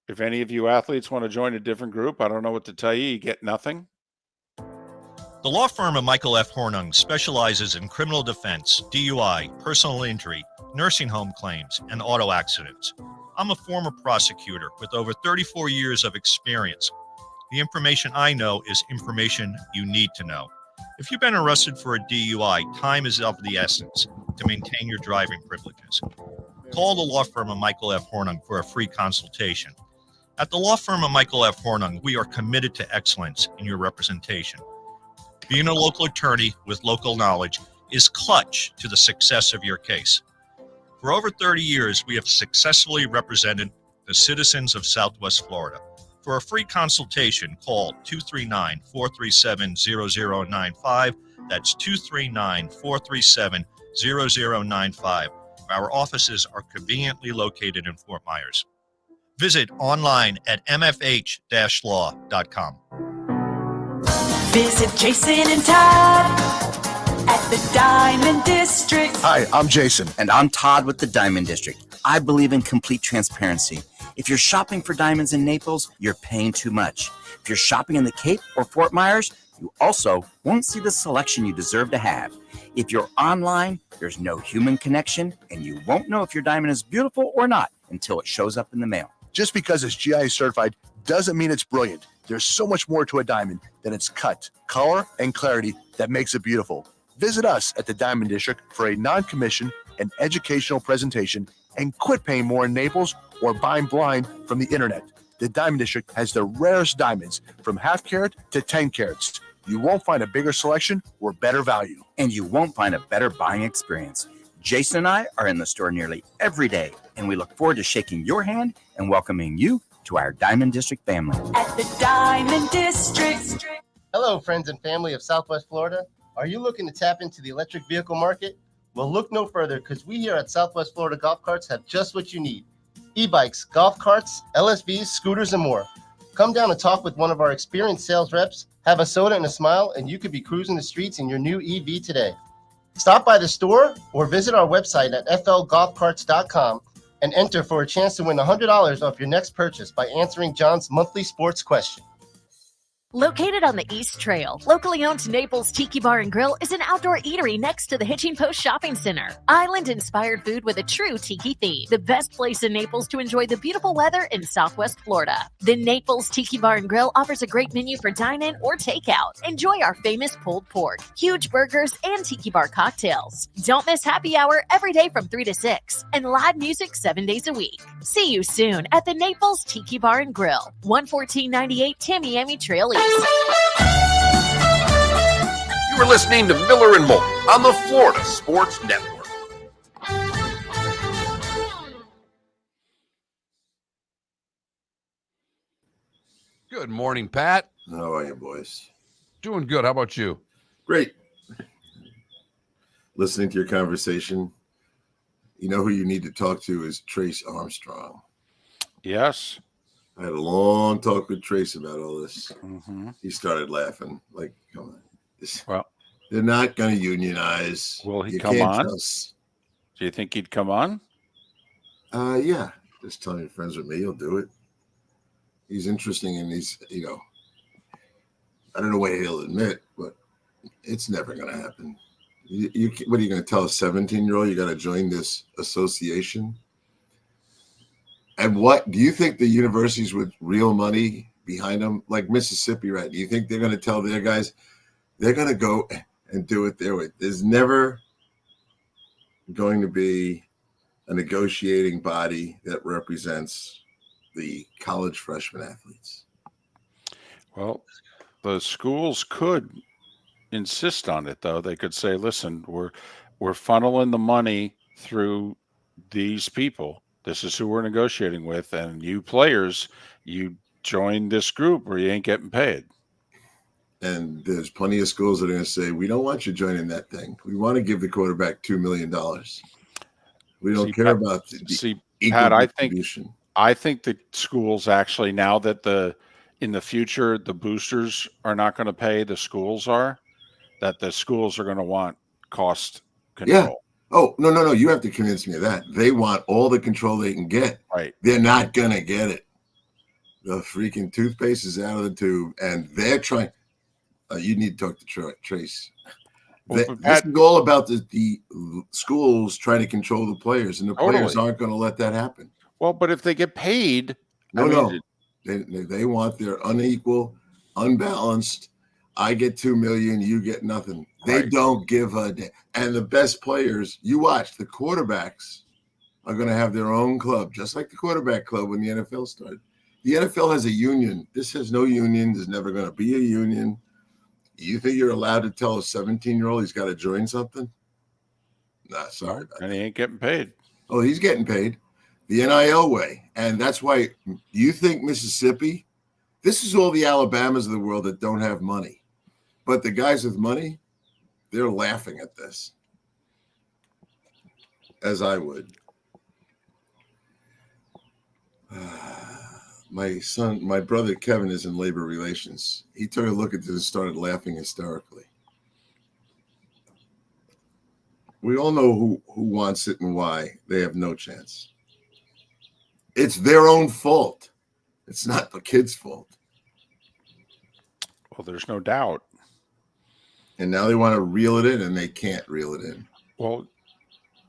If any of you athletes want to join a different group, I don't know what to tell you. You get nothing. The law firm of Michael F. Hornung specializes in criminal defense, DUI, personal injury, nursing home claims, and auto accidents. I'm a former prosecutor with over 34 years of experience. The information I know is information you need to know. If you've been arrested for a DUI, time is of the essence to maintain your driving privileges. Call the law firm of Michael F. Hornung for a free consultation. At the law firm of Michael F. Hornung, we are committed to excellence in your representation. Being a local attorney with local knowledge is clutch to the success of your case. For over 30 years, we have successfully represented the citizens of Southwest Florida. For a free consultation, call 239-437-0095. That's 239-437-0095. Our offices are conveniently located in Fort Myers. Visit online at mfh-law.com. Visit Jason and Todd at the Diamond District. Hi, I'm Jason. And I'm Todd with the Diamond District. I believe in complete transparency. If you're shopping for diamonds in Naples, you're paying too much. If you're shopping in the Cape or Fort Myers, you also won't see the selection you deserve to have. If you're online, there's no human connection, and you won't know if your diamond is beautiful or not until it shows up in the mail. Just because it's GIA certified doesn't mean it's brilliant. There's so much more to a diamond than its cut, color, and clarity that makes it beautiful. Visit us at the Diamond District for a non-commissioned and educational presentation and quit paying more in Naples or buying blind from the internet. The Diamond District has the rarest diamonds from half carat to 10 carats. You won't find a bigger selection or better value. And you won't find a better buying experience. Jason and I are in the store nearly every day, and we look forward to shaking your hand and welcoming you to our Diamond District family. At the Diamond District. Hello, friends and family of Southwest Florida. Are you looking to tap into the electric vehicle market? Well, look no further, because we here at Southwest Florida Golf Carts have just what you need. E-bikes, golf carts, LSVs, scooters, and more. Come down and talk with one of our experienced sales reps, have a soda and a smile, and you could be cruising the streets in your new EV today. Stop by the store or visit our website at flgolfcarts.com and enter for a chance to win $100 off your next purchase by answering John's monthly sports question. Located on the East Trail, locally owned Naples Tiki Bar and Grill is an outdoor eatery next to the Hitching Post Shopping Center. Island-inspired food with a true tiki theme. The best place in Naples to enjoy the beautiful weather in Southwest Florida. The Naples Tiki Bar and Grill offers a great menu for dine-in or takeout. Enjoy our famous pulled pork, huge burgers, and tiki bar cocktails. Don't miss happy hour every day from 3 to 6 and live music 7 days a week. See you soon at the Naples Tiki Bar and Grill, 11498 Tamiami Trail East. You are listening to Miller and Moulton on the Florida Sports Network. Good morning, Pat. How are you, boys? Doing good. How about you? Great. Listening to your conversation, you know who you need to talk to is Trace Armstrong. Yes. I had a long talk with Trace about all this. Mm-hmm. He started laughing. Like, come on. Well, they're not going to unionize. Will he You come can't on? trust- Do you think he'd come on? Yeah. Just telling your friends with me, he'll do it. He's interesting, and he's, I don't know what he'll admit, but it's never going to happen. What are you going to tell a 17-year-old? You got to join this association? And what do you think the universities with real money behind them, like Mississippi, right? Do you think they're going to tell their guys they're going to go and do it their way? There's never going to be a negotiating body that represents the college freshman athletes. Well, the schools could insist on it, though. They could say, listen, we're funneling the money through these people. This is who we're negotiating with, and you players, you join this group or you ain't getting paid. And there's plenty of schools that are going to say, we don't want you joining that thing. We want to give the quarterback $2 million. We don't care about the equal Pat, distribution. I think the schools actually, now that in the future, the boosters are not going to pay, the schools are, that the schools are going to want cost control. Yeah. Oh, no. You have to convince me of that. They want all the control they can get. Right. They're not going to get it. The freaking toothpaste is out of the tube, and they're trying. You need to talk to Trace. Well, This is all about the schools trying to control the players, and the players Totally. aren't going to let that happen. Well, but if they get paid, No. They want their unequal, unbalanced. I get $2 million, you get nothing. They Right. don't give a damn. And the best players, you watch, the quarterbacks are going to have their own club, just like the quarterback club when the NFL started. The NFL has a union. This has no union. There's never going to be a union. You think you're allowed to tell a 17-year-old he's got to join something? Nah, sorry about and he ain't getting paid. Oh, he's getting paid the NIL way. And that's why you think Mississippi, this is all the Alabamas of the world that don't have money. But the guys with money, they're laughing at this, as I would. My brother Kevin is in labor relations. He took a look at this and started laughing hysterically. We all know who wants it and why. They have no chance. It's their own fault. It's not the kid's fault. Well, there's no doubt. And now they want to reel it in, and they can't reel it in. Well,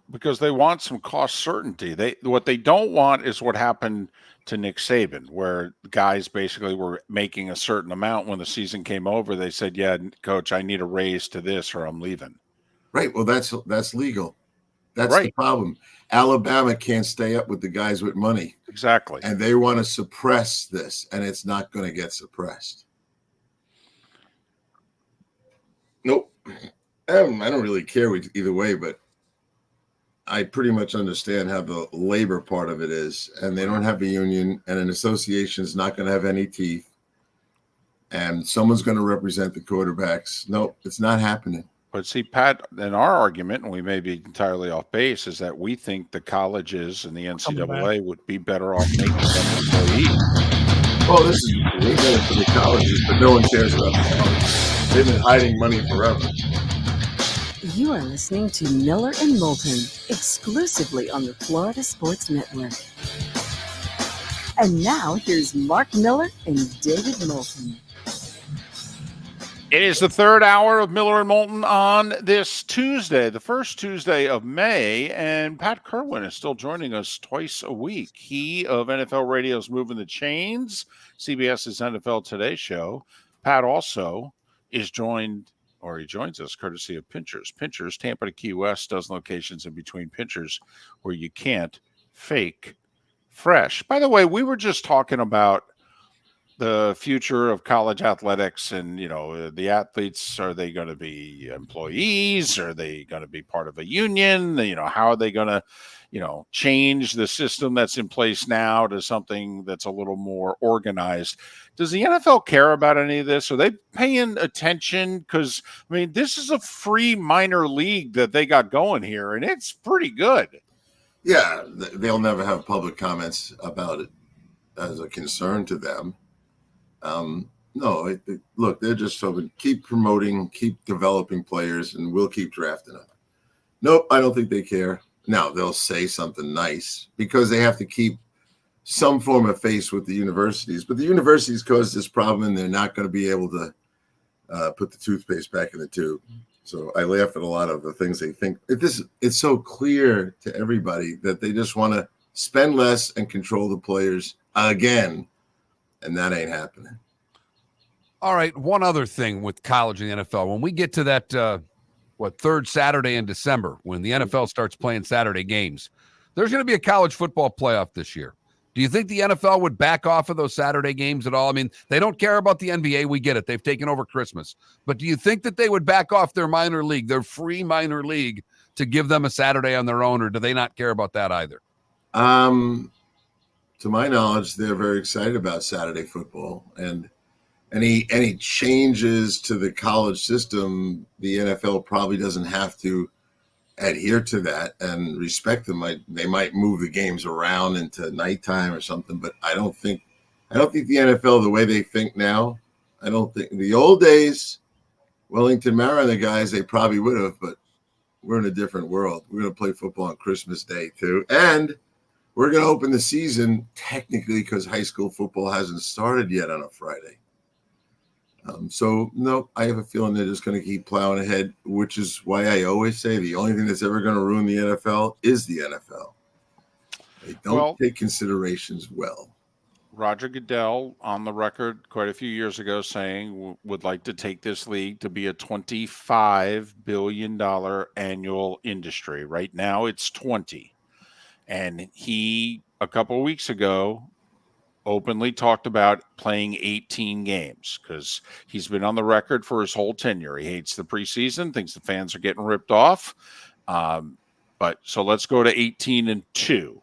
because they want some cost certainty. What they don't want is what happened to Nick Saban, where guys basically were making a certain amount when the season came over. They said, yeah, coach, I need a raise to this or I'm leaving. Right. Well, that's legal. That's Right. the problem. Alabama can't stay up with the guys with money. Exactly. And they want to suppress this, and it's not going to get suppressed. Nope. I don't really care either way, but I pretty much understand how the labor part of it is. And they don't have a union, and an association is not going to have any teeth. And someone's going to represent the quarterbacks. Nope, it's not happening. But see, Pat, in our argument, and we may be entirely off base, is that we think the colleges and the NCAA would be better off making them employees. Well, this is way better for the colleges, but no one cares about the colleges. They've been hiding money forever. You are listening to Miller and Moulton, exclusively on the Florida Sports Network. And now here's Mark Miller and David Moulton. It is the third hour of Miller and Moulton on this Tuesday, the first Tuesday of May, and Pat Kirwan is still joining us twice a week. He of NFL Radio's Moving the Chains, CBS's NFL Today show. Pat also is joins us courtesy of Pinchers. Pinchers, Tampa to Key West, dozen locations in between Pinchers where you can't fake fresh. By the way, we were just talking about the future of college athletics and, the athletes, are they going to be employees? Are they going to be part of a union? How are they going to, change the system that's in place now to something that's a little more organized? Does the NFL care about any of this? Are they paying attention? Because, this is a free minor league that they got going here, and it's pretty good. Yeah, they'll never have public comments about it as a concern to them. Look, they're just hoping, keep promoting, keep developing players, and we'll keep drafting them. Nope, I don't think they care. Now, they'll say something nice because they have to keep some form of face with the universities. But the universities caused this problem, and they're not going to be able to put the toothpaste back in the tube. So I laugh at a lot of the things they think. It's so clear to everybody that they just want to spend less and control the players again. And that ain't happening. All right, one other thing with college and the NFL. When we get to that, third Saturday in December, when the NFL starts playing Saturday games, there's going to be a college football playoff this year. Do you think the NFL would back off of those Saturday games at all? They don't care about the NBA. We get it. They've taken over Christmas. But do you think that they would back off their minor league, their free minor league, to give them a Saturday on their own, or do they not care about that either? To my knowledge, they're very excited about Saturday football, and any changes to the college system, the NFL probably doesn't have to adhere to that and respect them. They might move the games around into nighttime or something, but I don't think the NFL, the way they think now, I don't think the old days, Wellington Mara and the guys, they probably would have, but we're in a different world. We're going to play football on Christmas Day too, and we're going to open the season technically because high school football hasn't started yet on a Friday. No, I have a feeling they're just going to keep plowing ahead, which is why I always say the only thing that's ever going to ruin the NFL is the NFL. They don't take considerations well. Roger Goodell on the record quite a few years ago saying would like to take this league to be a $25 billion annual industry. Right now it's 20. And he, a couple of weeks ago, openly talked about playing 18 games because he's been on the record for his whole tenure. He hates the preseason, thinks the fans are getting ripped off. So let's go to 18-2.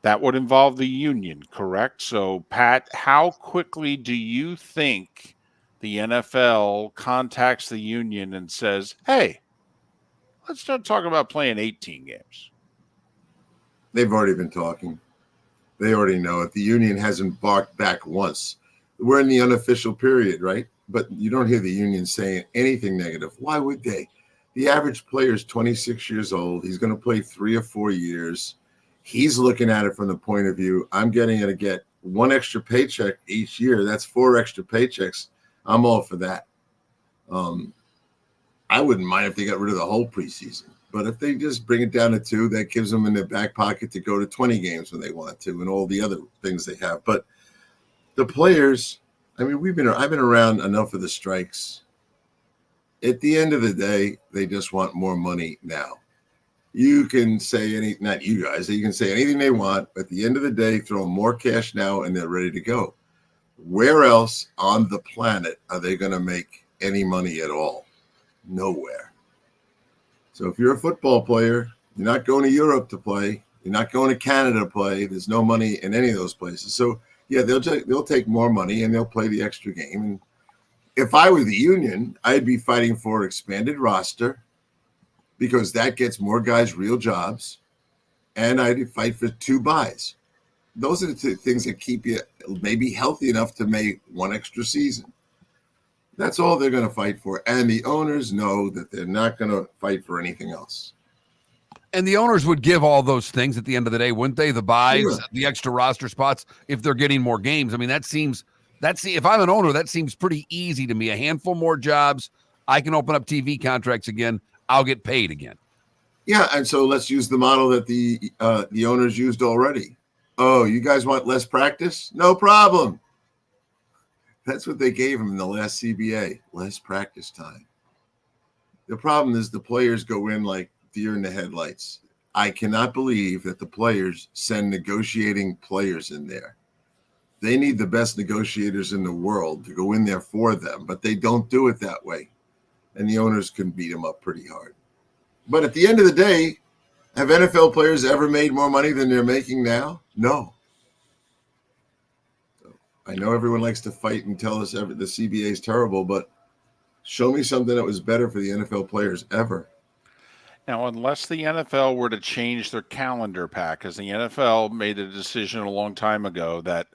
That would involve the union, correct? So, Pat, how quickly do you think the NFL contacts the union and says, hey, let's start talking about playing 18 games? They've already been talking. They already know it. The union hasn't barked back once. We're in the unofficial period, right? But you don't hear the union saying anything negative. Why would they? The average player is 26 years old. He's going to play 3 or 4 years. He's looking at it from the point of view, I'm getting to get one extra paycheck each year. That's 4 extra paychecks. I'm all for that. I wouldn't mind if they got rid of the whole preseason. But if they just bring it down to 2, that gives them in their back pocket to go to 20 games when they want to and all the other things they have. But the players, I've been around enough of the strikes. At the end of the day, they just want more money now. You can say not you guys, you can say anything they want. At the end of the day, throw them more cash now and they're ready to go. Where else on the planet are they going to make any money at all? Nowhere. So if you're a football player, you're not going to Europe to play. You're not going to Canada to play. There's no money in any of those places. So, yeah, they'll take more money and they'll play the extra game. And if I were the union, I'd be fighting for expanded roster because that gets more guys real jobs. And I'd fight for 2 buys. those are the two things that keep you maybe healthy enough to make one extra season. That's all they're going to fight for. And the owners know that they're not going to fight for anything else. And the owners would give all those things at the end of the day, wouldn't they? The buys, Sure. the extra roster spots, if they're getting more games. I mean, if I'm an owner, that seems pretty easy to me. A handful more jobs. I can open up TV contracts again. I'll get paid again. Yeah, and so let's use the model that the owners used already. Oh, you guys want less practice? No problem. That's what they gave them in the last CBA, less practice time. The problem is the players go in like deer in the headlights. I cannot believe that the players send negotiating players in there. They need the best negotiators in the world to go in there for them, but they don't do it that way. And the owners can beat them up pretty hard. But at the end of the day, have NFL players ever made more money than they're making now? No. So I know everyone likes to fight and tell us the CBA is terrible, but show me something that was better for the NFL players ever. Now, unless the NFL were to change their calendar pack, because the NFL made a decision a long time ago that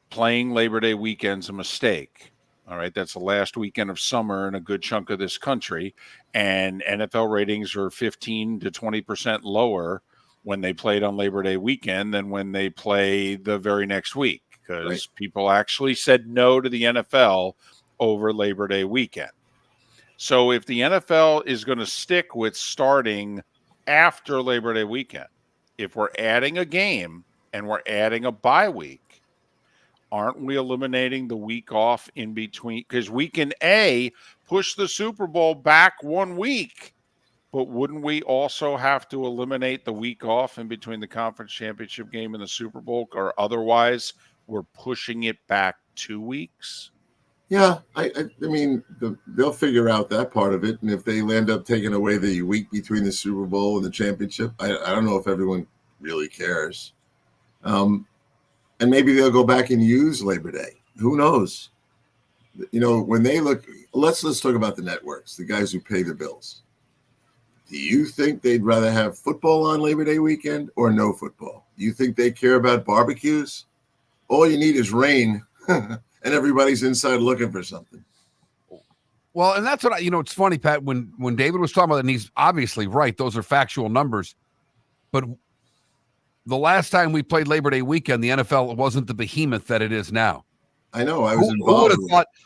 playing Labor Day weekend's a mistake. All right, that's the last weekend of summer in a good chunk of this country, and NFL ratings are 15 to 20% lower when they played on Labor Day weekend than when they play the very next week, because people actually said no to the NFL over Labor Day weekend. So if the NFL is going to stick with starting after Labor Day weekend, if we're adding a game and we're adding a bye week, aren't we eliminating the week off in between? Because we can push the Super Bowl back 1 week, but wouldn't we also have to eliminate the week off in between the conference championship game and the Super Bowl, or otherwise we're pushing it back 2 weeks? Yeah, I mean, they'll figure out that part of it. And if they end up taking away the week between the Super Bowl and the championship, I don't know if everyone really cares. And maybe they'll go back and use Labor Day. Who knows? You know, when they look, let's talk about the networks, the guys who pay the bills. Do you think they'd rather have football on Labor Day weekend or no football? Do you think they care about barbecues? All you need is rain. And everybody's inside looking for something. Well, and that's what it's funny, Pat, when David was talking about it, and he's obviously right, those are factual numbers. But the last time we played Labor Day weekend, the NFL wasn't the behemoth that it is now. I know. I was involved.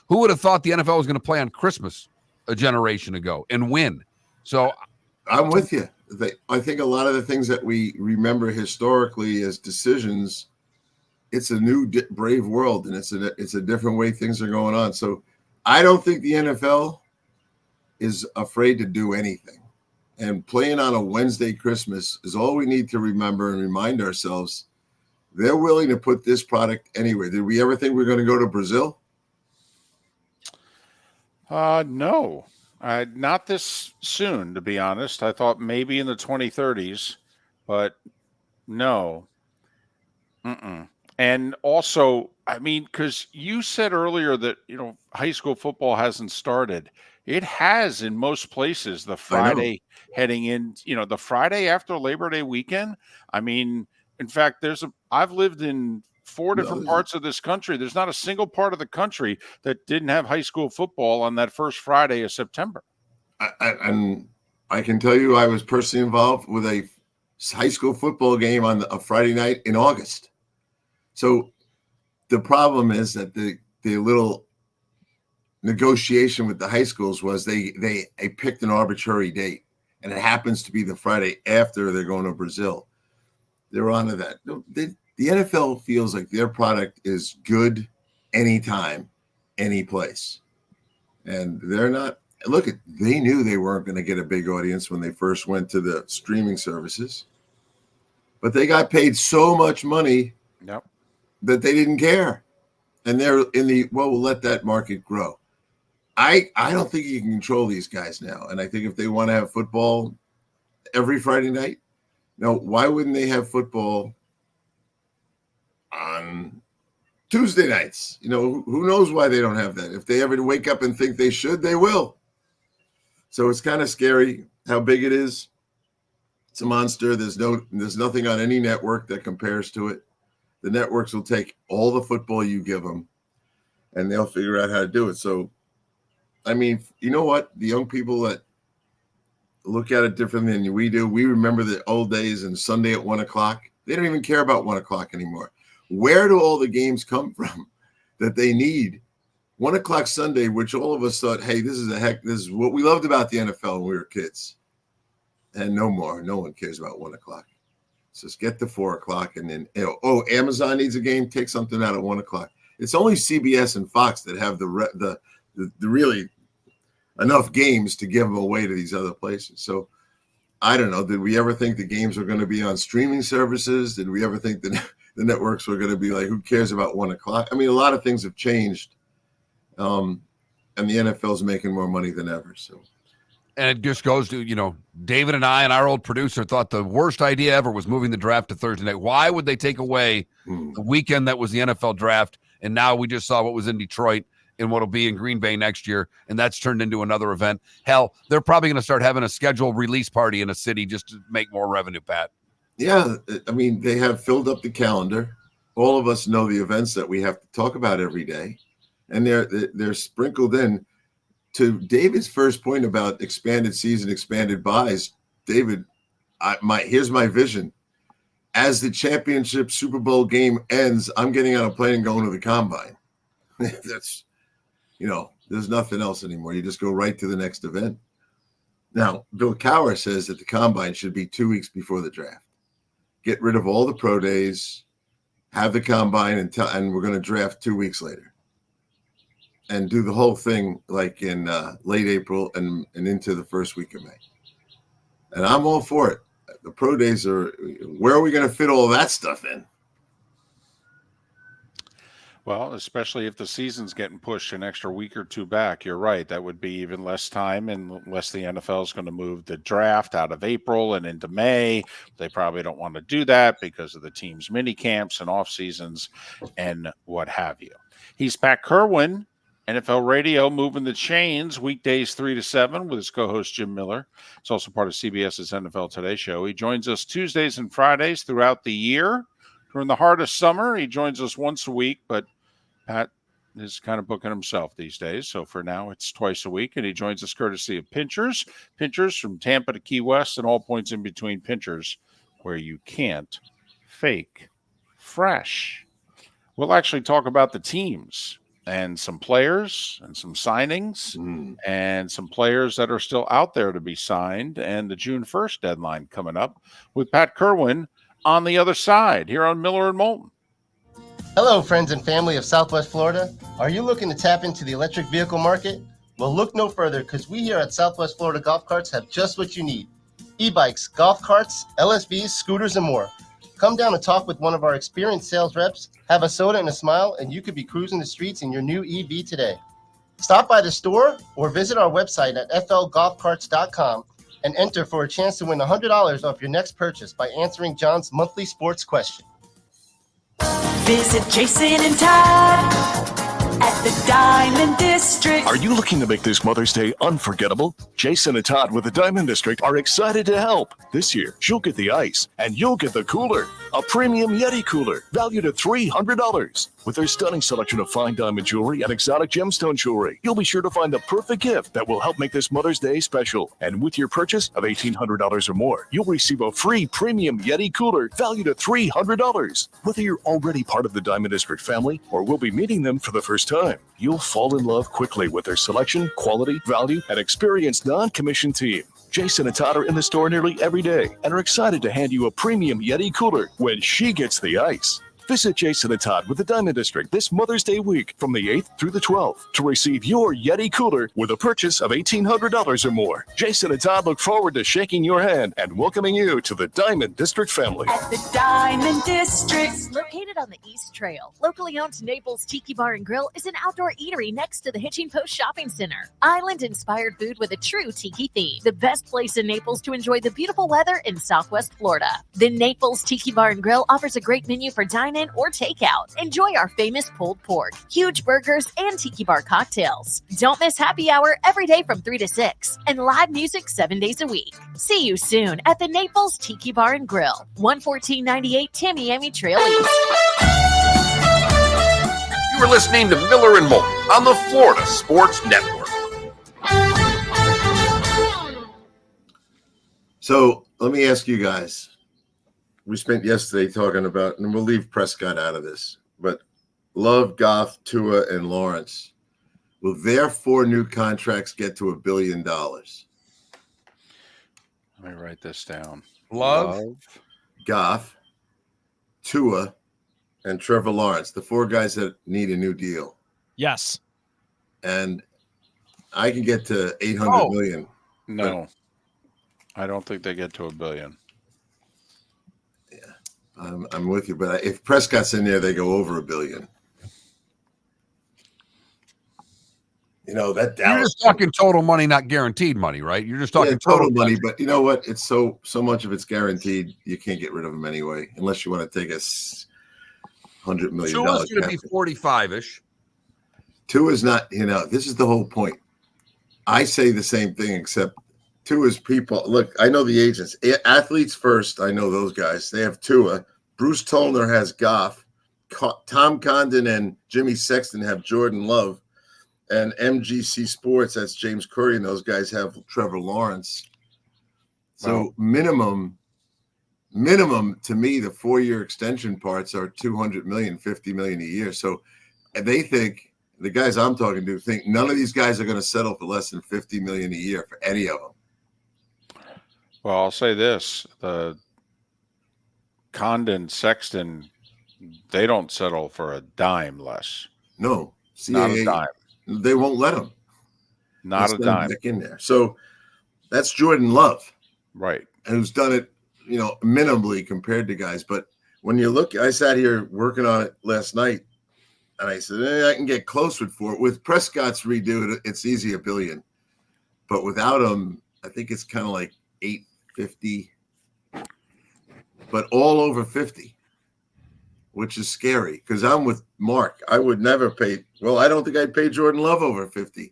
Who would have thought the NFL was going to play on Christmas a generation ago and win? So I'm with you. I think a lot of the things that we remember historically as decisions, it's a new brave world, and it's a different way things are going on. So I don't think the NFL is afraid to do anything. And playing on a Wednesday Christmas is all we need to remember and remind ourselves. They're willing to put this product anywhere. Did we ever think we were going to go to Brazil? No, not this soon, to be honest. I thought maybe in the 2030s, but no. And also, I mean, because you said earlier that, high school football hasn't started. It has in most places the Friday heading in, the Friday after Labor Day weekend. I mean, in fact, I've lived in 4 different parts of this country. There's not a single part of the country that didn't have high school football on that first Friday of September. And I can tell you I was personally involved with a high school football game on a Friday night in August. So the problem is that the little negotiation with the high schools was they picked an arbitrary date, and it happens to be the Friday after they're going to Brazil. They're onto that. The NFL feels like their product is good anytime, any place. And they're not – look, they knew they weren't going to get a big audience when they first went to the streaming services. But they got paid so much money that they didn't care. And they're in the, we'll let that market grow. I don't think you can control these guys now. And I think if they want to have football every Friday night, now, why wouldn't they have football on Tuesday nights? Who knows why they don't have that? If they ever wake up and think they should, they will. So it's kind of scary how big it is. It's a monster. There's nothing on any network that compares to it. The networks will take all the football you give them, and they'll figure out how to do it. So, I mean, you know what? The young people that look at it different than we do, we remember the old days and Sunday at 1 o'clock. They don't even care about 1 o'clock anymore. Where do all the games come from that they need? 1 o'clock Sunday, which all of us thought, hey, this is what we loved about the NFL when we were kids. And no more. No one cares about 1 o'clock. So just get to 4 o'clock and then, Amazon needs a game, take something out at 1 o'clock. It's only CBS and Fox that have the really enough games to give them away to these other places. So I don't know. Did we ever think the games were going to be on streaming services? Did we ever think that the networks were going to be like, who cares about 1 o'clock? I mean, a lot of things have changed. And the NFL is making more money than ever. So. And it just goes to, David and I and our old producer thought the worst idea ever was moving the draft to Thursday night. Why would they take away the weekend that was the NFL draft? And now we just saw what was in Detroit and what'll be in Green Bay next year. And that's turned into another event. Hell, they're probably going to start having a scheduled release party in a city just to make more revenue, Pat. Yeah. I mean, they have filled up the calendar. All of us know the events that we have to talk about every day. And they're sprinkled in. To David's first point about expanded season, expanded buys, David, here's my vision. As the championship Super Bowl game ends, I'm getting on a plane and going to the combine. That's, there's nothing else anymore. You just go right to the next event. Now, Bill Cowher says that the combine should be 2 weeks before the draft. Get rid of all the pro days, have the combine, and we're going to draft 2 weeks later. And do the whole thing like in late April and into the first week of May. And I'm all for it. The pro days where are we going to fit all that stuff in? Well, especially if the season's getting pushed an extra week or two back, you're right. That would be even less time, unless the NFL is going to move the draft out of April and into May. They probably don't want to do that because of the team's mini camps and off seasons and what have you. He's Pat Kirwan, NFL Radio, moving the chains, weekdays 3 to 7 with his co-host Jim Miller. It's also part of CBS's NFL Today show. He joins us Tuesdays and Fridays throughout the year. During the heart of summer, he joins us once a week, but Pat is kind of booking himself these days. So for now, it's twice a week, and he joins us courtesy of Pinchers. Pinchers from Tampa to Key West and all points in between. Pinchers, where you can't fake fresh. We'll actually talk about the teams and some players and some signings and some players that are still out there to be signed, and the June 1st deadline coming up with Pat Kirwan on the other side here on Miller and Moulton. Hello, friends and family of Southwest Florida. Are you looking to tap into the electric vehicle market? Well, look no further, because we here at Southwest Florida Golf Carts have just what you need. E-bikes, golf carts, LSVs, scooters, and more. Come down and talk with one of our experienced sales reps, have a soda and a smile, and you could be cruising the streets in your new EV today. Stop by the store or visit our website at flgolfcarts.com and enter for a chance to win $100 off your next purchase by answering John's monthly sports question. Visit Jason and Todd at the Diamond District. Are you looking to make this Mother's Day unforgettable? Jason and Todd with the Diamond District are excited to help. This year, she'll get the ice and you'll get the cooler. A premium Yeti cooler valued at $300. With their stunning selection of fine diamond jewelry and exotic gemstone jewelry, you'll be sure to find the perfect gift that will help make this Mother's Day special. And with your purchase of $1,800 or more, you'll receive a free premium Yeti cooler valued at $300. Whether you're already part of the Diamond District family or will be meeting them for the first time, you'll fall in love quickly with their selection, quality, value, and experienced non-commissioned team. Jason and Todd are in the store nearly every day and are excited to hand you a premium Yeti cooler when she gets the ice. Visit Jason and Todd with the Diamond District this Mother's Day week from the 8th through the 12th to receive your Yeti cooler with a purchase of $1,800 or more. Jason and Todd look forward to shaking your hand and welcoming you to the Diamond District family. At the Diamond District. Located on the East Trail, locally owned Naples Tiki Bar and Grill is an outdoor eatery next to the Hitching Post Shopping Center. Island-inspired food with a true tiki theme. The best place in Naples to enjoy the beautiful weather in Southwest Florida. The Naples Tiki Bar and Grill offers a great menu for dine-in or takeout. Enjoy our famous pulled pork, huge burgers, and tiki bar cocktails. Don't miss happy hour every day from 3 to 6 and live music 7 days a week. See you soon at the Naples Tiki Bar and Grill, 11498 Tamiami Trail East. You are listening to Miller and Moulton on the Florida Sports Network. So let me ask you guys. We spent yesterday talking about, and we'll leave Prescott out of this, but Love, Goff, Tua, and Lawrence. Will their 4 new contracts get to $1 billion? Let me write this down. Love, Goff, Tua, and Trevor Lawrence, the 4 guys that need a new deal. Yes. And I can get to 800 million. No, I don't think they get to $1 billion. I'm with you, but if Prescott's in there, they go over $1 billion. You know that Dallas. You're just talking total money, not guaranteed money, right? You're just talking total money, but you know what? It's so much of it's guaranteed. You can't get rid of them anyway, unless you want to take a $100 million. Tua's going to be 45-ish. Tua is not. You know, this is the whole point. I say the same thing, except Tua's people. Look, I know the agents. Athletes First. I know those guys. They have Tua. Bruce Tollner has Goff. Tom Condon and Jimmy Sexton have Jordan Love. And MGC Sports, that's James Curry, and those guys have Trevor Lawrence. So minimum to me, the 4-year extension parts are $200 million, $50 million a year. So they think, the guys I'm talking to think none of these guys are going to settle for less than $50 million a year for any of them. Well, I'll say this: the Condon, Sexton, they don't settle for a dime less. No, not a dime. They won't let them. Not a dime. Back in there. So that's Jordan Love, right? Who's done it, you know, minimally compared to guys. But when you look, I sat here working on it last night, and I said, I can get close with 4. With Prescott's redo, it's easy $1 billion. But without him, I think it's kind of like 850, but all over 50. Which is scary because I'm with Mark. I would never pay. Well, I don't think I'd pay Jordan Love over 50.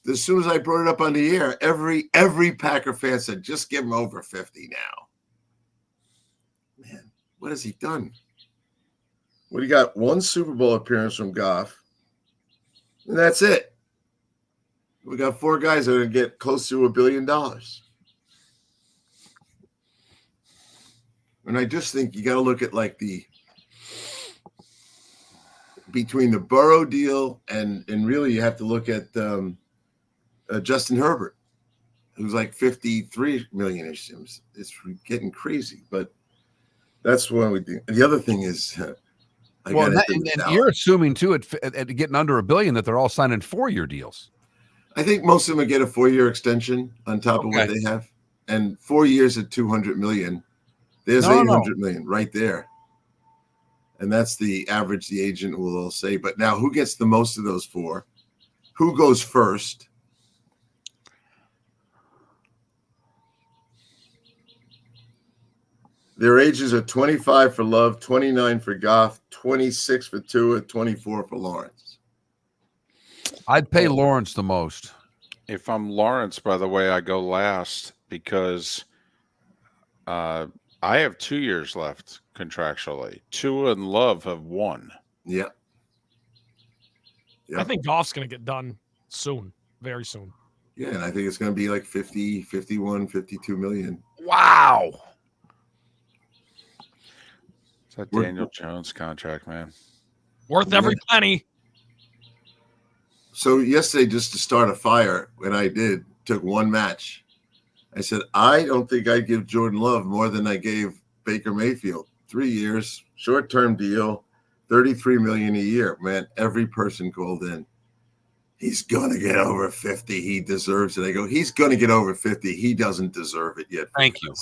As soon as I brought it up on the air, every Packer fan said, just give him over 50 now. Man, what has he done? Well, he got 1 Super Bowl appearance from Goff, and that's it. We got 4 guys that are going to get close to $1 billion. And I just think you got to look at like between the Burrow deal and really you have to look at Justin Herbert, who's like 53 million. It's getting crazy, but that's what we do. The other thing is, and you're assuming too at getting under $1 billion that they're all signing 4-year deals. I think most of them get a 4-year extension on top of what they have, and 4 years at 200 million. There's 800 million right there. And that's the average the agent will all say. But now who gets the most of those 4? Who goes first? Their ages are 25 for Love, 29 for Goff, 26 for Tua, 24 for Lawrence. I'd pay Lawrence the most. If I'm Lawrence, by the way, I go last because I have 2 years left contractually. Tua and Love have 1. Yeah. I think Goff's going to get done soon, very soon. Yeah, and I think it's going to be like 50, 51, 52 million. Wow. It's that Daniel Jones contract, man. Worth every penny. So yesterday, just to start a fire, when I took 1 match. I said, I don't think I'd give Jordan Love more than I gave Baker Mayfield. 3 years, short-term deal, $33 million a year. Man, every person called in. He's going to get over 50. He deserves it. I go, he's going to get over 50. He doesn't deserve it yet. Thank you.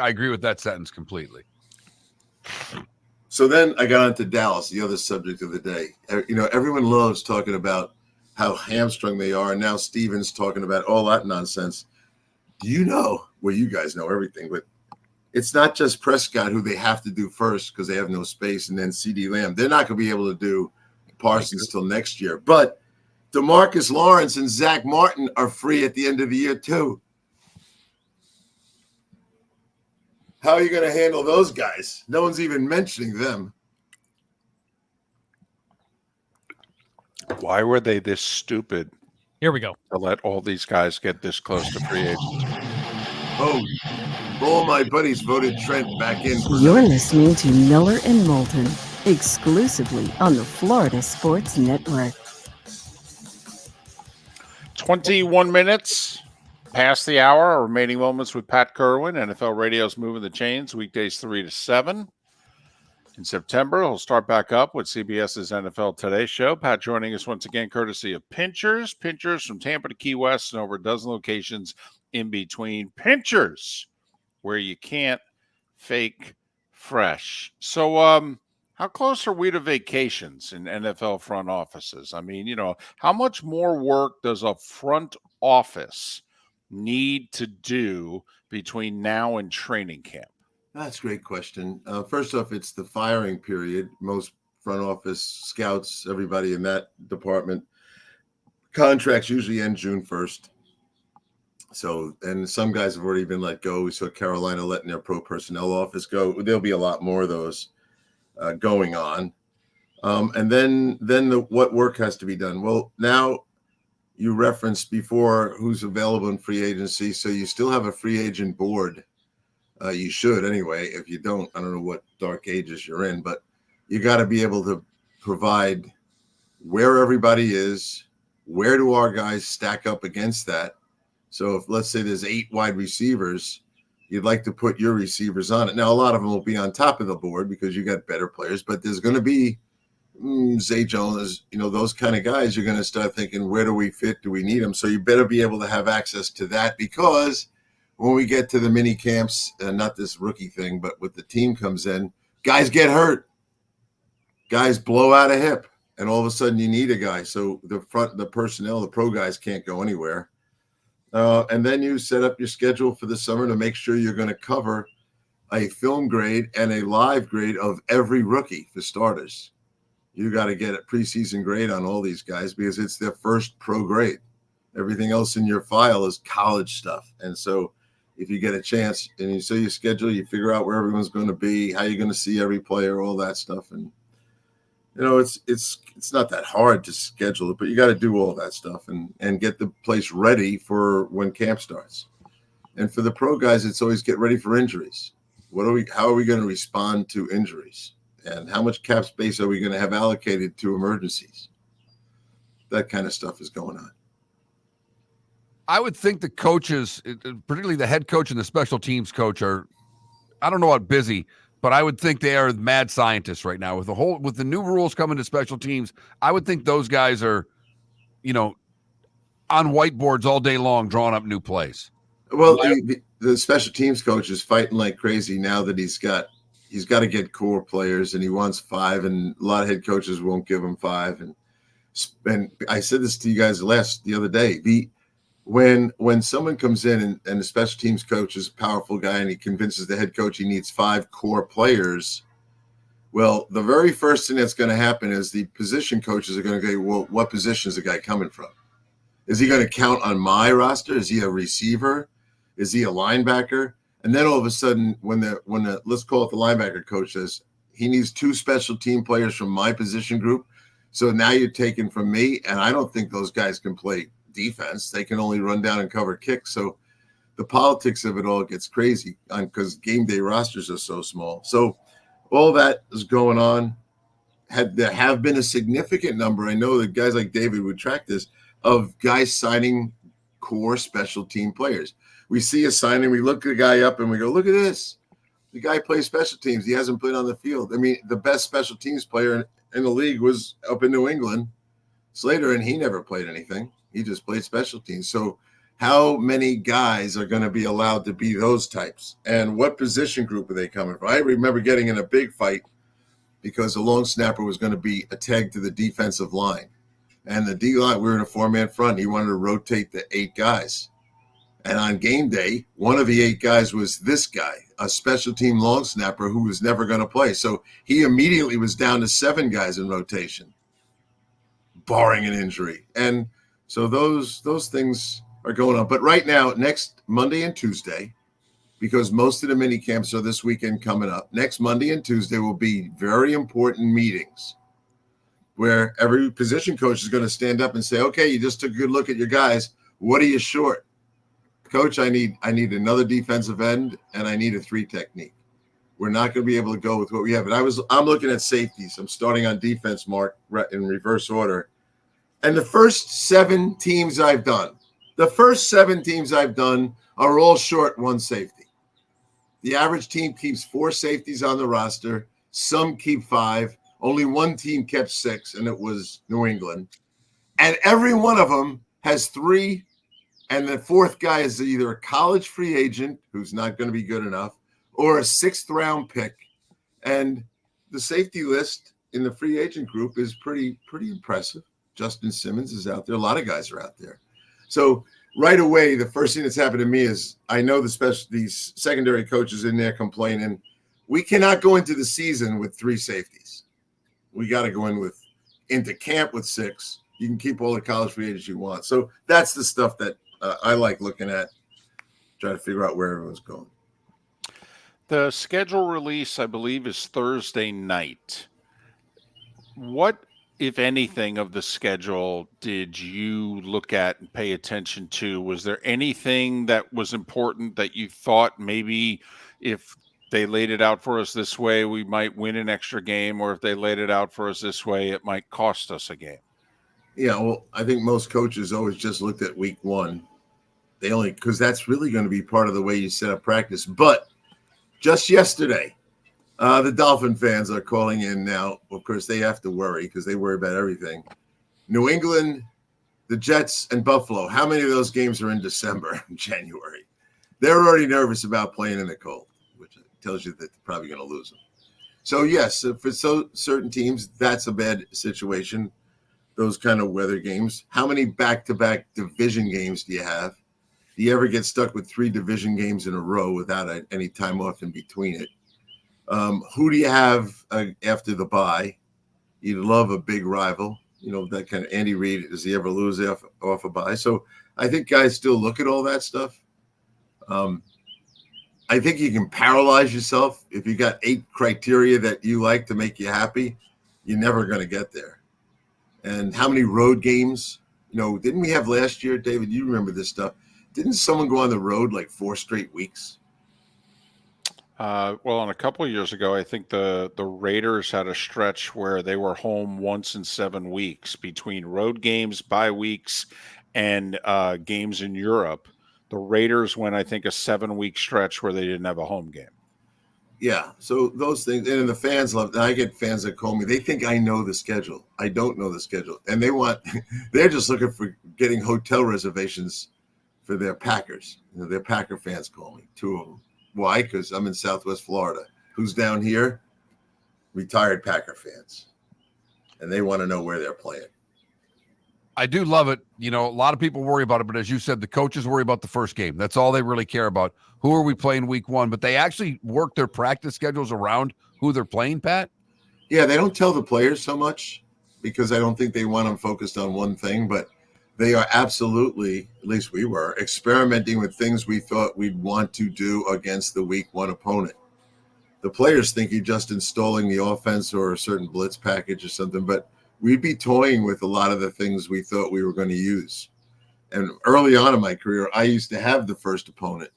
I agree with that sentence completely. So then I got onto Dallas, the other subject of the day. You know, everyone loves talking about how hamstrung they are. And now Steven's talking about all that nonsense. Do you know, well, you guys know everything, but it's not just Prescott who they have to do first because they have no space, and then CeeDee Lamb. They're not going to be able to do Parsons till next year. But DeMarcus Lawrence and Zach Martin are free at the end of the year too. How are you going to handle those guys? No one's even mentioning them. Why were they this stupid Here we go. to let all these guys get this close to free agency? Oh, all my buddies voted Trent back in for You're listening to Miller and Moulton, exclusively on the Florida Sports Network. 21 minutes past the hour. Our remaining moments with Pat Kirwan. NFL Radio's Moving the Chains, weekdays 3 to 7. In September, we'll start back up with CBS's NFL Today show. Pat joining us once again, courtesy of Pinchers. Pinchers from Tampa to Key West and over a dozen locations in between. Pinchers, where you can't fake fresh. So, how close are we to vacations in NFL front offices? I mean, how much more work does a front office need to do between now and training camp? That's a great question. First off, it's the firing period. Most front office scouts, everybody in that department, contracts usually end June 1st. So, and some guys have already been let go. We saw Carolina letting their pro personnel office go. There'll be a lot more of those going on. And then what work has to be done? Well, now you referenced before who's available in free agency. So you still have a free agent board. You should anyway. If you don't, I don't know what dark ages you're in, but you got to be able to provide where everybody is, where do our guys stack up against that. So if, let's say, there's 8 wide receivers, you'd like to put your receivers on it. Now, a lot of them will be on top of the board because you got better players, but there's going to be Zay Jones, those kind of guys. You're going to start thinking, where do we fit? Do we need them? So you better be able to have access to that, because when we get to the mini camps, not this rookie thing, but with the team comes in, guys get hurt. Guys blow out a hip, and all of a sudden you need a guy. So the personnel, the pro guys can't go anywhere. And then you set up your schedule for the summer to make sure you're going to cover a film grade and a live grade of every rookie for starters. You got to get a preseason grade on all these guys because it's their first pro grade. Everything else in your file is college stuff. And so if you get a chance and you say your schedule, you figure out where everyone's going to be, how you're going to see every player, all that stuff. And it's not that hard to schedule it, but you got to do all that stuff and get the place ready for when camp starts. And for the pro guys, it's always get ready for injuries. How are we going to respond to injuries? And how much cap space are we going to have allocated to emergencies? That kind of stuff is going on. I would think the coaches, particularly the head coach and the special teams coach, are, I don't know about busy, but I would think they are mad scientists right now with the new rules coming to special teams. I would think those guys are, on whiteboards all day long, drawing up new plays. Well, the special teams coach is fighting like crazy now that he's got to get core players, and he wants 5, and a lot of head coaches won't give him 5. And I said this to you guys the other day. When someone comes in and the special teams coach is a powerful guy and he convinces the head coach he needs 5 core players, well, the very first thing that's going to happen is the position coaches are going to go, well, what position is the guy coming from? Is he going to count on my roster? Is he a receiver? Is he a linebacker? And then all of a sudden, when the let's call it the linebacker coach says he needs 2 special team players from my position group, so now you're taking from me, and I don't think those guys can play defense. They can only run down and cover kicks. So the politics of it all gets crazy because game day rosters are so small. So all that is going on. There have been a significant number, I know that guys like David would track this, of guys signing core special team players. We see a signing, we look the guy up and we go, look at this. The guy plays special teams. He hasn't played on the field. I mean, the best special teams player in the league was up in New England, Slater, and he never played anything. He just played special teams. So how many guys are going to be allowed to be those types? And what position group are they coming from? I remember getting in a big fight because the long snapper was going to be a tag to the defensive line. And the D-line, we were in a 4-man front. He wanted to rotate the 8 guys. And on game day, one of the 8 guys was this guy, a special team long snapper who was never going to play. So he immediately was down to 7 guys in rotation, barring an injury. And so those things are going on. But right now, next Monday and Tuesday, because most of the mini camps are this weekend coming up, next Monday and Tuesday will be very important meetings where every position coach is going to stand up and say, okay, you just took a good look at your guys. What are you short? Coach, I need another defensive end, and I need a 3 technique. We're not going to be able to go with what we have. And I'm looking at safeties. I'm starting on defense, Mark, in reverse order. And the first 7 teams I've done are all short 1 safety. The average team keeps 4 safeties on the roster. Some keep 5. Only 1 team kept 6, and it was New England. And every one of them has 3, and the 4th guy is either a college free agent who's not going to be good enough or a 6th round pick. And the safety list in the free agent group is pretty impressive. Justin Simmons is out there. A lot of guys are out there. So right away, the first thing that's happened to me is I know these secondary coaches in there complaining, we cannot go into the season with 3 safeties. We got to go into camp with 6. You can keep all the college free agents you want. So that's the stuff that I like looking at, try to figure out where everyone's going. The schedule release, I believe, is Thursday night. What, if anything, of the schedule did you look at and pay attention to? Was there anything that was important that you thought maybe if they laid it out for us this way, we might win an extra game, or if they laid it out for us this way, it might cost us a game? Yeah, well, I think most coaches always just looked at week 1. Because that's really going to be part of the way you set up practice. But just yesterday, the Dolphin fans are calling in now. Of course, they have to worry because they worry about everything. New England, the Jets, and Buffalo. How many of those games are in December and January? They're already nervous about playing in the cold, which tells you that they're probably going to lose them. So, yes, for certain teams, that's a bad situation, those kind of weather games. How many back-to-back division games do you have? Do you ever get stuck with 3 division games in a row without any time off in between it? Who do you have after the bye? You'd love a big rival. That kind of Andy Reid, does he ever lose off a bye? So I think guys still look at all that stuff. I think you can paralyze yourself. If you got 8 criteria that you like to make you happy, you're never going to get there. And how many road games? Didn't we have last year, David? You remember this stuff. Didn't someone go on the road like 4 straight weeks? Well, and a couple of years ago, I think the Raiders had a stretch where they were home once in 7 weeks between road games, bye weeks, and games in Europe. The Raiders went, I think, a 7-week stretch where they didn't have a home game. Yeah, so those things, and the fans love. I get fans that call me. They think I know the schedule. I don't know the schedule, and they're just looking for getting hotel reservations for their Packers. Their Packer fans call me, 2 of them. Why? Because I'm in Southwest Florida. Who's down here? Retired Packer fans. And they want to know where they're playing. I do love it. A lot of people worry about it, but as you said, the coaches worry about the first game. That's all they really care about. Who are we playing week 1? But they actually work their practice schedules around who they're playing, Pat? Yeah, they don't tell the players so much because I don't think they want them focused on one thing, but they are absolutely, at least we were, experimenting with things we thought we'd want to do against the week 1 opponent. The players think you're just installing the offense or a certain blitz package or something, but we'd be toying with a lot of the things we thought we were going to use. And early on in my career, I used to have the first opponent,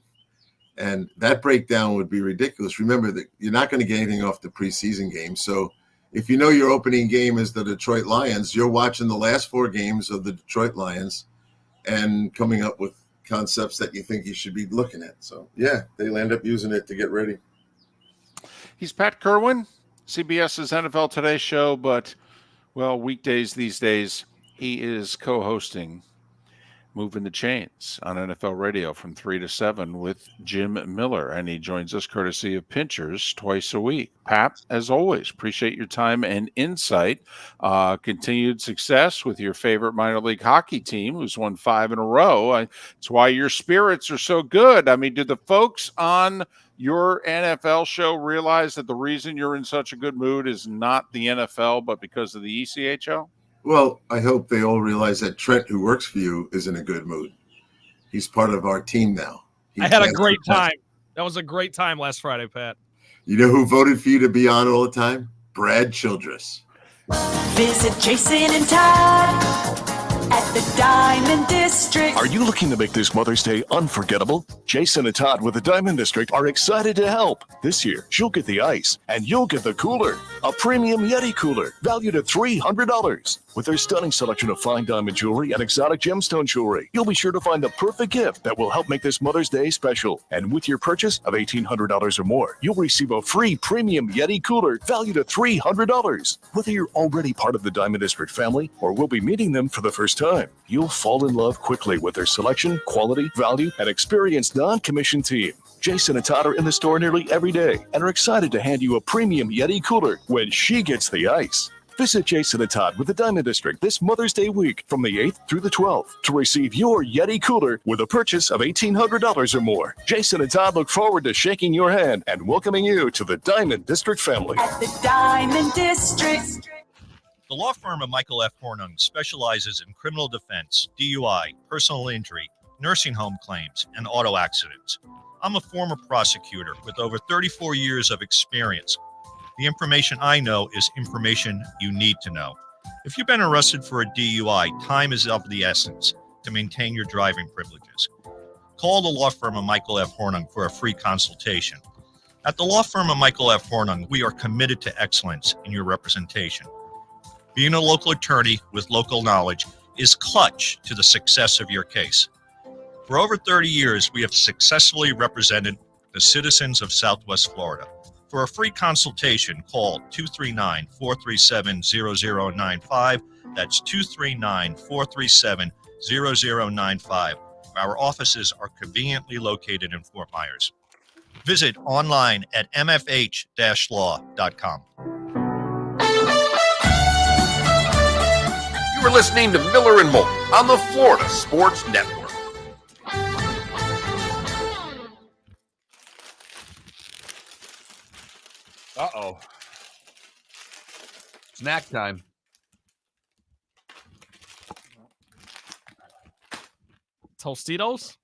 and that breakdown would be ridiculous. Remember that you're not going to get anything off the preseason game. So if you know your opening game is the Detroit Lions, you're watching the last 4 games of the Detroit Lions and coming up with concepts that you think you should be looking at. So, yeah, they'll end up using it to get ready. He's Pat Kirwan, CBS's NFL Today show, but, well, weekdays these days, he is co-hosting Moving the Chains on NFL Radio from 3 to 7 with Jim Miller, and he joins us courtesy of Pinchers twice a week. Pat, as always, appreciate your time and insight. Continued success with your favorite minor league hockey team, who's won 5 in a row. It's why your spirits are so good. I mean, do the folks on your NFL show realize that the reason you're in such a good mood is not the NFL, but because of the ECHL? Well, I hope they all realize that Trent, who works for you, is in a good mood. He's part of our team now. I had a great time. That was a great time last Friday, Pat. You know who voted for you to be on all the time? Brad Childress. Visit Jason and Todd at the Diamond District. Are you looking to make this Mother's Day unforgettable? Jason and Todd with the Diamond District are excited to help. This year, she'll get the ice and you'll get the cooler. A premium Yeti cooler valued at $300. With their stunning selection of fine diamond jewelry and exotic gemstone jewelry, you'll be sure to find the perfect gift that will help make this Mother's Day special. And with your purchase of $1,800 or more, you'll receive a free premium Yeti cooler valued at $300. Whether you're already part of the Diamond District family or will be meeting them for the first time, you'll fall in love quickly with their selection, quality, value, and experienced non-commissioned team. Jason and Todd are in the store nearly every day and are excited to hand you a premium Yeti cooler when she gets the ice. Visit Jason and Todd with the Diamond District this Mother's Day week from the 8th through the 12th to receive your Yeti cooler with a purchase of $1,800 or more. Jason and Todd look forward to shaking your hand and welcoming you to the Diamond District family. At the Diamond District. The law firm of Michael F. Hornung specializes in criminal defense, DUI, personal injury, nursing home claims, and auto accidents. I'm a former prosecutor with over 34 years of experience. The information I know is information you need to know. If you've been arrested for a DUI, time is of the essence to maintain your driving privileges. Call the law firm of Michael F. Hornung for a free consultation. At the law firm of Michael F. Hornung, we are committed to excellence in your representation. Being a local attorney with local knowledge is clutch to the success of your case. For over 30 years, we have successfully represented the citizens of Southwest Florida. For a free consultation, call 239-437-0095. That's 239-437-0095. Our offices are conveniently located in Fort Myers. Visit online at mfh-law.com. You are listening to Miller and Moulton on the Florida Sports Network. Uh-oh. Snack time. Tostitos?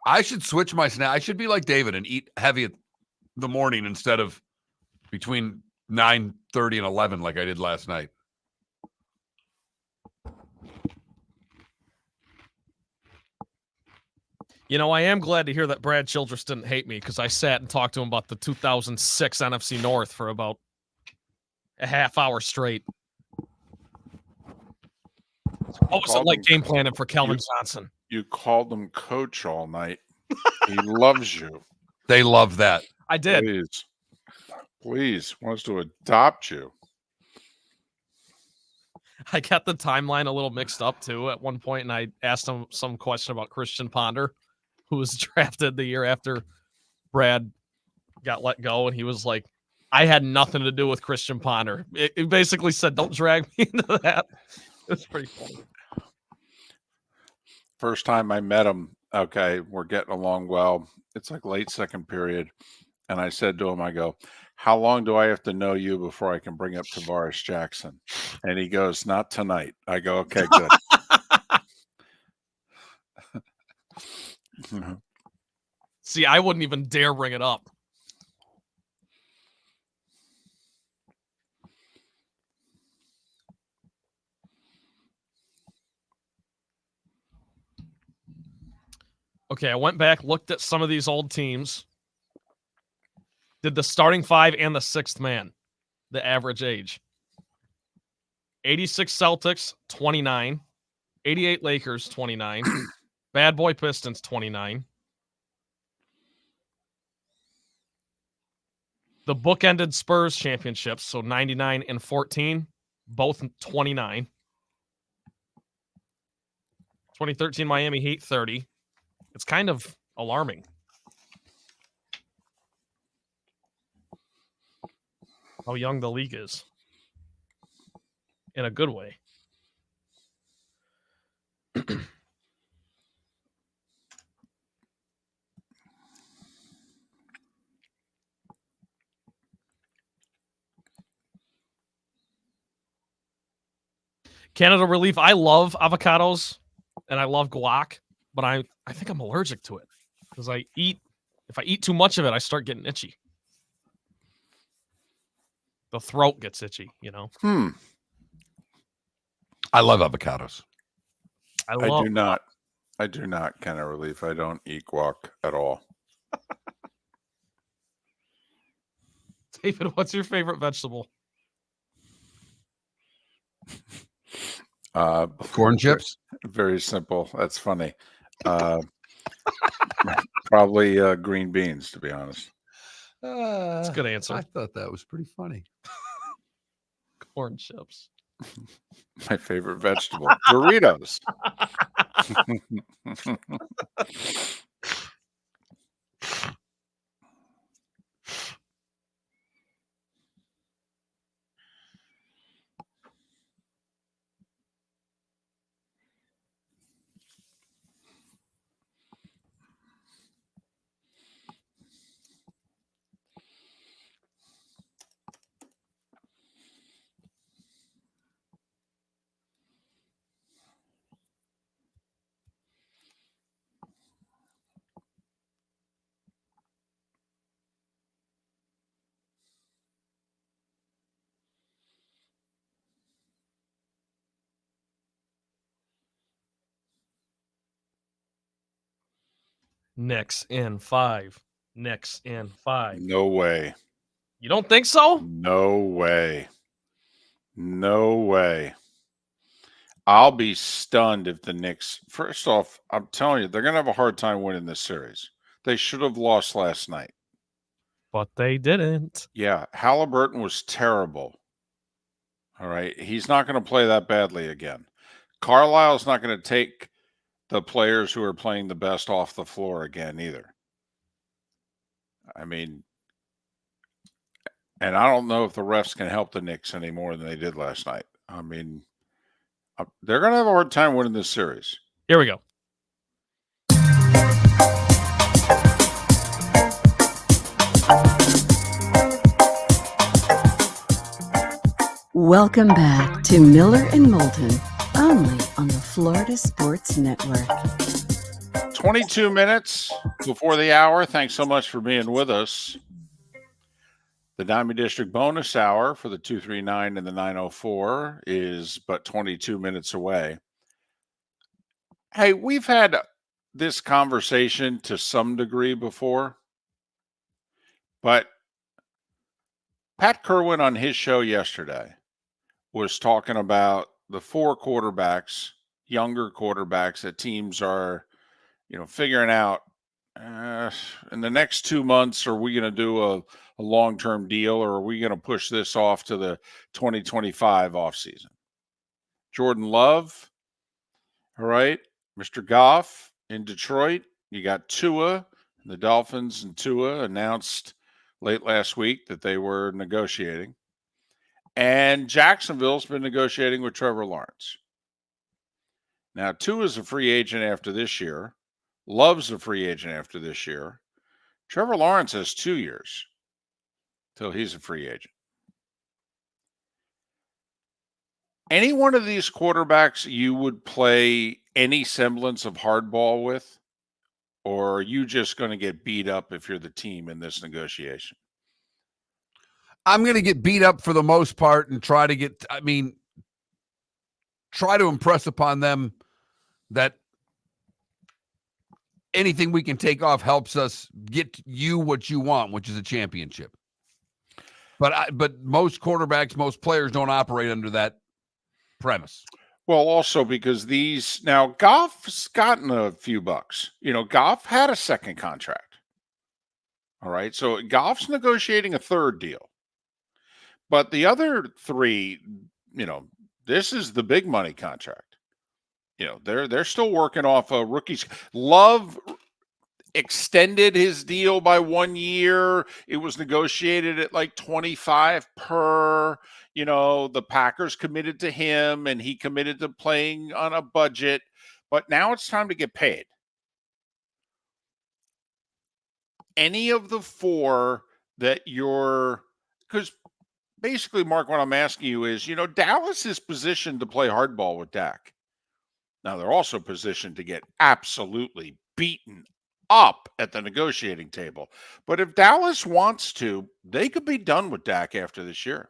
I should switch my snack. I should be like David and eat heavy at the morning instead of between 9:30 and 11 like I did last night. You know, I am glad to hear that Brad Childress didn't hate me because I sat and talked to him about the 2006 NFC North for about a half hour straight. What was it like game planning for Kelvin Johnson? You called him coach all night. He loves you. They love that. I did. Please, wants to adopt you. I got the timeline a little mixed up too at one point, and I asked him some question about Christian Ponder, who was drafted the year after Brad got let go, and he was like, I had nothing to do with Christian Ponder. It basically said, don't drag me into that. It's pretty funny. First time I met him, okay, we're getting along well. It's like late second period. And I said to him, I go, how long do I have to know you before I can bring up Tavares Jackson? And he goes, not tonight. I go, okay, good. See, I wouldn't even dare bring it up. Okay, I went back, looked at some of these old teams. Did the starting five and the sixth man, the average age. 86 Celtics, 29. 88 Lakers, 29. Bad Boy Pistons, 29. The bookended Spurs championships, so 99 and 14, both 29. 2013 Miami Heat, 30. It's kind of alarming. How young the league is. In a good way. Canada Relief. I love avocados and I love guac, but I think I'm allergic to it because if I eat too much of it, I start getting itchy. the throat gets itchy, you know. I love avocados. I do not. I do not, kind of relief. I don't eat guac at all. David, what's your favorite vegetable? Corn chips? Very simple. That's funny. Probably green beans, to be honest. That's a good answer. I thought that was pretty funny. Corn chips. My favorite vegetable. Doritos. Knicks in 5. Knicks in 5. No way. You don't think so? No way. No way. I'll be stunned if the Knicks, first off, I'm telling you, they're going to have a hard time winning this series. They should have lost last night. But they didn't. Yeah, Halliburton was terrible. All right. He's not going to play that badly again. Carlisle's not going to take the players who are playing the best off the floor again either. I mean, and I don't know if the refs can help the Knicks any more than they did last night. I mean, they're going to have a hard time winning this series. Here we go. Welcome back to Miller and Moulton, only on the Florida Sports Network. 22 minutes before the hour. Thanks so much for being with us. The Diamond District bonus hour for the 239 and the 904 is but 22 minutes away. Hey, we've had this conversation to some degree before, but Pat Kirwan on his show yesterday was talking about the 4 quarterbacks, younger quarterbacks that teams are, figuring out in the next 2 months, are we going to do a long-term deal, or are we going to push this off to the 2025 offseason? Jordan Love, all right, Mr. Goff in Detroit. You got Tua, the Dolphins, and Tua announced late last week that they were negotiating. And Jacksonville's been negotiating with Trevor Lawrence. Now, Tua's a free agent after this year. Love's a free agent after this year. Trevor Lawrence has 2 years till he's a free agent. Any one of these quarterbacks you would play any semblance of hardball with? Or are you just going to get beat up if you're the team in this negotiation? I'm going to get beat up for the most part and try to impress upon them that anything we can take off helps us get you what you want, which is a championship. But most quarterbacks, most players don't operate under that premise. Well, also because now Goff's gotten a few bucks. Goff had a second contract. All right. So Goff's negotiating a third deal. But the other 3, this is the big money contract. They're still working off a rookies. Love extended his deal by 1 year. It was negotiated at like 25 per. The Packers committed to him and he committed to playing on a budget. But now it's time to get paid. Any of the 4 that because basically, Mark, what I'm asking you is, Dallas is positioned to play hardball with Dak. Now, they're also positioned to get absolutely beaten up at the negotiating table. But if Dallas wants to, they could be done with Dak after this year.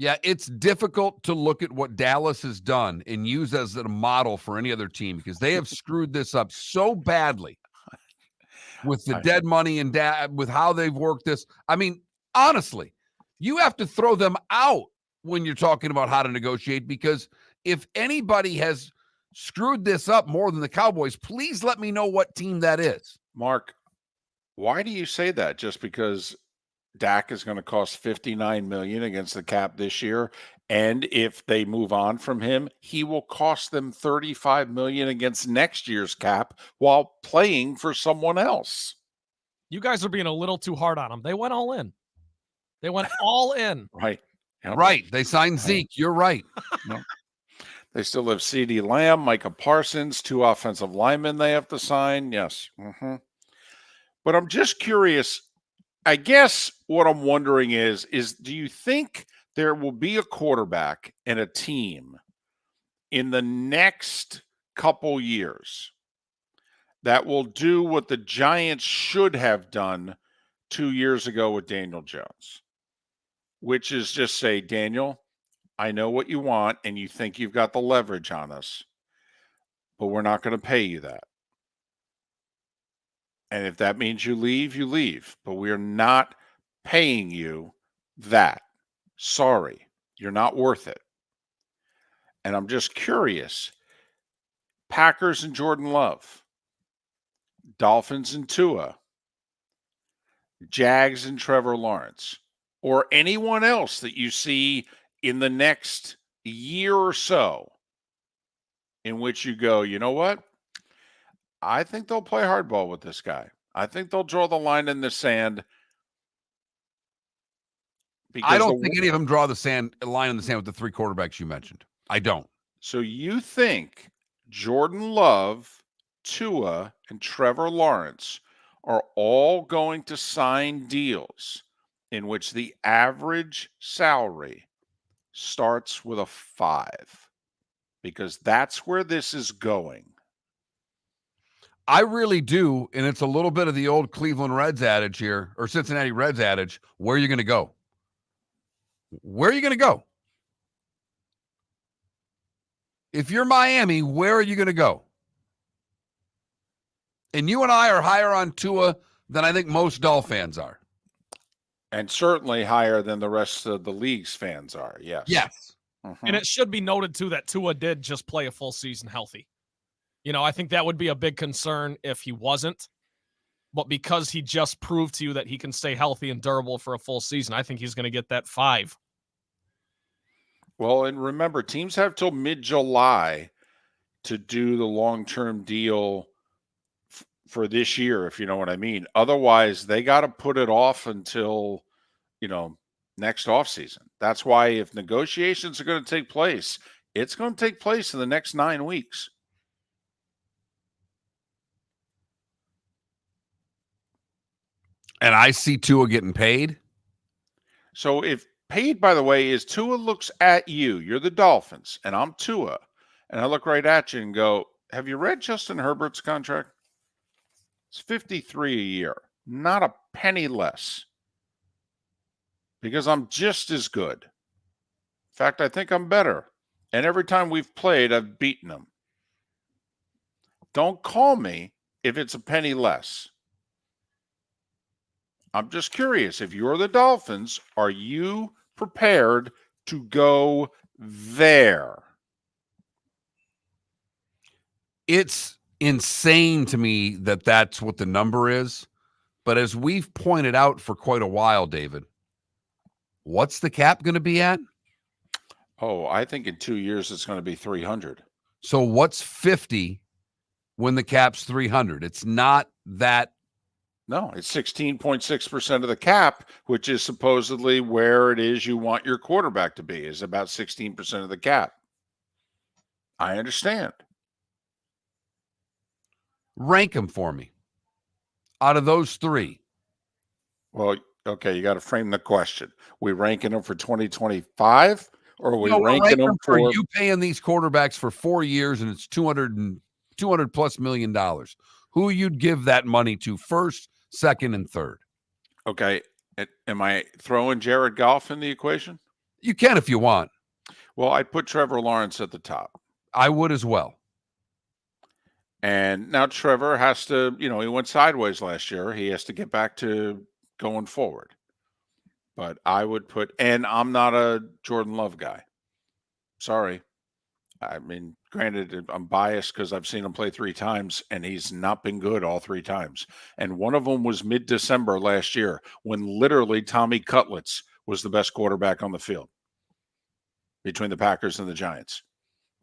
Yeah, it's difficult to look at what Dallas has done and use as a model for any other team because they have screwed this up so badly with the dead money and with how they've worked this. I mean, honestly, you have to throw them out when you're talking about how to negotiate, because if anybody has screwed this up more than the Cowboys, please let me know what team that is. Mark, why do you say that? Just because Dak is going to cost $59 million against the cap this year, and if they move on from him, he will cost them $35 million against next year's cap while playing for someone else. You guys are being a little too hard on them. They went all in. They went all in. Right. Yep. Right. They signed Zeke. You're right. No. They still have CeeDee Lamb, Micah Parsons, 2 offensive linemen they have to sign. Yes. Mm-hmm. But I'm just curious. I guess what I'm wondering is do you think there will be a quarterback and a team in the next couple years that will do what the Giants should have done 2 years ago with Daniel Jones, which is just say, Daniel, I know what you want and you think you've got the leverage on us, but we're not going to pay you that. And if that means you leave, but we are not paying you that. Sorry, you're not worth it. And I'm just curious, Packers and Jordan Love, Dolphins and Tua, Jags and Trevor Lawrence, or anyone else that you see in the next year or so in which you go, you know what? I think they'll play hardball with this guy. I think they'll draw the line in the sand. I don't think any of them draw the line in the sand with the 3 quarterbacks you mentioned. I don't. So you think Jordan Love, Tua, and Trevor Lawrence are all going to sign deals in which the average salary starts with a 5? Because that's where this is going. I really do, and it's a little bit of the old Cleveland Reds adage here, or Cincinnati Reds adage, where are you going to go? Where are you going to go? If you're Miami, where are you going to go? And you and I are higher on Tua than I think most Doll fans are. And certainly higher than the rest of the league's fans are, yes. Yes. Mm-hmm. And it should be noted, too, that Tua did just play a full season healthy. You know, I think that would be a big concern if he wasn't. But because he just proved to you that he can stay healthy and durable for a full season, I think he's going to get that 5. Well, and remember, teams have till mid-July to do the long-term deal for this year, if you know what I mean. Otherwise, they got to put it off until, next offseason. That's why if negotiations are going to take place, it's going to take place in the next 9 weeks. And I see Tua getting paid. So if paid, by the way, is Tua looks at you, you're the Dolphins, and I'm Tua, and I look right at you and go, have you read Justin Herbert's contract? It's $53 a year, not a penny less, because I'm just as good. In fact, I think I'm better. And every time we've played, I've beaten them. Don't call me if it's a penny less. I'm just curious, if you're the Dolphins, are you prepared to go there? It's insane to me that that's what the number is. But as we've pointed out for quite a while, David, what's the cap going to be at? Oh, I think in 2 years it's going to be 300. So what's 50 when the cap's 300? It's not that. No, it's 16.6% of the cap, which is supposedly where it is you want your quarterback to be, is about 16% of the cap. I understand. Rank them for me. Out of those 3. Well, okay, you got to frame the question. We ranking them for 2025, or are we ranking them for you paying these quarterbacks for 4 years and it's $200 plus million? Who you'd give that money to first, second, and third? Okay. Am I throwing Jared Goff in the equation? You can if you want. Well, I'd put Trevor Lawrence at the top. I would as well. And now Trevor has to, he went sideways last year. He has to get back to going forward. But I would put, and I'm not a Jordan Love guy. Sorry. I mean, granted, I'm biased because I've seen him play 3 times, and he's not been good all 3 times. And one of them was mid-December last year when literally Tommy Cutlets was the best quarterback on the field between the Packers and the Giants.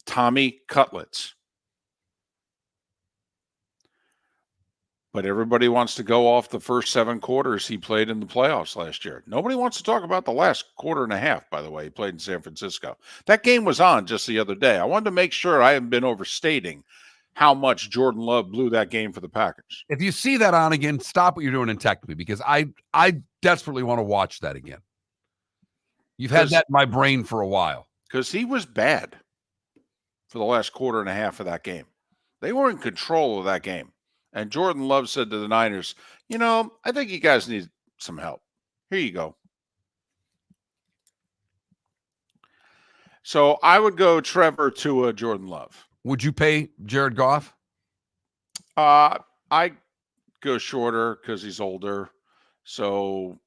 Tommy Cutlets. But everybody wants to go off the first 7 quarters he played in the playoffs last year. Nobody wants to talk about the last quarter and a half, by the way, he played in San Francisco. That game was on just the other day. I wanted to make sure I haven't been overstating how much Jordan Love blew that game for the Packers. If you see that on again, stop what you're doing and text me because I desperately want to watch that again. You've had that in my brain for a while. Because he was bad for the last quarter and a half of that game. They were in control of that game. And Jordan Love said to the Niners, I think you guys need some help. Here you go. So I would go Trevor to Jordan Love. Would you pay Jared Goff? I go shorter because he's older. So,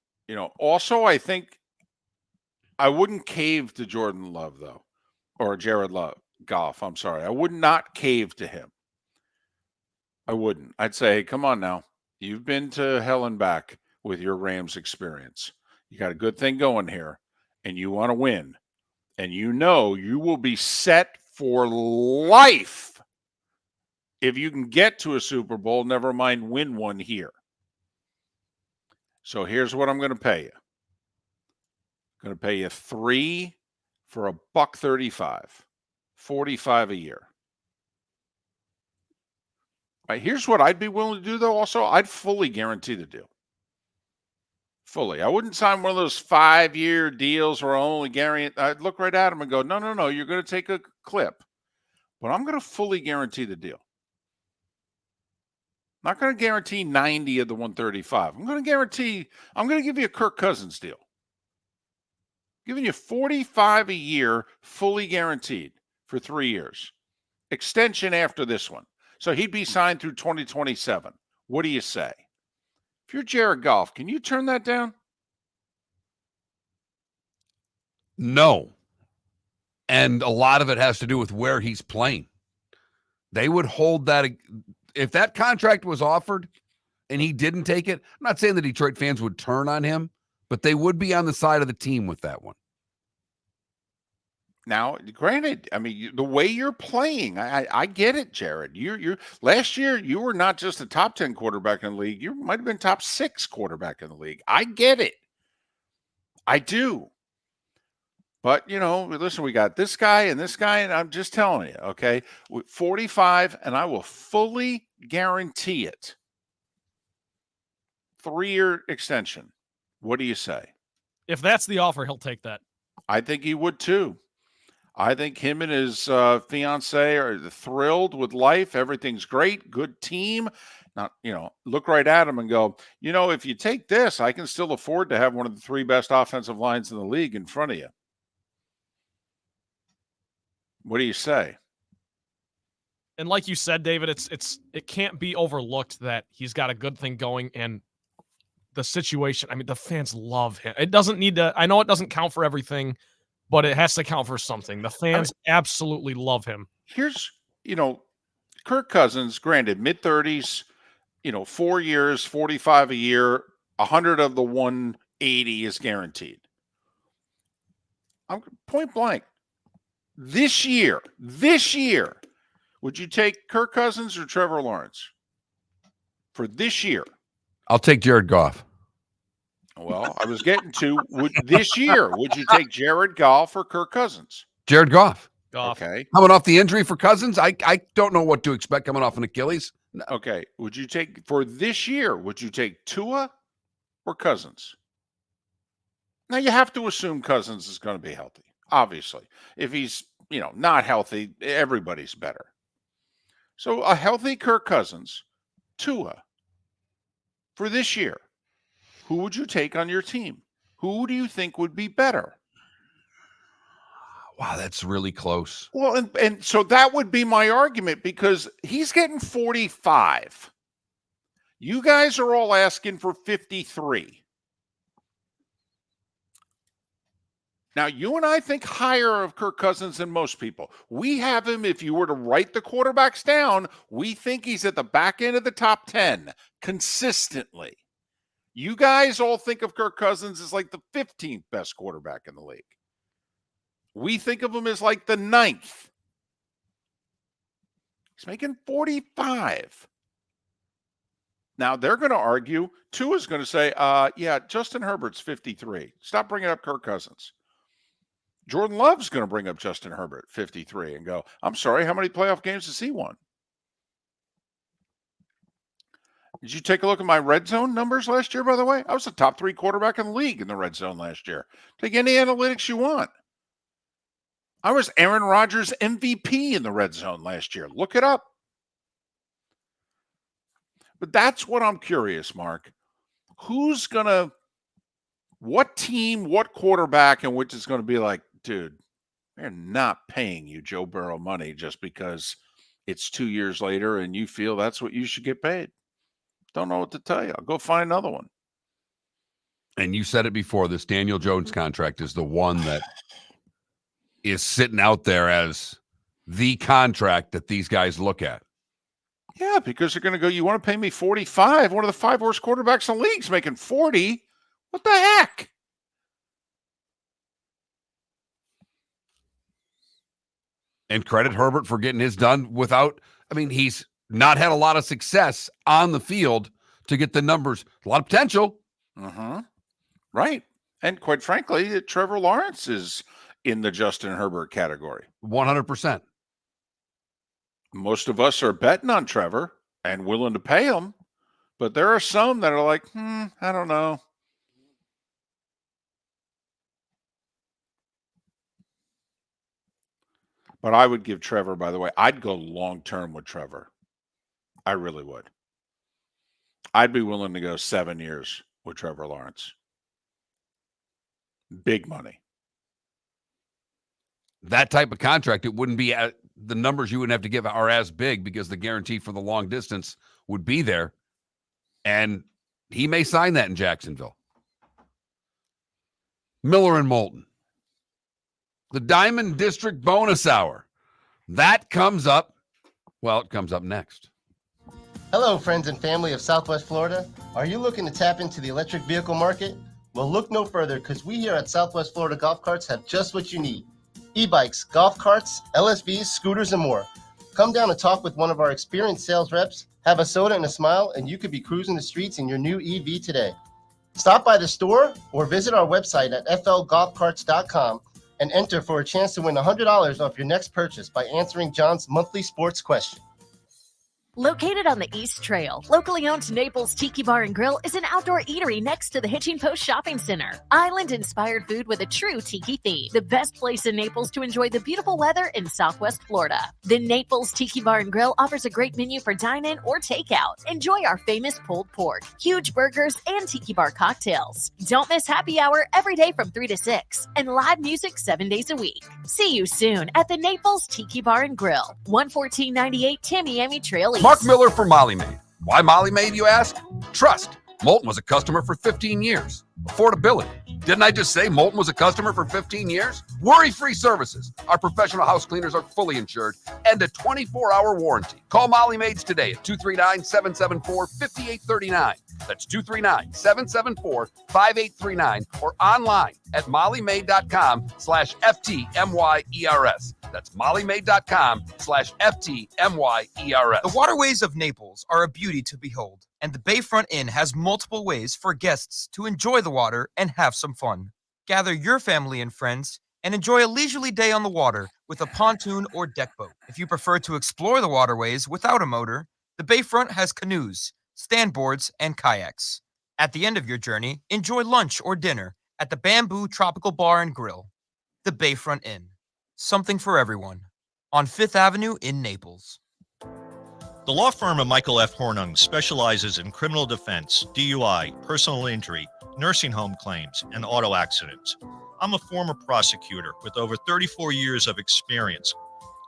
also I think I wouldn't cave to Jordan Love, though, or Jared Goff. I'm sorry. I would not cave to him. I wouldn't. I'd say, come on now. You've been to hell and back with your Rams experience. You got a good thing going here, and you want to win. And you will be set for life if you can get to a Super Bowl, never mind win one here. So here's what I'm going to pay you. I'm going to pay you 3 for $135, $45 a year. Here's what I'd be willing to do, though. Also, I'd fully guarantee the deal. Fully. I wouldn't sign one of those 5-year deals where I only guarantee. I'd look right at him and go, no, you're going to take a clip. But I'm going to fully guarantee the deal. I'm not going to guarantee 90 of the 135. I'm going to give you a Kirk Cousins deal. I'm giving you $45 a year, fully guaranteed for 3 years. Extension after this one. So he'd be signed through 2027. What do you say? If you're Jared Goff, can you turn that down? No. And a lot of it has to do with where he's playing. They would hold that. If that contract was offered and he didn't take it, I'm not saying the Detroit fans would turn on him, but they would be on the side of the team with that one. Now, granted, I mean, the way you're playing, I get it, Jared. You're last year, you were not just a top 10 quarterback in the league. You might have been top 6 quarterback in the league. I get it. I do. But, listen, we got this guy, and I'm just telling you, okay, 45, and I will fully guarantee it. 3-year extension. What do you say? If that's the offer, he'll take that. I think he would too. I think him and his fiance are thrilled with life. Everything's great. Good team. Not, look right at him and go, if you take this, I can still afford to have one of the 3 best offensive lines in the league in front of you. What do you say? And like you said, David, it can't be overlooked that he's got a good thing going and the situation. I mean, the fans love him. It doesn't need to. I know it doesn't count for everything, but it has to count for something. The fans absolutely love him. Here's, Kirk Cousins, granted, mid-30s, 4 years, 45 a year, 100 of the 180 is guaranteed. I'm point blank. This year, would you take Kirk Cousins or Trevor Lawrence for this year? I'll take Jared Goff. Well, I was getting to this year. Would you take Jared Goff or Kirk Cousins? Jared Goff. Okay. Coming off the injury for Cousins, I don't know what to expect coming off an Achilles. No. Okay. Would you take for this year? Would you take Tua or Cousins? Now you have to assume Cousins is going to be healthy. Obviously, if he's not healthy, everybody's better. So a healthy Kirk Cousins, Tua for this year. Who would you take on your team? Who do you think would be better? Wow, that's really close. Well, and so that would be my argument, because he's getting 45. You guys are all asking for 53. Now, you and I think higher of Kirk Cousins than most people. We have him, if you were to write the quarterbacks down, we think he's at the back end of the top 10 consistently. You guys all think of Kirk Cousins as like the 15th best quarterback in the league. We think of him as like the 9th. He's making 45. Now, they're going to argue, Tua's going to say, yeah, Justin Herbert's 53. Stop bringing up Kirk Cousins. Jordan Love's going to bring up Justin Herbert, 53, and go, I'm sorry, how many playoff games has he won? Did you take a look at my red zone numbers last year, by the way? I was the top 3 quarterback in the league in the red zone last year. Take any analytics you want. I was Aaron Rodgers MVP in the red zone last year. Look it up. But that's what I'm curious, Mark. What team, what quarterback, and which is going to be like, dude, they're not paying you Joe Burrow money just because it's 2 years later and you feel that's what you should get paid. Don't know what to tell you. I'll go find another one. And you said it before, this Daniel Jones contract is the one that is sitting out there as the contract that these guys look at. Yeah, because they're going to go, you want to pay me 45? One of the 5 worst quarterbacks in the league is making 40. What the heck? And credit Herbert for getting his done without, he's not had a lot of success on the field to get the numbers. A lot of potential. Right. And quite frankly, Trevor Lawrence is in the Justin Herbert category. 100%. Most of us are betting on Trevor and willing to pay him, but there are some that are like, I don't know. But I would give Trevor, by the way, I'd go long-term with Trevor. I really would. I'd be willing to go 7 years with Trevor Lawrence. Big money. That type of contract, it wouldn't be the numbers you would have to give are as big because the guarantee for the long distance would be there. And he may sign that in Jacksonville. Miller and Moulton. The Diamond District Bonus Hour. That comes up. Well, it comes up next. Hello, friends and family of Southwest Florida. Are you looking to tap into the electric vehicle market? Well, look no further, because we here at Southwest Florida Golf Carts have just what you need. E-bikes, golf carts, LSVs, scooters, and more. Come down and talk with one of our experienced sales reps, have a soda and a smile, and you could be cruising the streets in your new EV today. Stop by the store or visit our website at flgolfcarts.com and enter for a chance to win $100 off your next purchase by answering John's monthly sports question. Located on the East Trail, locally owned Naples Tiki Bar and Grill is an outdoor eatery next to the Hitching Post Shopping Center. Island-inspired food with a true tiki theme. The best place in Naples to enjoy the beautiful weather in Southwest Florida. The Naples Tiki Bar and Grill offers a great menu for dine-in or takeout. Enjoy our famous pulled pork, huge burgers, and tiki bar cocktails. Don't miss happy hour every day from 3 to 6 and live music 7 days a week. See you soon at the Naples Tiki Bar and Grill, 11498 Tamiami Trail East. Mark Miller for Molly Maid. Why Molly Maid, you ask? Trust. Moulton was a customer for 15 years. Affordability. Didn't I just say Moulton was a customer for 15 years? Worry-free services. Our professional house cleaners are fully insured and a 24-hour warranty. Call Molly Maids today at 239-774-5839. That's 239-774-5839 or online at mollymaid.com/FTMYERS. That's mollymaid.com/FTMYERS. The waterways of Naples are a beauty to behold, and the Bayfront Inn has multiple ways for guests to enjoy the water and have some fun. Gather your family and friends and enjoy a leisurely day on the water with a pontoon or deck boat. If you prefer to explore the waterways without a motor, the Bayfront has canoes, standboards, and kayaks. At the end of your journey, enjoy lunch or dinner at the Bamboo Tropical Bar and Grill. The Bayfront Inn. Something for everyone. On 5th Avenue in Naples. The law firm of Michael F. Hornung specializes in criminal defense, DUI, personal injury, nursing home claims, and auto accidents. I'm a former prosecutor with over 34 years of experience.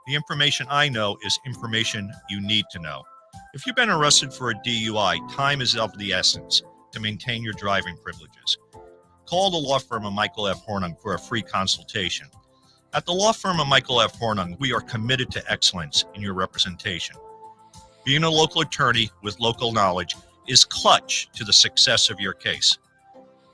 The information I know is information you need to know. If you've been arrested for a DUI, time is of the essence to maintain your driving privileges. Call the law firm of Michael F. Hornung for a free consultation. At the law firm of Michael F. Hornung, we are committed to excellence in your representation. Being a local attorney with local knowledge is clutch to the success of your case.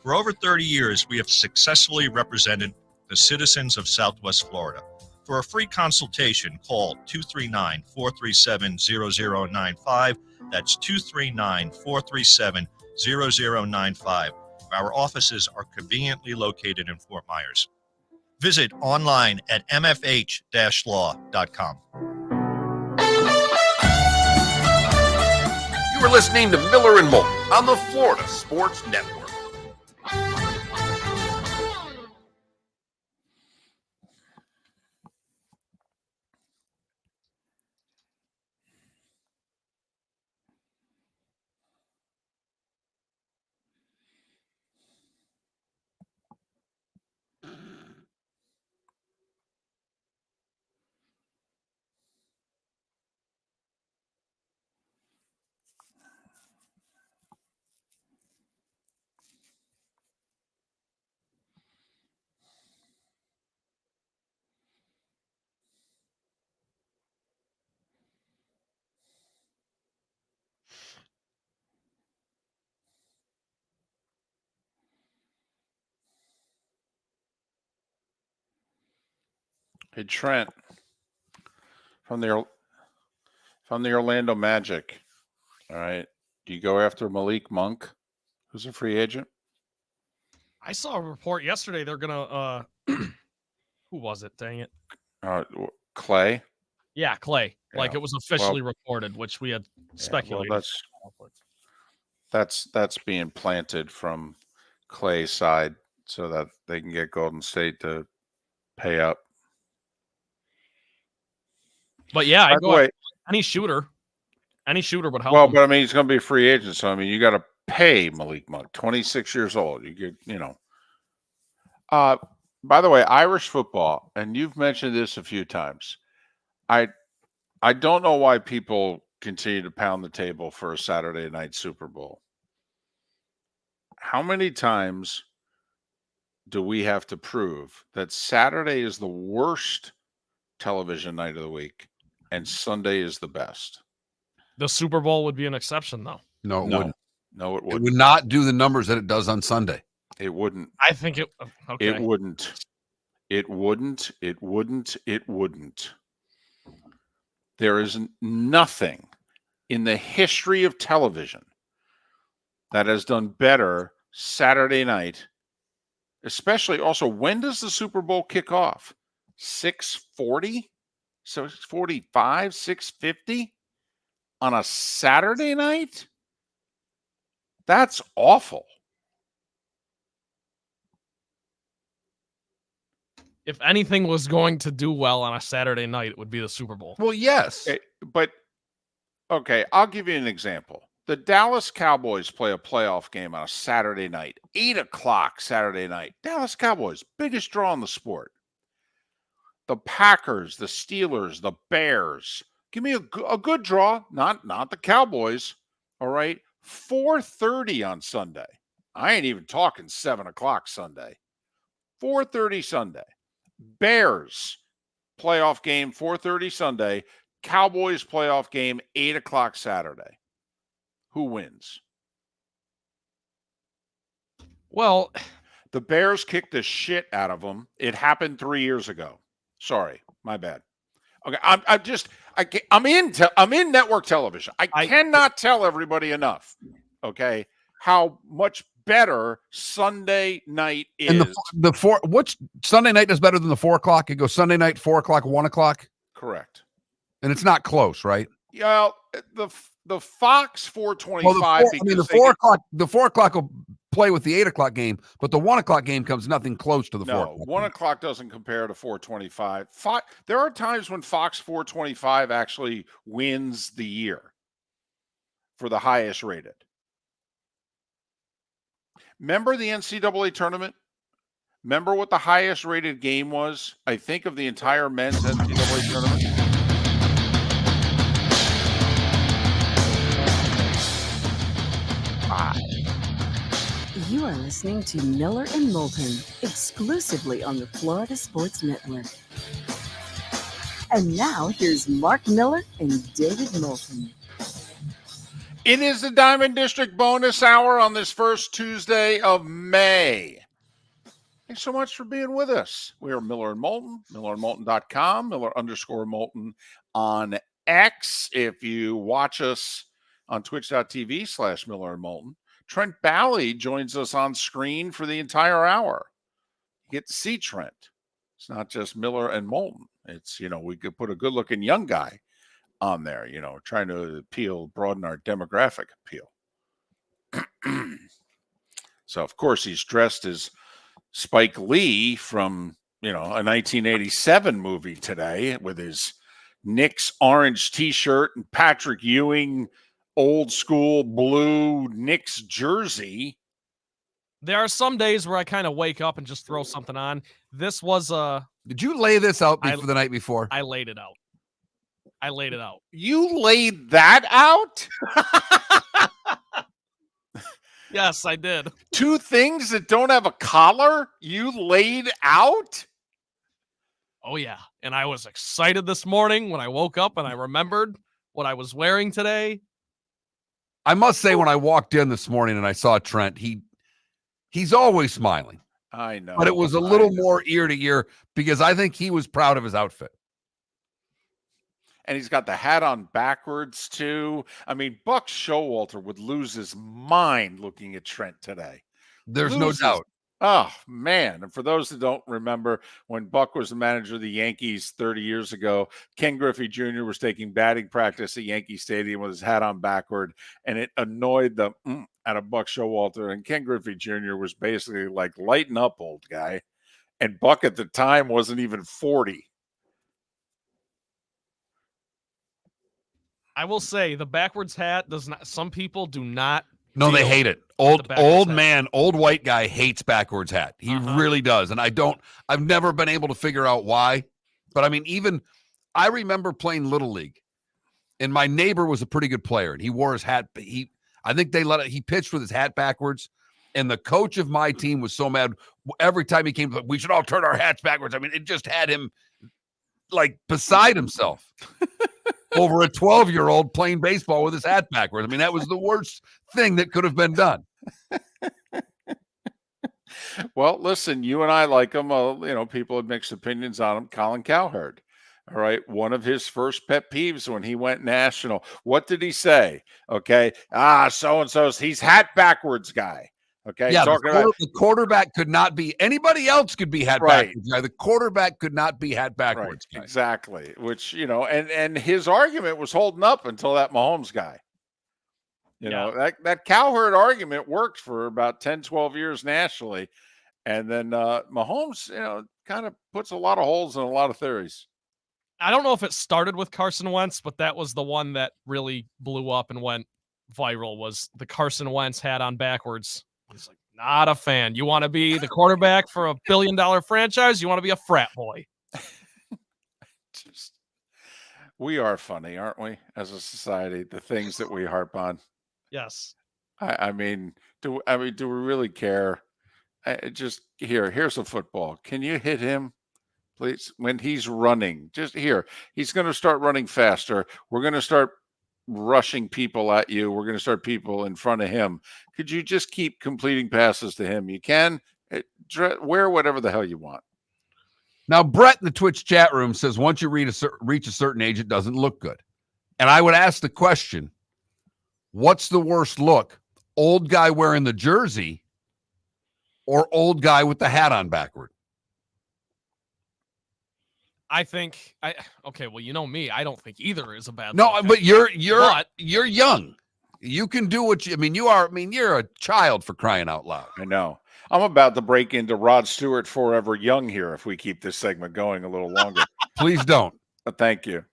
For over 30 years, we have successfully represented the citizens of Southwest Florida. For a free consultation, call 239-437-0095. That's 239-437-0095. Our offices are conveniently located in Fort Myers. Visit online at mfh-law.com. You are listening to Miller and Moulton on the Florida Sports Network. Hey, Trent, from the Orlando Magic. All right. Do you go after Malik Monk, who's a free agent? I saw a report yesterday. They're gonna. Who was it? Dang it. Clay. Yeah, Clay. Like Yeah. it was officially reported, which we had speculated. Well, that's being planted from Clay's side so that they can get Golden State to pay up. But yeah, By I'd the go way- after any shooter. Any shooter would help. Well, him. but I mean, he's going to be a free agent, so I mean, you got to pay Malik Monk, 26 years old. By the way, Irish football, and you've mentioned this a few times. I don't know why people continue to pound the table for a Saturday night Super Bowl. How many times do we have to prove that Saturday is the worst television night of the week and Sunday is the best? The Super Bowl would be an exception, though. No, it No. wouldn't. No, it It wouldn't. would not do the numbers that it does on Sunday. It wouldn't. I think it. Okay. It wouldn't. It wouldn't. It wouldn't. It wouldn't. There is nothing in the history of television that has done better Saturday night, especially also, when does the Super Bowl kick off? 6:40? 6:45? 6:50? On a Saturday night? That's awful. If anything was going to do well on a Saturday night, it would be the Super Bowl. Well, yes. But, okay, I'll give you an example. The Dallas Cowboys play a playoff game on a Saturday night, 8 o'clock Saturday night. Dallas Cowboys, biggest draw in the sport. The Packers, the Steelers, the Bears. Give me a good draw, not the Cowboys. All right, 4:30 on Sunday. I ain't even talking 7 o'clock Sunday. 4:30 Sunday. Bears playoff game, 4:30 Sunday. Cowboys playoff game, 8 o'clock Saturday. Who wins? Well, the Bears kicked the shit out of them. It happened 3 years ago. Sorry, my bad. Okay, I'm in network television. I cannot tell everybody enough. Okay, how much better Sunday night is. And which Sunday night is better than the 4 o'clock? It goes Sunday night, 4 o'clock, 1 o'clock. Correct. And it's not close, right? Yeah, the Fox 425. The 4 o'clock will play with the 8 o'clock game, but the 1 o'clock game comes nothing close to the 4 o'clock. 1 o'clock doesn't compare to 425. There are times when Fox 425 actually wins the year for the highest rated. Remember the NCAA tournament? Remember what the highest rated game was? I think of the entire men's NCAA tournament. You are listening to Miller and Moulton, exclusively on the Florida Sports Network. And now, here's Mark Miller and David Moulton. It is the Diamond District bonus hour on this first Tuesday of May. Thanks so much for being with us. We are Miller and Moulton, millerandmoulton.com, Miller_Moulton on X. If you watch us on twitch.tv/Miller and Moulton, Trent Bally joins us on screen for the entire hour. You get to see Trent. It's not just Miller and Moulton. It's, we could put a good looking young guy on there, trying to broaden our demographic appeal. So, of course, he's dressed as Spike Lee from, a 1987 movie today with his Knicks orange T-shirt and Patrick Ewing old school blue Knicks jersey. There are some days where I kind of wake up and just throw something on. This was Did you lay this out for the night before? I laid it out. You laid that out? Yes, I did. Two things that don't have a collar you laid out? Oh, yeah. And I was excited this morning when I woke up and I remembered what I was wearing today. I must say, when I walked in this morning and I saw Trent, he's always smiling. I know. But it was a little more ear to ear because I think he was proud of his outfit. And he's got the hat on backwards, too. I mean, Buck Showalter would lose his mind looking at Trent today. There's no doubt. Oh, man. And for those that don't remember, when Buck was the manager of the Yankees 30 years ago, Ken Griffey Jr. was taking batting practice at Yankee Stadium with his hat on backward, and it annoyed the out of Buck Showalter. And Ken Griffey Jr. was basically like, lighten up, old guy. And Buck at the time wasn't even 40. I will say the backwards hat does not. Some people do not. No, they hate it. Old white guy hates backwards hat. He really does. And I've never been able to figure out why. But I mean, I remember playing Little League, and my neighbor was a pretty good player, and he wore his hat. I think he pitched with his hat backwards. And the coach of my team was so mad every time he came, we should all turn our hats backwards. I mean, it just had him like beside himself. Over a 12-year-old playing baseball with his hat backwards. I mean, that was the worst thing that could have been done. Well, listen, you and I like him. People had mixed opinions on him. Colin Cowherd. All right. One of his first pet peeves when he went national. What did he say? Okay. So-and-so's, he's hat backwards guy. Okay. Yeah, the quarterback could not be anybody else could be hat backwards guy. The quarterback could not be hat backwards guy. Exactly. Which, and his argument was holding up until that Mahomes guy. That Cowherd argument worked for about 10, 12 years nationally. And then Mahomes, kind of puts a lot of holes in a lot of theories. I don't know if it started with Carson Wentz, but that was the one that really blew up and went viral, was the Carson Wentz hat on backwards. He's like, not a fan. You want to be the quarterback for $1 billion franchise? You want to be a frat boy? We are funny, aren't we? As a society, the things that we harp on. Yes. I mean, do we really care? Here's a football. Can you hit him, please? When he's running, he's going to start running faster. We're going to start rushing people at you. We're going to start people in front of him. Could you just keep completing passes to him? You can wear whatever the hell you want. Now, Brett in the Twitch chat room says once you reach a certain age, it doesn't look good. And I would ask the question, what's the worst look? Old guy wearing the jersey or old guy with the hat on backward? I think well, you know me. I don't think either is a bad No, look. but you're young. You can do you're a child, for crying out loud. I know. I'm about to break into Rod Stewart Forever Young here if we keep this segment going a little longer. Please don't. Thank you.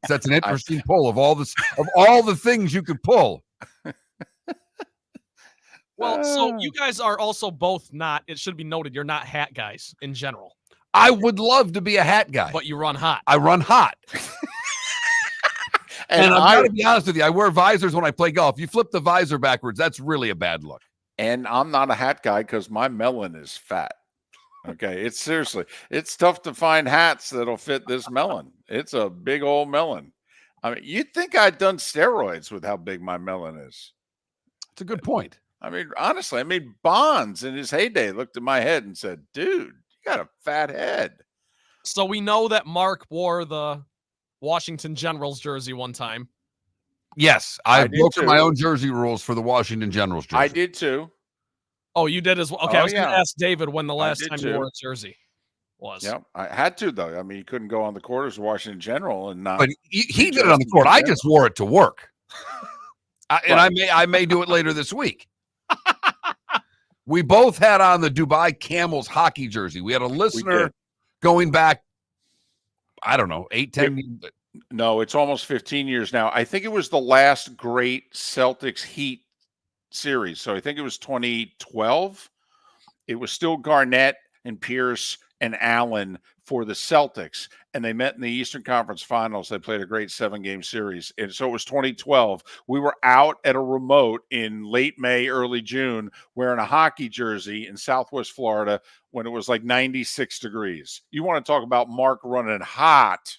That's an interesting pull of all the things you could pull. Well, so you guys are also both not, it should be noted, you're not hat guys in general. I would love to be a hat guy. But you run hot. I run hot. and I've got to be honest with you, I wear visors when I play golf. You flip the visor backwards, that's really a bad look. And I'm not a hat guy because my melon is fat. Okay, it's tough to find hats that'll fit this melon. It's a big old melon. I mean, you'd think I'd done steroids with how big my melon is. It's a good point. I mean, honestly, Bonds in his heyday looked at my head and said, dude, you got a fat head. So we know that Mark wore the Washington Generals jersey one time. Yes, I broke my own jersey rules for the Washington Generals jersey. I did too. Oh, you did as well. Okay, I was going to ask David when the last time you wore a jersey was. Yeah, I had to, though. I mean, you couldn't go on the court as a Washington General and not. But he did it on the court. I just wore it to work. I may do it later this week. We both had on the Dubai Camels hockey jersey. We had a listener going back, I don't know, 8, 10 years. No, it's almost 15 years now. I think it was the last great Celtics Heat series. So I think it was 2012. It was still Garnett and Pierce and Allen for the Celtics, and they met in the Eastern Conference Finals. They played a great 7-game series, and so it was 2012. We were out at a remote in late May, early June, wearing a hockey jersey in Southwest Florida when it was like 96 degrees. You want to talk about Mark running hot.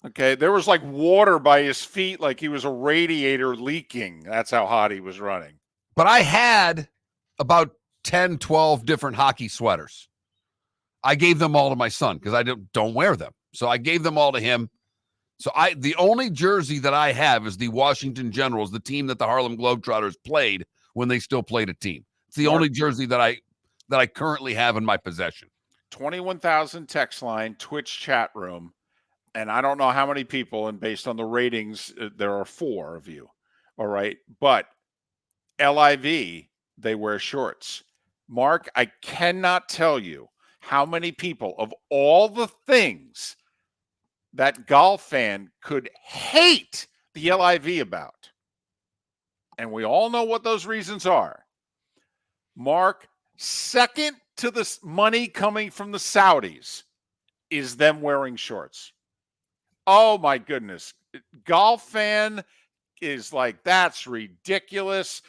Okay, there was like water by his feet, like he was a radiator leaking. That's how hot he was running. But I had about 10, 12 different hockey sweaters. I gave them all to my son because I don't wear them. So I gave them all to him. So the only jersey that I have is the Washington Generals, the team that the Harlem Globetrotters played when they still played a team. It's the only jersey that I currently have in my possession. 21,000 text line, Twitch chat room. And I don't know how many people, and based on the ratings, there are 4 of you. All right. But LIV, they wear shorts. Mark, I cannot tell you how many people of all the things that golf fan could hate the LIV about. And we all know what those reasons are. Mark, second to the money coming from the Saudis is them wearing shorts. Oh my goodness. Golf fan is like, that's ridiculous.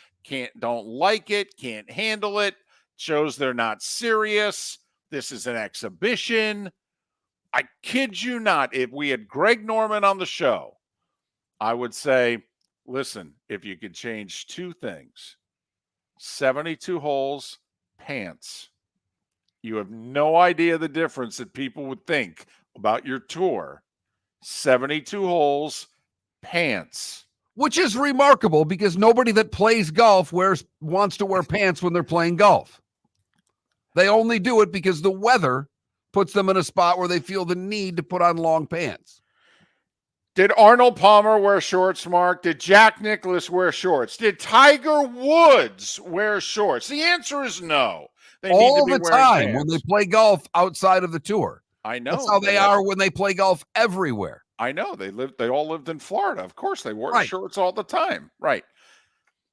Don't like it, can't handle it. Shows they're not serious. This is an exhibition. I kid you not. If we had Greg Norman on the show, I would say, listen, if you could change 2 things, 72 holes, pants. You have no idea the difference that people would think about your tour. 72 holes, pants. Which is remarkable because nobody that plays golf wants to wear pants when they're playing golf. They only do it because the weather puts them in a spot where they feel the need to put on long pants. Did Arnold Palmer wear shorts, Mark? Did Jack Nicklaus wear shorts? Did Tiger Woods wear shorts? The answer is no. They all need to be the wearing time pants. when they play golf outside of the tour. I know. That's how they are when they play golf everywhere. I know. They all lived in Florida. Of course, they wore shorts all the time. Right.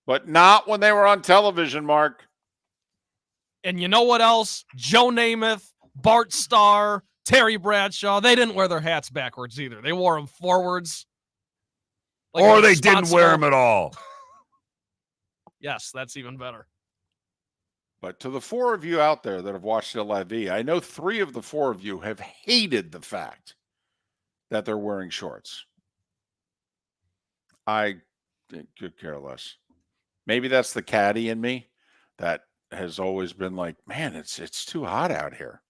But not when they were on television, Mark. And you know what else? Joe Namath, Bart Starr, Terry Bradshaw, they didn't wear their hats backwards either. They wore them forwards. Or they didn't wear them at all. Yes, that's even better. But to the 4 of you out there that have watched LIV, I know 3 of the 4 of you have hated the fact that they're wearing shorts. I could care less. Maybe that's the caddy in me that has always been like, man, it's too hot out here.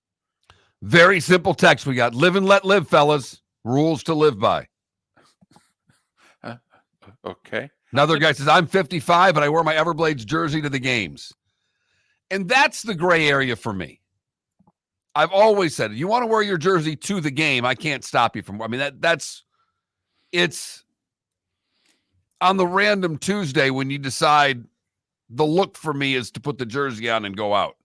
Very simple text we got. Live and let live, fellas. Rules to live by. Okay. Another guy says, I'm 55, but I wear my Everblades jersey to the games. And that's the gray area for me. I've always said, you want to wear your jersey to the game, I can't stop you from. I mean, it's on the random Tuesday when you decide the look for me is to put the jersey on and go out.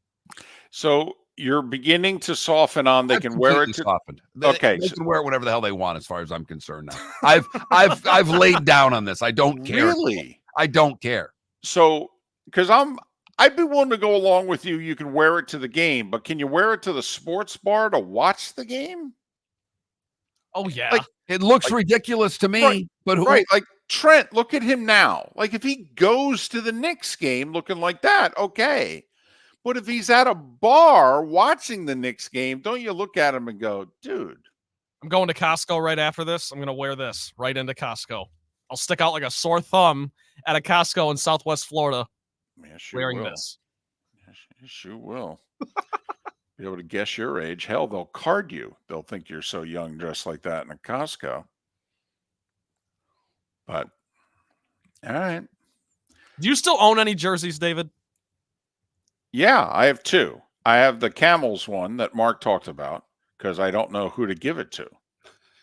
So you're beginning to soften on. They can wear it. Softened. Okay, they can wear it whatever the hell they want, as far as I'm concerned. Now, I've laid down on this. I don't care. Really, I don't care. So because I'd be willing to go along with you. You can wear it to the game, but can you wear it to the sports bar to watch the game? Oh yeah. Like, It looks ridiculous to me, right, but who? right. Like Trent, look at him now. Like if he goes to the Knicks game looking like that, okay. But if he's at a bar watching the Knicks game, don't you look at him and go, dude? I'm going to Costco right after this. I'm going to wear this right into Costco. I'll stick out like a sore thumb at a Costco in Southwest Florida Yes, wearing this. Yes, you will. Be able to guess your age. Hell, they'll card you. They'll think you're so young dressed like that in a Costco. But, all right. Do you still own any jerseys, David? Yeah, I have two. I have the Camels one that Mark talked about because I don't know who to give it to.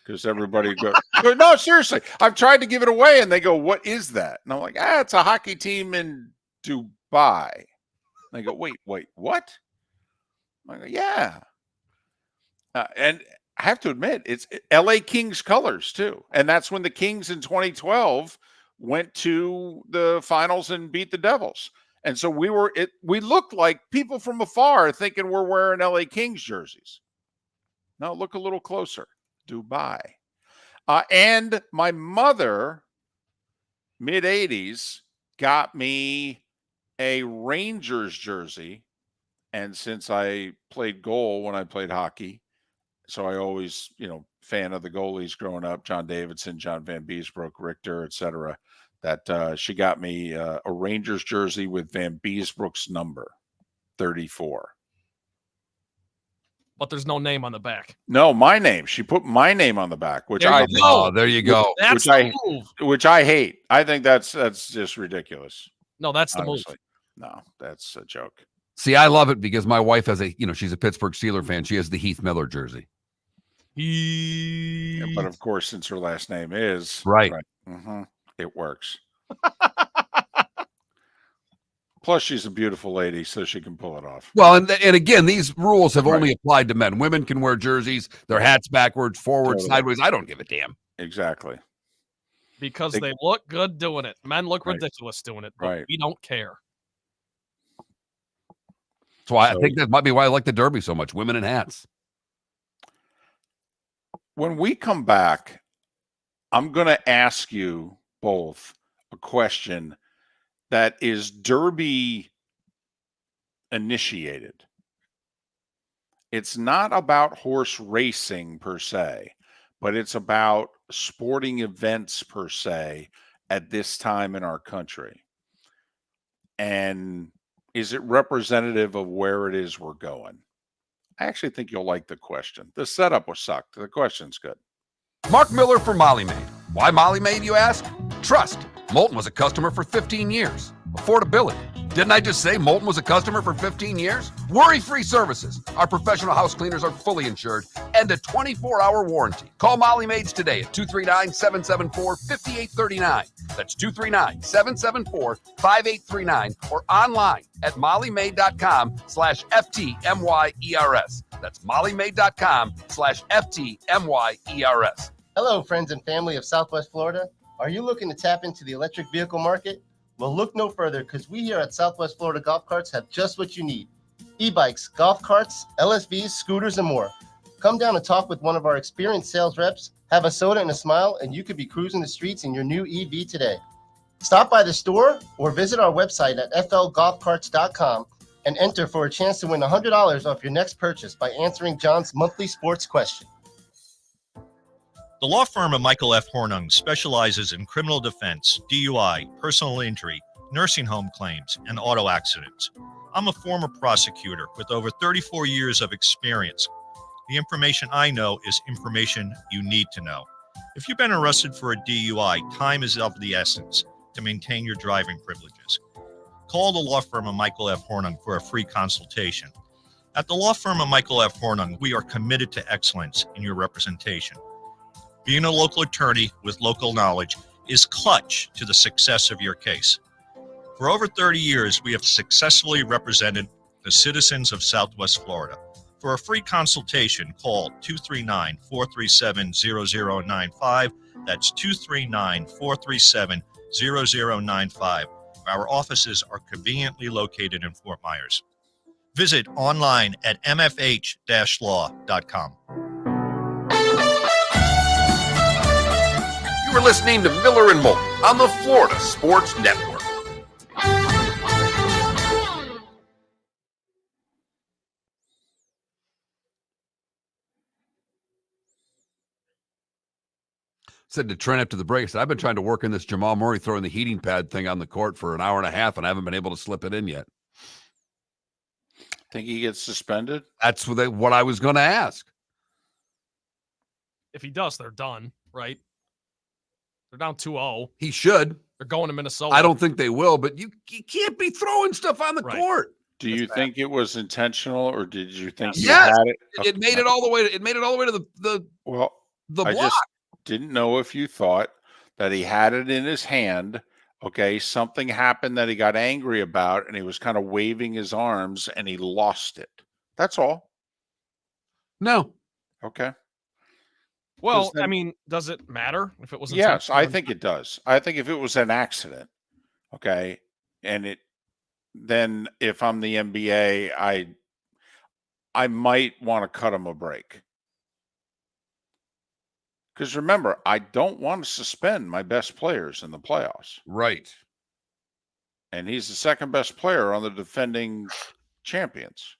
Because everybody goes, no, seriously. I've tried to give it away and they go, what is that? And I'm like, it's a hockey team in Dubai. And they go, wait, what? I go, yeah. And I have to admit, it's LA Kings colors too. And that's when the Kings in 2012 went to the finals and beat the Devils. And so we looked like people from afar thinking we're wearing LA Kings jerseys. Now look a little closer. Dubai. And my mother, mid-'80s, got me a Rangers jersey. And since I played goal when I played hockey, so I always, fan of the goalies growing up, John Davidson, John Van Beesbroek, Richter, etc., that she got me a Rangers jersey with Van Beesbroek's number, 34. But there's no name on the back. No, my name. She put my name on the back, which there you go. That's the move. Which I hate. I think that's just ridiculous. No, that's the honestly. move. No, that's a joke. See, I love it because my wife has she's a Pittsburgh Steelers fan. She has the Heath Miller jersey. Yeah, but of course, since her last name is right. It works. Plus, she's a beautiful lady, so she can pull it off. Well, and again, these rules have only applied to men. Women can wear jerseys, their hats backwards, forward, sideways. I don't give a damn. Exactly. Because they look good doing it. Men look ridiculous doing it, but we don't care. That's why I think that might be why I like the Derby so much. Women in hats. When we come back, I'm going to ask you both a question that is Derby initiated. It's not about horse racing per se, but it's about sporting events per se at this time in our country. And is it representative of where it is we're going? I actually think you'll like the question. The setup was sucked. The question's good. Mark Miller for Molly Maid. Why Molly Maid, you ask? Trust. Moulton was a customer for 15 years. Affordability. Didn't I just say Moulton was a customer for 15 years? Worry-free services. Our professional house cleaners are fully insured and a 24-hour warranty. Call Molly Maids today at 239-774-5839. That's 239-774-5839 or online at mollymaid.com/FTMYERS. That's mollymaid.com/FTMYERS. Hello, friends and family of Southwest Florida. Are you looking to tap into the electric vehicle market? Well, look no further because we here at Southwest Florida Golf Carts have just what you need. E-bikes, golf carts, LSVs, scooters, and more. Come down and talk with one of our experienced sales reps, have a soda and a smile, and you could be cruising the streets in your new EV today. Stop by the store or visit our website at flgolfcarts.com and enter for a chance to win $100 off your next purchase by answering John's monthly sports question. The law firm of Michael F. Hornung specializes in criminal defense, DUI, personal injury, nursing home claims, and auto accidents. I'm a former prosecutor with over 34 years of experience. The information I know is information you need to know. If you've been arrested for a DUI, time is of the essence to maintain your driving privileges. Call the law firm of Michael F. Hornung for a free consultation. At the law firm of Michael F. Hornung, we are committed to excellence in your representation. Being a local attorney with local knowledge is clutch to the success of your case. For over 30 years, we have successfully represented the citizens of Southwest Florida. For a free consultation, call 239-437-0095. That's 239-437-0095. Our offices are conveniently located in Fort Myers. Visit online at mfh-law.com. You are listening to Miller and Moulton on the Florida Sports Network. Said to Trent after the break, I said, I've been trying to work in this Jamal Murray throwing the heating pad thing on the court for an hour and a half, and I haven't been able to slip it in yet. Think he gets suspended? That's what I was going to ask. If he does, they're done, right? They're down 2-0. He should. They're going to Minnesota. I don't think they will, but you can't be throwing stuff on the court. Do you think it was intentional, or did you think he yes, had it? It made it all the way. It made it all the way to the I block. just didn't know if you thought that he had it in his hand. Okay, something happened that he got angry about, and he was kind of waving his arms, and he lost it. That's all. No. Okay. Well, I mean, does it matter if it was? Yes, I think it does. I think if it was an accident, okay, and then if I'm the NBA, I might want to cut him a break. Because remember, I don't want to suspend my best players in the playoffs. Right. And he's the second best player on the defending champions.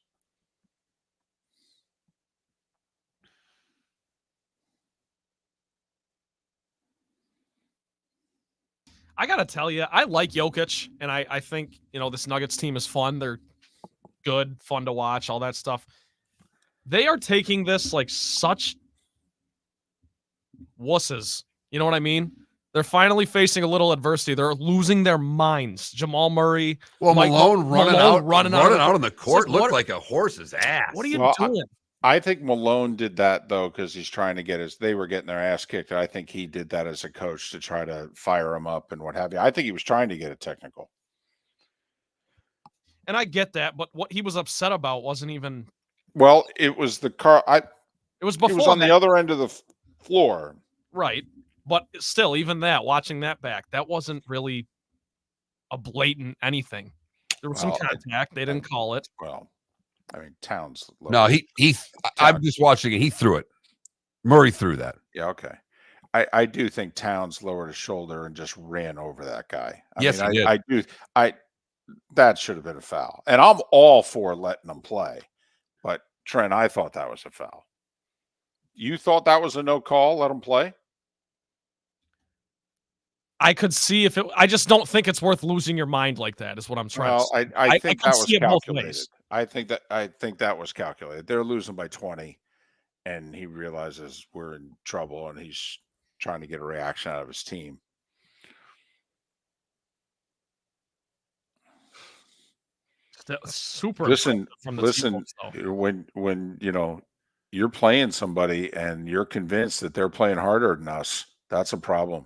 I got to tell you, I like Jokic, and I think, this Nuggets team is fun. They're good, fun to watch, all that stuff. They are taking this like such wusses. You know what I mean? They're finally facing a little adversity. They're losing their minds. Jamal Murray. Well, Malone running out on the court like, looked like a horse's ass. What are you doing? I think Malone did that, though, because he's trying to they were getting their ass kicked. I think he did that as a coach to try to fire him up and what have you. I think he was trying to get it technical. And I get that, but what he was upset about wasn't even. Well, it was the car. It was before. He was on the other end of the floor. Right. But still, even that, watching that back, that wasn't really a blatant anything. There was some contact. They didn't call it. Well, I mean, Towns. No, I'm just watching it. He threw it. Murray threw that. Yeah, okay. I do think Towns lowered his shoulder and just ran over that guy. He did. I do. That should have been a foul. And I'm all for letting them play. But Trent, I thought that was a foul. You thought that was a no call? Let them play? I could see if it. I just don't think it's worth losing your mind like that. Is what I'm trying to say. I think that was see it both calculated. ways. I think that was calculated. They're losing by 20, and he realizes we're in trouble, and he's trying to get a reaction out of his team. Super. Listen, from the Seahawks, when you're playing somebody and you're convinced that they're playing harder than us, that's a problem.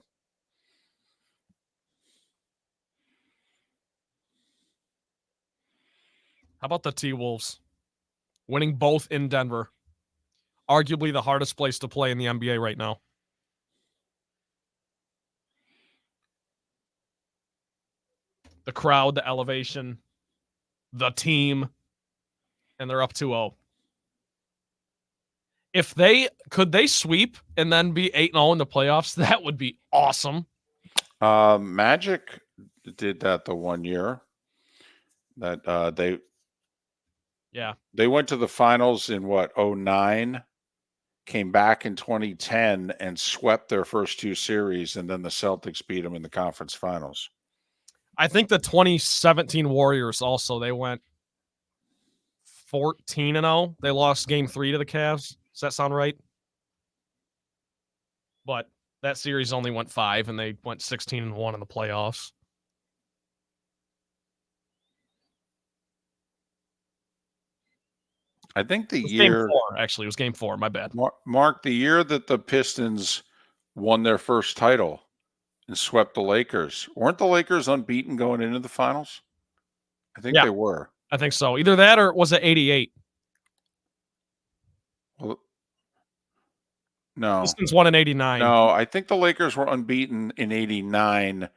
How about the T-Wolves winning both in Denver? Arguably the hardest place to play in the NBA right now. The crowd, the elevation, the team, and they're up 2-0. If could they sweep and then be 8-0 in the playoffs? That would be awesome. Magic did that the one year that they went to the finals in 2009, came back in 2010 and swept their first two series, and then the Celtics beat them in the conference finals. I think the 2017 Warriors also, they went 14-0. They lost game 3 to the Cavs. Does that sound right? But that series only went 5, and they went 16-1 in the playoffs. I think the year... Game 4, actually. It was game 4. My bad. Mark, the year that the Pistons won their first title and swept the Lakers, weren't the Lakers unbeaten going into the finals? I think they were. I think so. Either that or was it 88? Well, no. Pistons won in 89. No, I think the Lakers were unbeaten in 89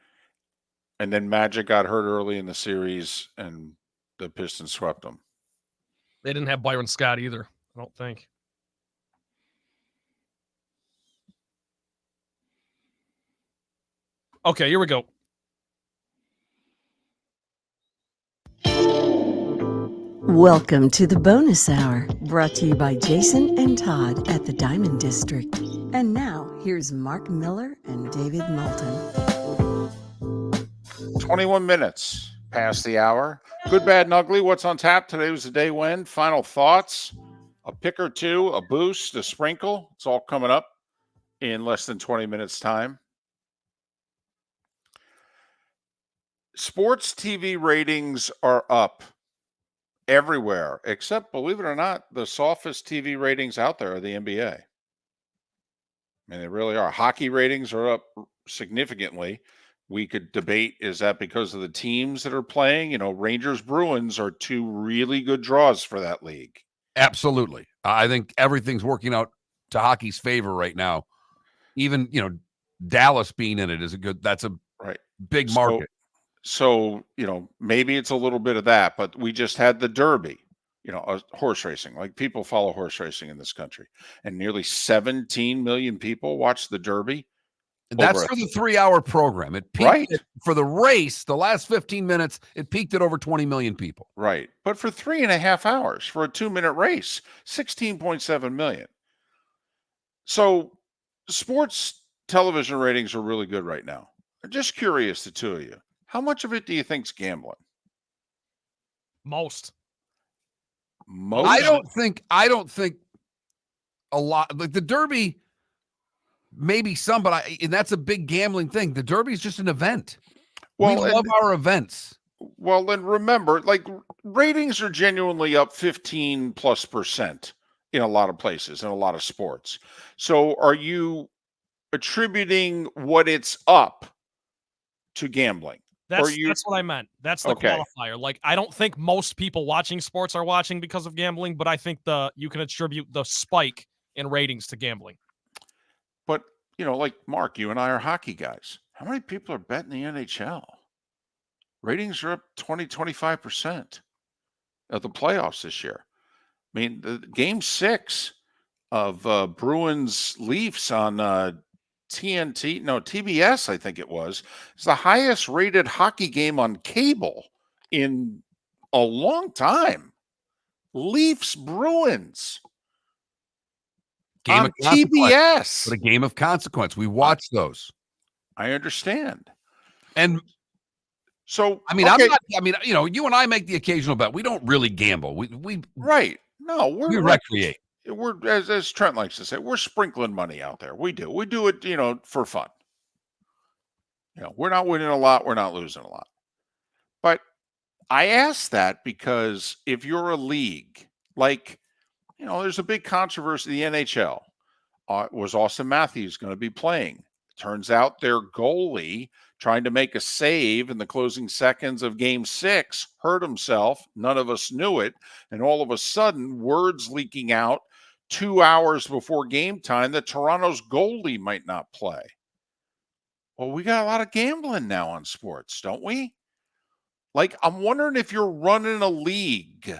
And then Magic got hurt early in the series, and the Pistons swept them. They didn't have Byron Scott either, I don't think. Okay, here we go. Welcome to the bonus hour, brought to you by Jason and Todd at the Diamond District. And now, here's Mark Miller and David Moulton. 21 minutes past the hour. Good, bad, and ugly. What's on tap? Today was the day when. Final thoughts. A pick or two, a boost, a sprinkle. It's all coming up in less than 20 minutes' time. Sports TV ratings are up everywhere, except, believe it or not, the softest TV ratings out there are the NBA. I mean, they really are. Hockey ratings are up significantly. We could debate, is that because of the teams that are playing? You know, Rangers Bruins are two really good draws for that league. Absolutely. I think everything's working out to hockey's favor right now. Even, you know, Dallas being in it is that's a big market. So, you know, maybe it's a little bit of that, but we just had the Derby, you know, horse racing. Like, people follow horse racing in this country, and nearly 17 million people watch the Derby. And that's for the 3-hour program. It peaked for the race, the last 15 minutes, it peaked at over 20 million people. Right. But for 3.5 hours, for a 2-minute race, 16.7 million. So sports television ratings are really good right now. I'm just curious, the two of you, how much of it do you think's gambling? Most. I don't think a lot. Like the Derby, maybe some, but and that's a big gambling thing. The Derby is just an event. Well, we love our events. Well, then remember, like, ratings are genuinely up 15+% in a lot of places, in a lot of sports. So are you attributing what it's up to gambling? That's what I meant. That's the qualifier. Like, I don't think most people watching sports are watching because of gambling, but I think you can attribute the spike in ratings to gambling. But, you know, like, Mark, you and I are hockey guys. How many people are betting the NHL? Ratings are up 20-25% of the playoffs this year. I mean, the game 6 of Bruins Leafs on TBS, I think it was, is the highest rated hockey game on cable in a long time. Leafs Bruins on TBS. But a game of consequence. We watch those. I understand. And so, I mean, you know, you and I make the occasional bet. We don't really gamble. We right. No, we recreate. We're, as Trent likes to say, we're sprinkling money out there. We do it, you know, for fun. You know, we're not winning a lot. We're not losing a lot. But I ask that because if you're a league, like, you know, there's a big controversy. The NHL was Austin Matthews going to be playing? Turns out their goalie, trying to make a save in the closing seconds of game 6, hurt himself. None of us knew it. And all of a sudden, words leaking out 2 hours before game time that Toronto's goalie might not play. Well, we got a lot of gambling now on sports, don't we? Like, I'm wondering if you're running a league.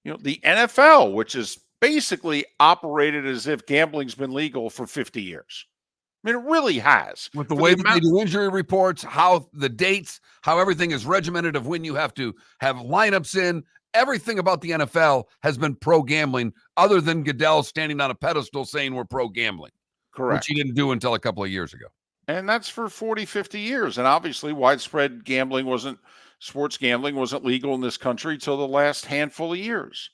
You know, the NFL, which is basically operated as if gambling's been legal for 50 years. I mean, it really has. With the way that they do injury reports, how the dates, how everything is regimented of when you have to have lineups in, everything about the NFL has been pro-gambling, other than Goodell standing on a pedestal saying we're pro-gambling. Correct. Which he didn't do until a couple of years ago. And that's for 40, 50 years. And obviously widespread sports gambling wasn't legal in this country till the last handful of years.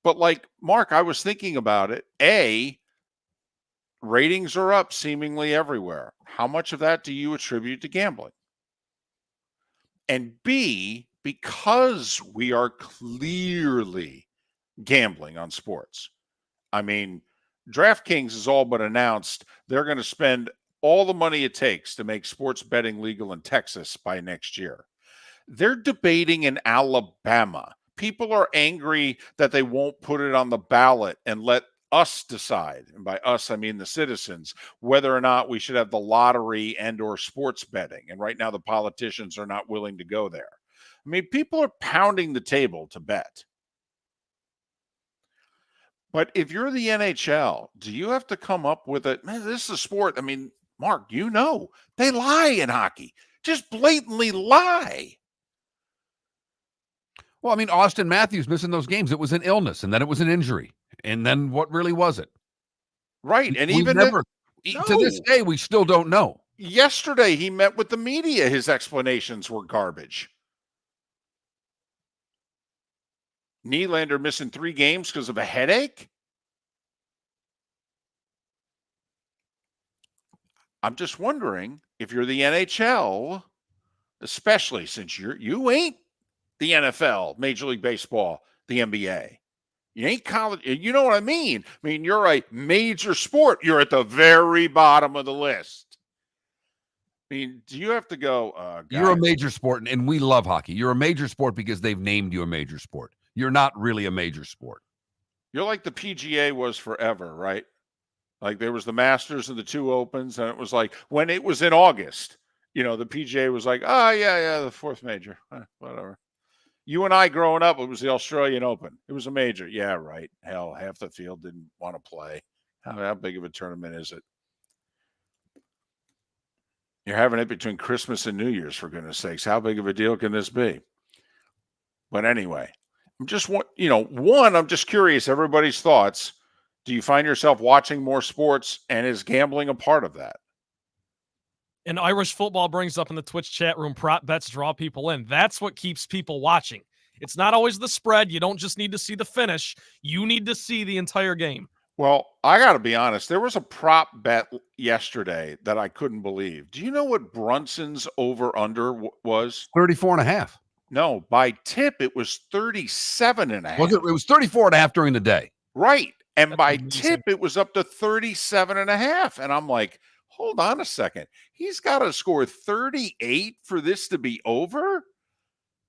But like, Mark, I was thinking about it. Ratings are up seemingly everywhere. How much of that do you attribute to gambling? And B, because we are clearly gambling on sports. I mean, DraftKings has all but announced they're going to spend all the money it takes to make sports betting legal in Texas by next year. They're debating in Alabama. People are angry that they won't put it on the ballot and let us decide, and by us I mean the citizens, whether or not we should have the lottery and or sports betting. And right now the politicians are not willing to go there. I mean, people are pounding the table to bet. But if you're the NHL, do you have to come up with it? Man, this is a sport. I mean, Mark, they lie in hockey. Just blatantly lie. Well, I mean, Austin Matthews missing those games. It was an illness, and then it was an injury. And then what really was it? Right. And We even never, to this day, we still don't know. yesterday he met with the media. His explanations were garbage. Nylander missing 3 games because of a headache. I'm just wondering if you're the NHL, especially since you ain't the NFL, Major League Baseball, the NBA. You ain't college. You know what I mean? I mean, you're a major sport. You're at the very bottom of the list. I mean, do you have to go? You're a major sport, and we love hockey. You're a major sport because they've named you a major sport. You're not really a major sport. You're like the PGA was forever, right? Like there was the Masters and the 2 Opens, and it was like when it was in August, the PGA was like, oh, yeah, the 4th major, whatever. You and I growing up, it was the Australian Open. It was a major. Yeah, right. Hell, half the field didn't want to play. How big of a tournament is it? You're having it between Christmas and New Year's, for goodness sakes. How big of a deal can this be? But anyway, I'm just I'm just curious, everybody's thoughts. Do you find yourself watching more sports, and is gambling a part of that? And Irish football brings up in the Twitch chat room, prop bets draw people in. That's what keeps people watching. It's not always the spread. You don't just need to see the finish. You need to see the entire game. Well, I got to be honest. There was a prop bet yesterday that I couldn't believe. Do you know what Brunson's over-under was? 34.5. No, by tip, it was 37.5. Was it? It was 34.5 during the day. Right. And That's by amazing. tip, it was up to 37.5. And I'm like, hold on a second. He's got to score 38 for this to be over?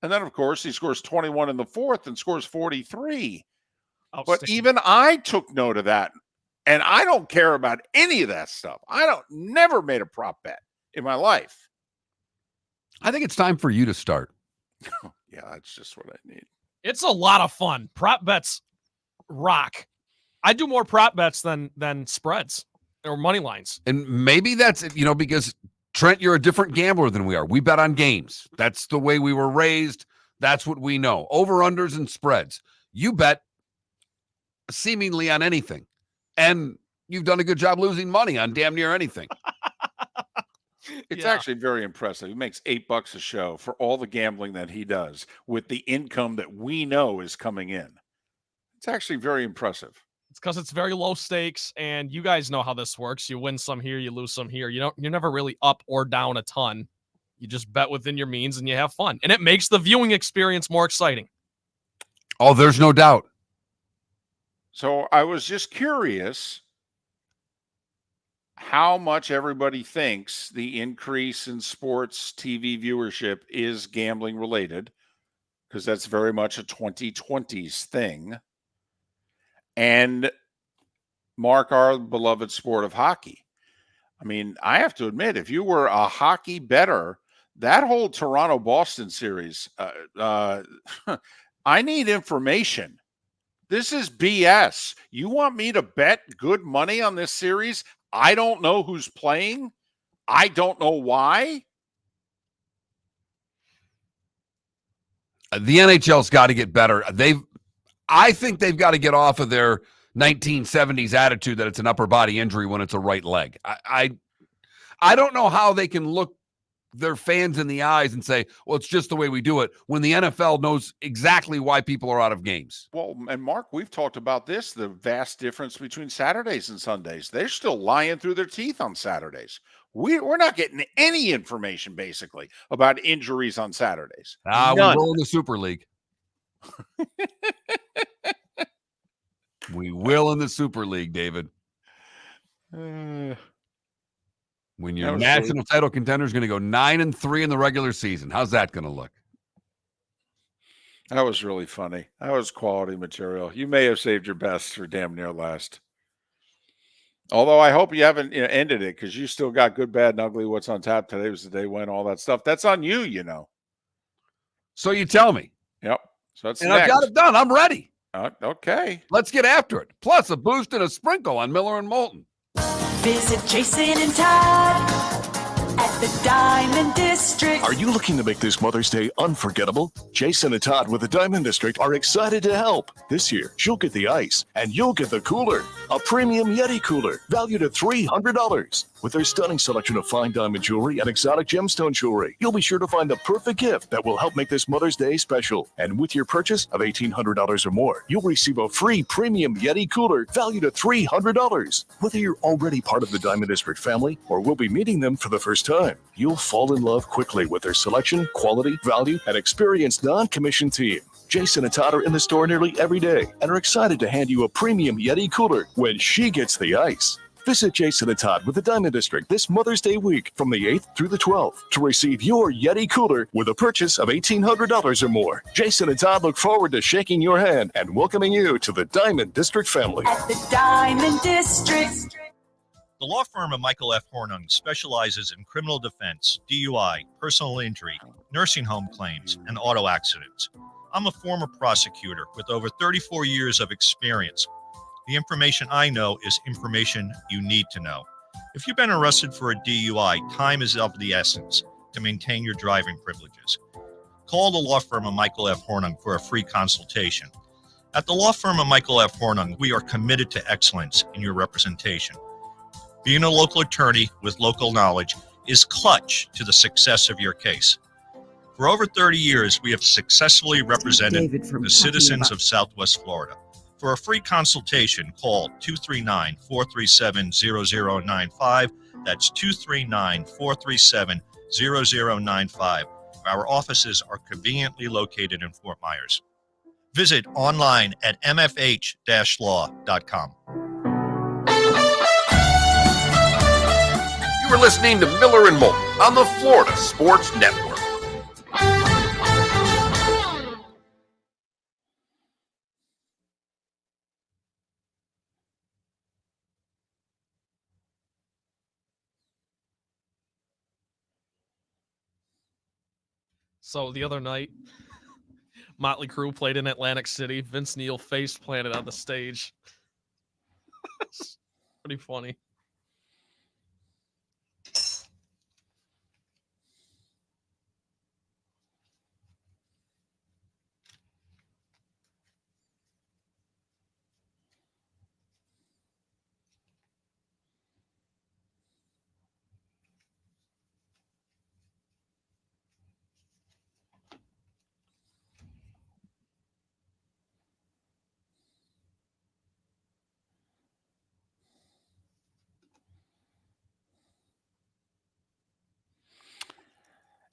And then, of course, he scores 21 in the 4th and scores 43. But even I took note of that. And I don't care about any of that stuff. Never made a prop bet in my life. I think it's time for you to start. Yeah, that's just what I need. It's a lot of fun. Prop bets rock. I do more prop bets than spreads or money lines. And maybe that's, because Trent, you're a different gambler than we are. We bet on games. That's the way we were raised. That's what we know. Over-unders and spreads. You bet seemingly on anything. And you've done a good job losing money on damn near anything. It's actually very impressive. He makes $8 a show for all the gambling that he does with the income that we know is coming in. It's actually very impressive. It's because it's very low stakes, and you guys know how this works. You win some here, you lose some here. You're never really up or down a ton. You just bet within your means and you have fun. And it makes the viewing experience more exciting. Oh, there's no doubt. So I was just curious how much everybody thinks the increase in sports TV viewership is gambling related, because that's very much a 2020s thing. And Mark, our beloved sport of hockey. I mean, I have to admit, if you were a hockey bettor, that whole Toronto-Boston series, I need information. This is BS. You want me to bet good money on this series? I don't know who's playing. I don't know why. The NHL's got to get better. I think they've got to get off of their 1970s attitude that it's an upper body injury when it's a right leg. I don't know how they can look their fans in the eyes and say, well, it's just the way we do it, when the NFL knows exactly why people are out of games. Well, and Mark, we've talked about this, the vast difference between Saturdays and Sundays. They're still lying through their teeth on Saturdays. We're not getting any information, basically, about injuries on Saturdays. We will in the Super League. We will in the Super League, David. When your national title contender is going to go 9-3 in the regular season, how's that going to look? That was really funny. That was quality material. You may have saved your best for damn near last. Although I hope you haven't ended it because you still got good, bad, and ugly. What's on tap? Today was the day when all that stuff. That's on you, So you tell me. Yep. So that's And next. I've got it done. I'm ready. Okay. Let's get after it. Plus a boost and a sprinkle on Miller and Moulton. Visit Jason and Todd at the Diamond District. Are you looking to make this Mother's Day unforgettable? Jason and Todd with the Diamond District are excited to help. This year, she'll get the ice and you'll get the cooler. A premium Yeti cooler valued at $300. With their stunning selection of fine diamond jewelry and exotic gemstone jewelry, you'll be sure to find the perfect gift that will help make this Mother's Day special. And with your purchase of $1,800 or more, you'll receive a free premium Yeti cooler valued at $300. Whether you're already part of the Diamond District family or will be meeting them for the first time, you'll fall in love quickly with their selection, quality, value, and experienced non-commissioned team. Jason and Todd are in the store nearly every day and are excited to hand you a premium Yeti cooler when she gets the ice. Visit Jason and Todd with the Diamond District this Mother's Day week from the 8th through the 12th to receive your Yeti cooler with a purchase of $1,800 or more. Jason and Todd look forward to shaking your hand and welcoming you to the Diamond District family. At the Diamond District. The law firm of Michael F. Hornung specializes in criminal defense, DUI, personal injury, nursing home claims, and auto accidents. I'm a former prosecutor with over 34 years of experience. The information I know is information you need to know. If you've been arrested for a DUI, time is of the essence to maintain your driving privileges. Call the law firm of Michael F. Hornung for a free consultation. At the law firm of Michael F. Hornung, we are committed to excellence in your representation. Being a local attorney with local knowledge is clutch to the success of your case. For over 30 years, we have successfully represented the citizens of Southwest Florida. For a free consultation, call 239-437-0095. That's 239-437-0095. Our offices are conveniently located in Fort Myers. Visit online at mfh-law.com. You are listening to Miller and Moulton on the Florida Sports Network. So the other night, Motley Crue played in Atlantic City. Vince Neil face planted on the stage. It's pretty funny.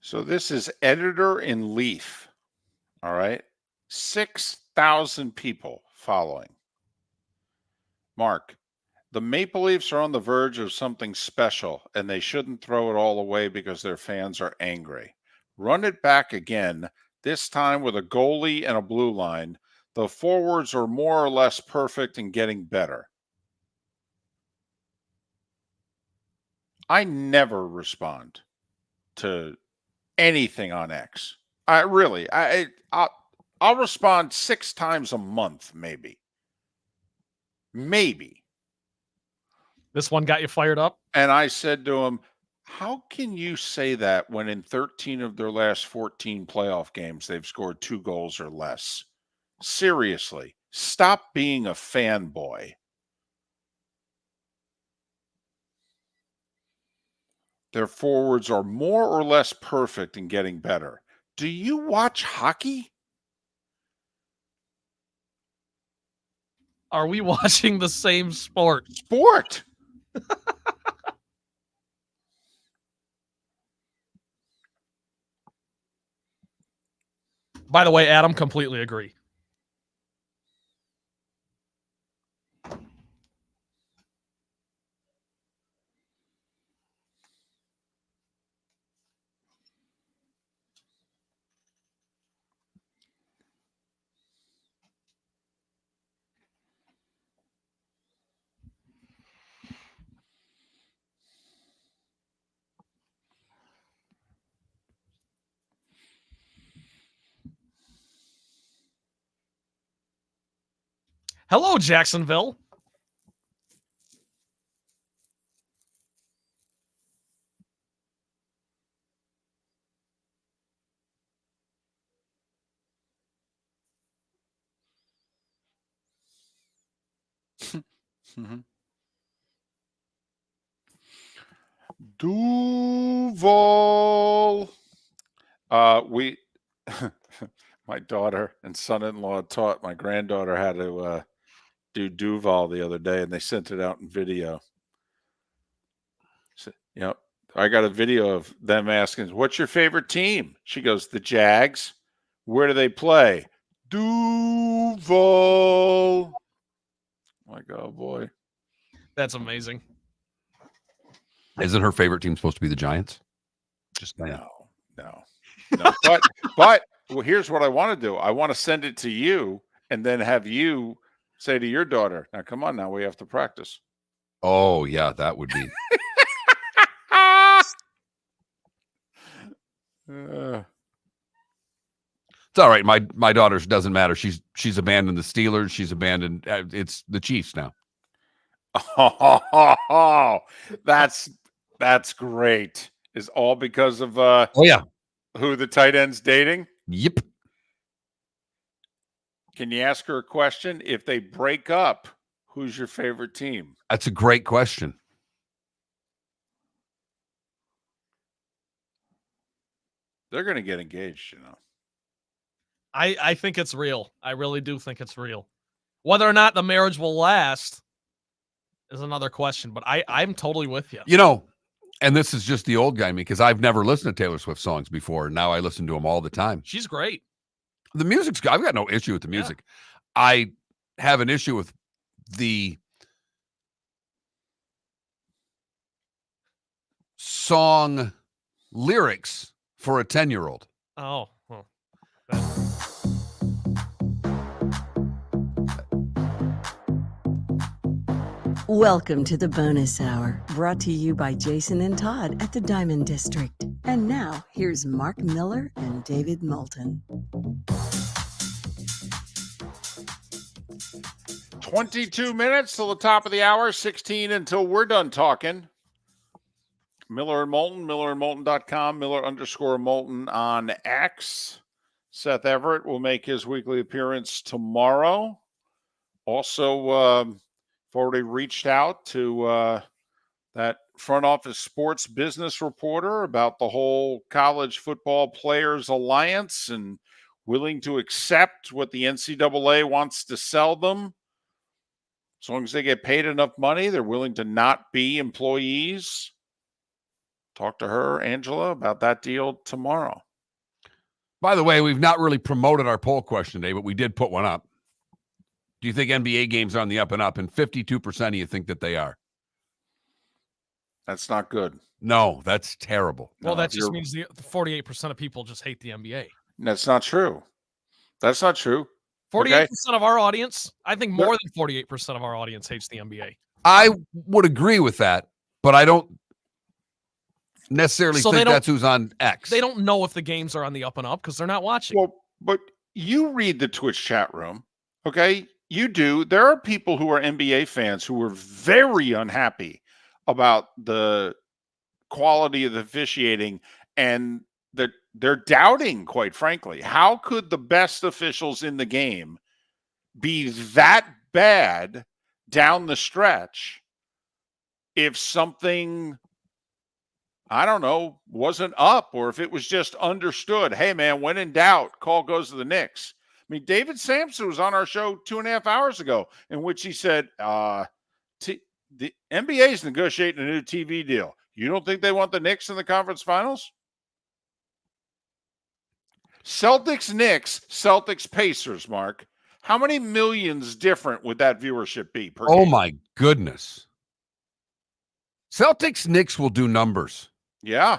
So this is editor in Leaf. All right. 6,000 people following. Mark, the Maple Leafs are on the verge of something special, and they shouldn't throw it all away because their fans are angry. Run it back again, this time with a goalie and a blue line. The forwards are more or less perfect and getting better. I never respond to anything on X. I'll respond 6 times a month, maybe. This one got you fired up? And I said to him, how can you say that when in 13 of their last 14 playoff games, they've scored 2 goals or less? Seriously, stop being a fanboy. Their forwards are more or less perfect and getting better. Do you watch hockey? Are we watching the same sport? By the way, Adam, completely agree. Hello, Jacksonville. Duval. We, my daughter and son-in-law taught my granddaughter how to do Duval the other day, and they sent it out in video. So, I got a video of them asking, "What's your favorite team?" She goes, "The Jags." "Where do they play?" Duval. Like, oh boy, That's amazing. Isn't her favorite team supposed to be the Giants? Just no. But well, here's what I want to do. I want to send it to you, and then have you say to your daughter, "Now, come on, now we have to practice." Oh yeah, that would be. It's all right. My daughter's doesn't matter. She's abandoned the Steelers. She's abandoned. It's the Chiefs now. Oh, that's great. Is all because of who the tight end's dating? Yep. Can you ask her a question? If they break up, who's your favorite team? That's a great question. They're going to get engaged, I think it's real. I really do think it's real. Whether or not the marriage will last is another question, but I'm totally with you. And this is just the old guy in me, because I've never listened to Taylor Swift songs before. Now I listen to them all the time. She's great. The music's good. I've got no issue with the music. Yeah. I have an issue with the song lyrics for a 10-year-old. Oh, well. Welcome to the bonus hour, brought to you by Jason and Todd at the Diamond District. And now, here's Mark Miller and David Moulton. 22 minutes till the top of the hour, 16 until we're done talking. Miller and Moulton, millerandmoulton.com, Miller_Moulton on X. Seth Everett will make his weekly appearance tomorrow. Also, already reached out to that front office sports business reporter about the whole College Football Players Alliance and willing to accept what the NCAA wants to sell them. As long as they get paid enough money, they're willing to not be employees. Talk to her, Angela, about that deal tomorrow. By the way, we've not really promoted our poll question today, but we did put one up. Do you think NBA games are on the up and up? And 52% of you think that they are. That's not good. No, that's terrible. Well, that just means the 48% of people just hate the NBA. That's not true. That's not true. 48% of our audience, I think more than 48% of our audience hates the NBA. I would agree with that, but I don't necessarily think that's who's on X. They don't know if the games are on the up and up because they're not watching. Well, but you read the Twitch chat room, okay? You do. There are people who are NBA fans who are very unhappy about the quality of the officiating, and that they're doubting, quite frankly, how could the best officials in the game be that bad down the stretch if something, I don't know, wasn't up, or if it was just understood, hey, man, when in doubt, call goes to the Knicks. I mean, David Samson was on our show 2.5 hours ago, in which he said, the NBA is negotiating a new TV deal. You don't think they want the Knicks in the conference finals? Celtics-Knicks, Celtics-Pacers, Mark. How many millions different would that viewership be per game? Oh, my goodness. Celtics-Knicks will do numbers. Yeah.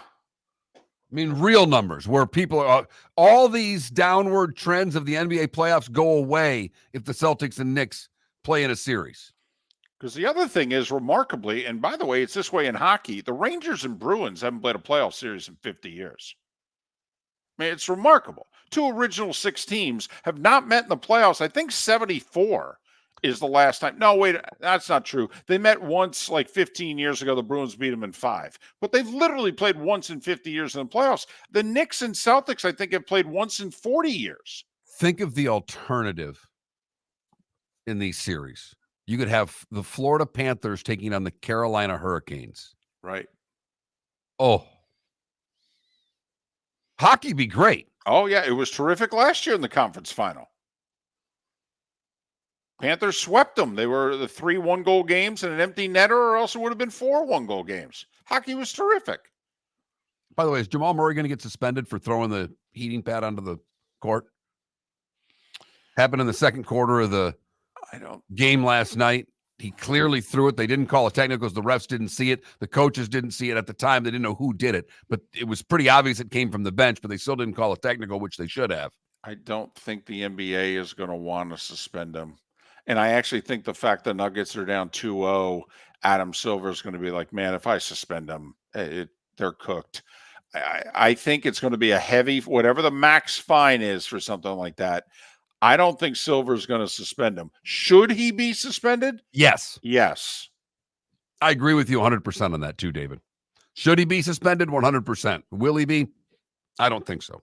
I mean, real numbers where people are, all these downward trends of the NBA playoffs go away if the Celtics and Knicks play in a series. Because the other thing is, remarkably, and by the way, it's this way in hockey, the Rangers and Bruins haven't played a playoff series in 50 years. I mean, it's remarkable. Two original six teams have not met in the playoffs, I think 74 is the last time. No, wait, that's not true. They met once like 15 years ago. The Bruins beat them in 5. But they've literally played once in 50 years in the playoffs. The Knicks and Celtics, I think, have played once in 40 years. Think of the alternative in these series. You could have the Florida Panthers taking on the Carolina Hurricanes. Right. Oh. Hockey be great. Oh, yeah. It was terrific last year in the conference final. Panthers swept them. They were the 3 one-goal games and an empty netter, or else it would have been 4 one-goal games. Hockey was terrific. By the way, is Jamal Murray going to get suspended for throwing the heating pad onto the court? Happened in the second quarter of the game last night. He clearly threw it. They didn't call a technical because the refs didn't see it. The coaches didn't see it at the time. They didn't know who did it. But it was pretty obvious it came from the bench, but they still didn't call a technical, which they should have. I don't think the NBA is going to want to suspend him. And I actually think the fact the Nuggets are down 2-0, Adam Silver is going to be like, man, if I suspend them, they're cooked. I think it's going to be a heavy, whatever the max fine is for something like that. I don't think Silver's going to suspend him. Should he be suspended? Yes. Yes. I agree with you 100% on that too, David. Should he be suspended? 100%. Will he be? I don't think so.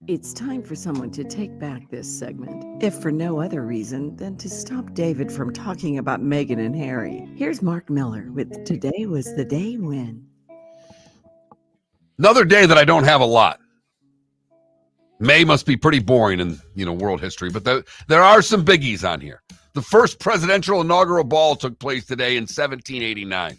It's time for someone to take back this segment, if for no other reason than to stop David from talking about Meghan and Harry. Here's Mark Miller with Today Was the Day When. Another day that I don't have a lot. May must be pretty boring in, world history, but there are some biggies on here. The first presidential inaugural ball took place today in 1789.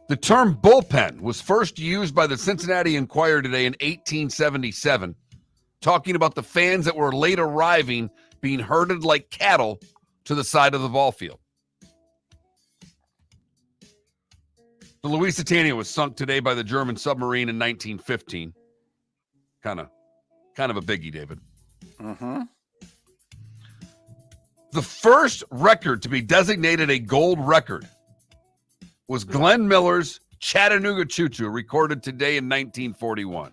The term bullpen was first used by the Cincinnati Enquirer today in 1877, talking about the fans that were late arriving being herded like cattle to the side of the ball field. The Lusitania was sunk today by the German submarine in 1915. Kind of a biggie, David. Mm-hmm. The first record to be designated a gold record was Glenn Miller's Chattanooga Choo Choo, recorded today in 1941.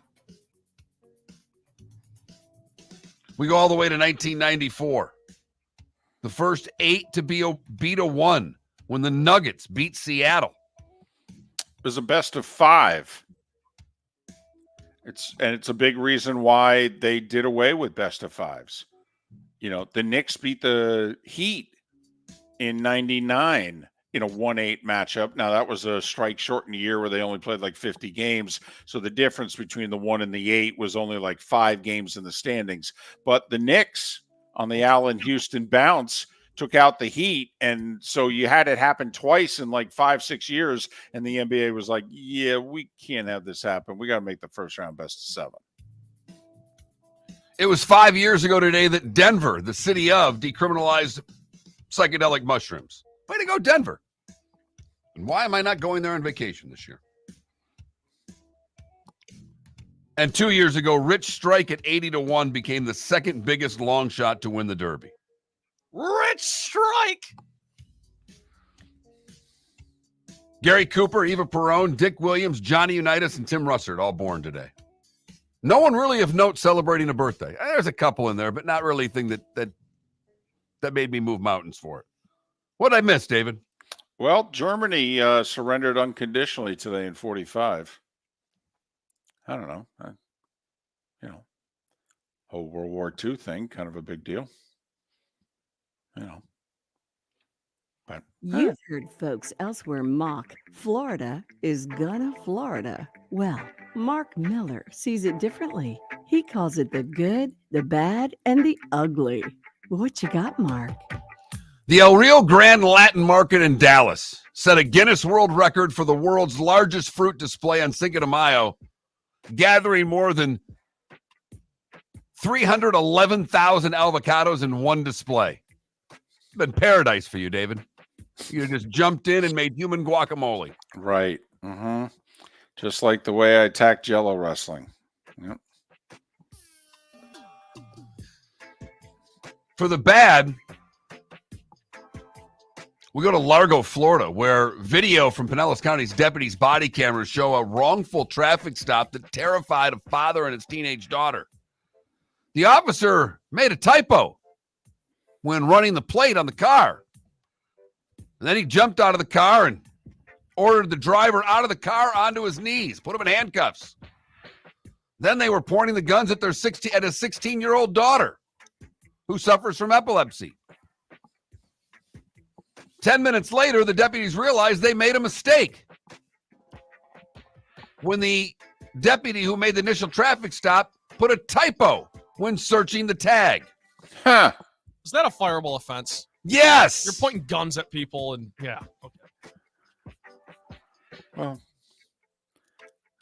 We go all the way to 1994. The first 8 to beat a 1 when the Nuggets beat Seattle. It was a best of 5. It's a big reason why they did away with best of 5s. The Knicks beat the Heat in 99 in a 1-8 matchup. Now that was a strike shortened year where they only played like 50 games. So the difference between the 1 and the 8 was only like 5 games in the standings. But the Knicks on the Allen Houston bounce took out the Heat, and so you had it happen twice in like 5-6 years, and the NBA was like, yeah, we can't have this happen. We got to make the first round best of 7. It was 5 years ago today that Denver, the city of, decriminalized psychedelic mushrooms. Way to go, Denver. And why am I not going there on vacation this year? And 2 years ago, Rich Strike at 80-1 became the second biggest long shot to win the Derby. Rich Strike. Gary Cooper, Eva Perone, Dick Williams, Johnny Unitas, and Tim Russert all born today. No one really of note celebrating a birthday. There's a couple in there, but not really a thing that made me move mountains for it. What did I miss, David? Well, Germany surrendered unconditionally today in 45. I don't know. Whole World War II thing, kind of a big deal. But You've heard folks elsewhere mock Florida is gonna Florida. Well, Mark Miller sees it differently. He calls it the good, the bad, and the ugly. What you got, Mark? The El Rio Grande Latin Market in Dallas set a Guinness World Record for the world's largest fruit display on Cinco de Mayo, gathering more than 311,000 avocados in one display. It's been paradise for you, David. You just jumped in and made human guacamole. Right. Mm-hmm. Just like the way I attacked Jello wrestling. Yep. For the bad, we go to Largo, Florida, where video from Pinellas County's deputies' body cameras show a wrongful traffic stop that terrified a father and his teenage daughter. The officer made a typo when running the plate on the car. And then he jumped out of the car and ordered the driver out of the car onto his knees, put him in handcuffs. Then they were pointing the guns at his 16-year-old daughter who suffers from epilepsy. 10 minutes later, the deputies realized they made a mistake. When the deputy who made the initial traffic stop put a typo when searching the tag. Huh. Is that a fireable offense? Yes. You're pointing guns at people and yeah. Okay. Well,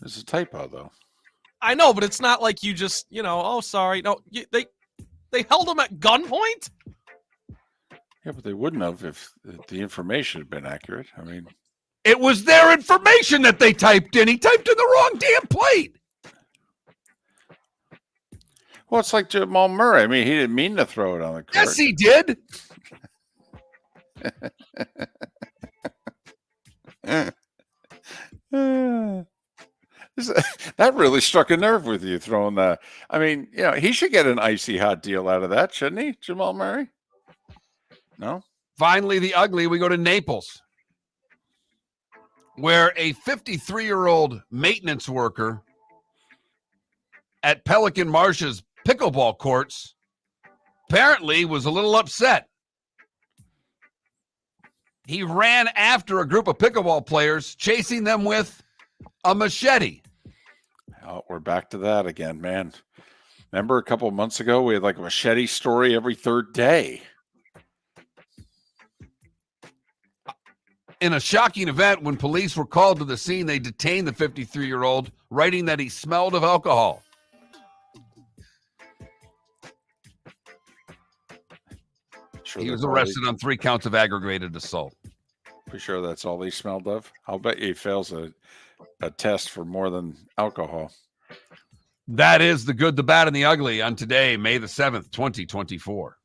there's a typo though. I know, but it's not like you just, oh, sorry. No, they held him at gunpoint? Yeah, but they wouldn't have if the information had been accurate. I mean, it was their information that they typed in. He typed in the wrong damn plate. Well, it's like Jamal Murray. I mean, he didn't mean to throw it on the court. Yes, he did. That really struck a nerve with you throwing that. I mean, he should get an icy hot deal out of that, shouldn't he, Jamal Murray? No? Finally, the ugly, we go to Naples, where a 53-year-old maintenance worker at Pelican Marsh's pickleball courts apparently was a little upset. He ran after a group of pickleball players, chasing them with a machete. Oh, we're back to that again, man. Remember a couple of months ago, we had like a machete story every third day. In a shocking event, when police were called to the scene, they detained the 53-year-old, writing that he smelled of alcohol. Sure, he was arrested on 3 counts of aggravated assault. Pretty sure that's all he smelled of. I'll bet you he fails a test for more than alcohol. That is the good, the bad, and the ugly on today, May the 7th, 2024.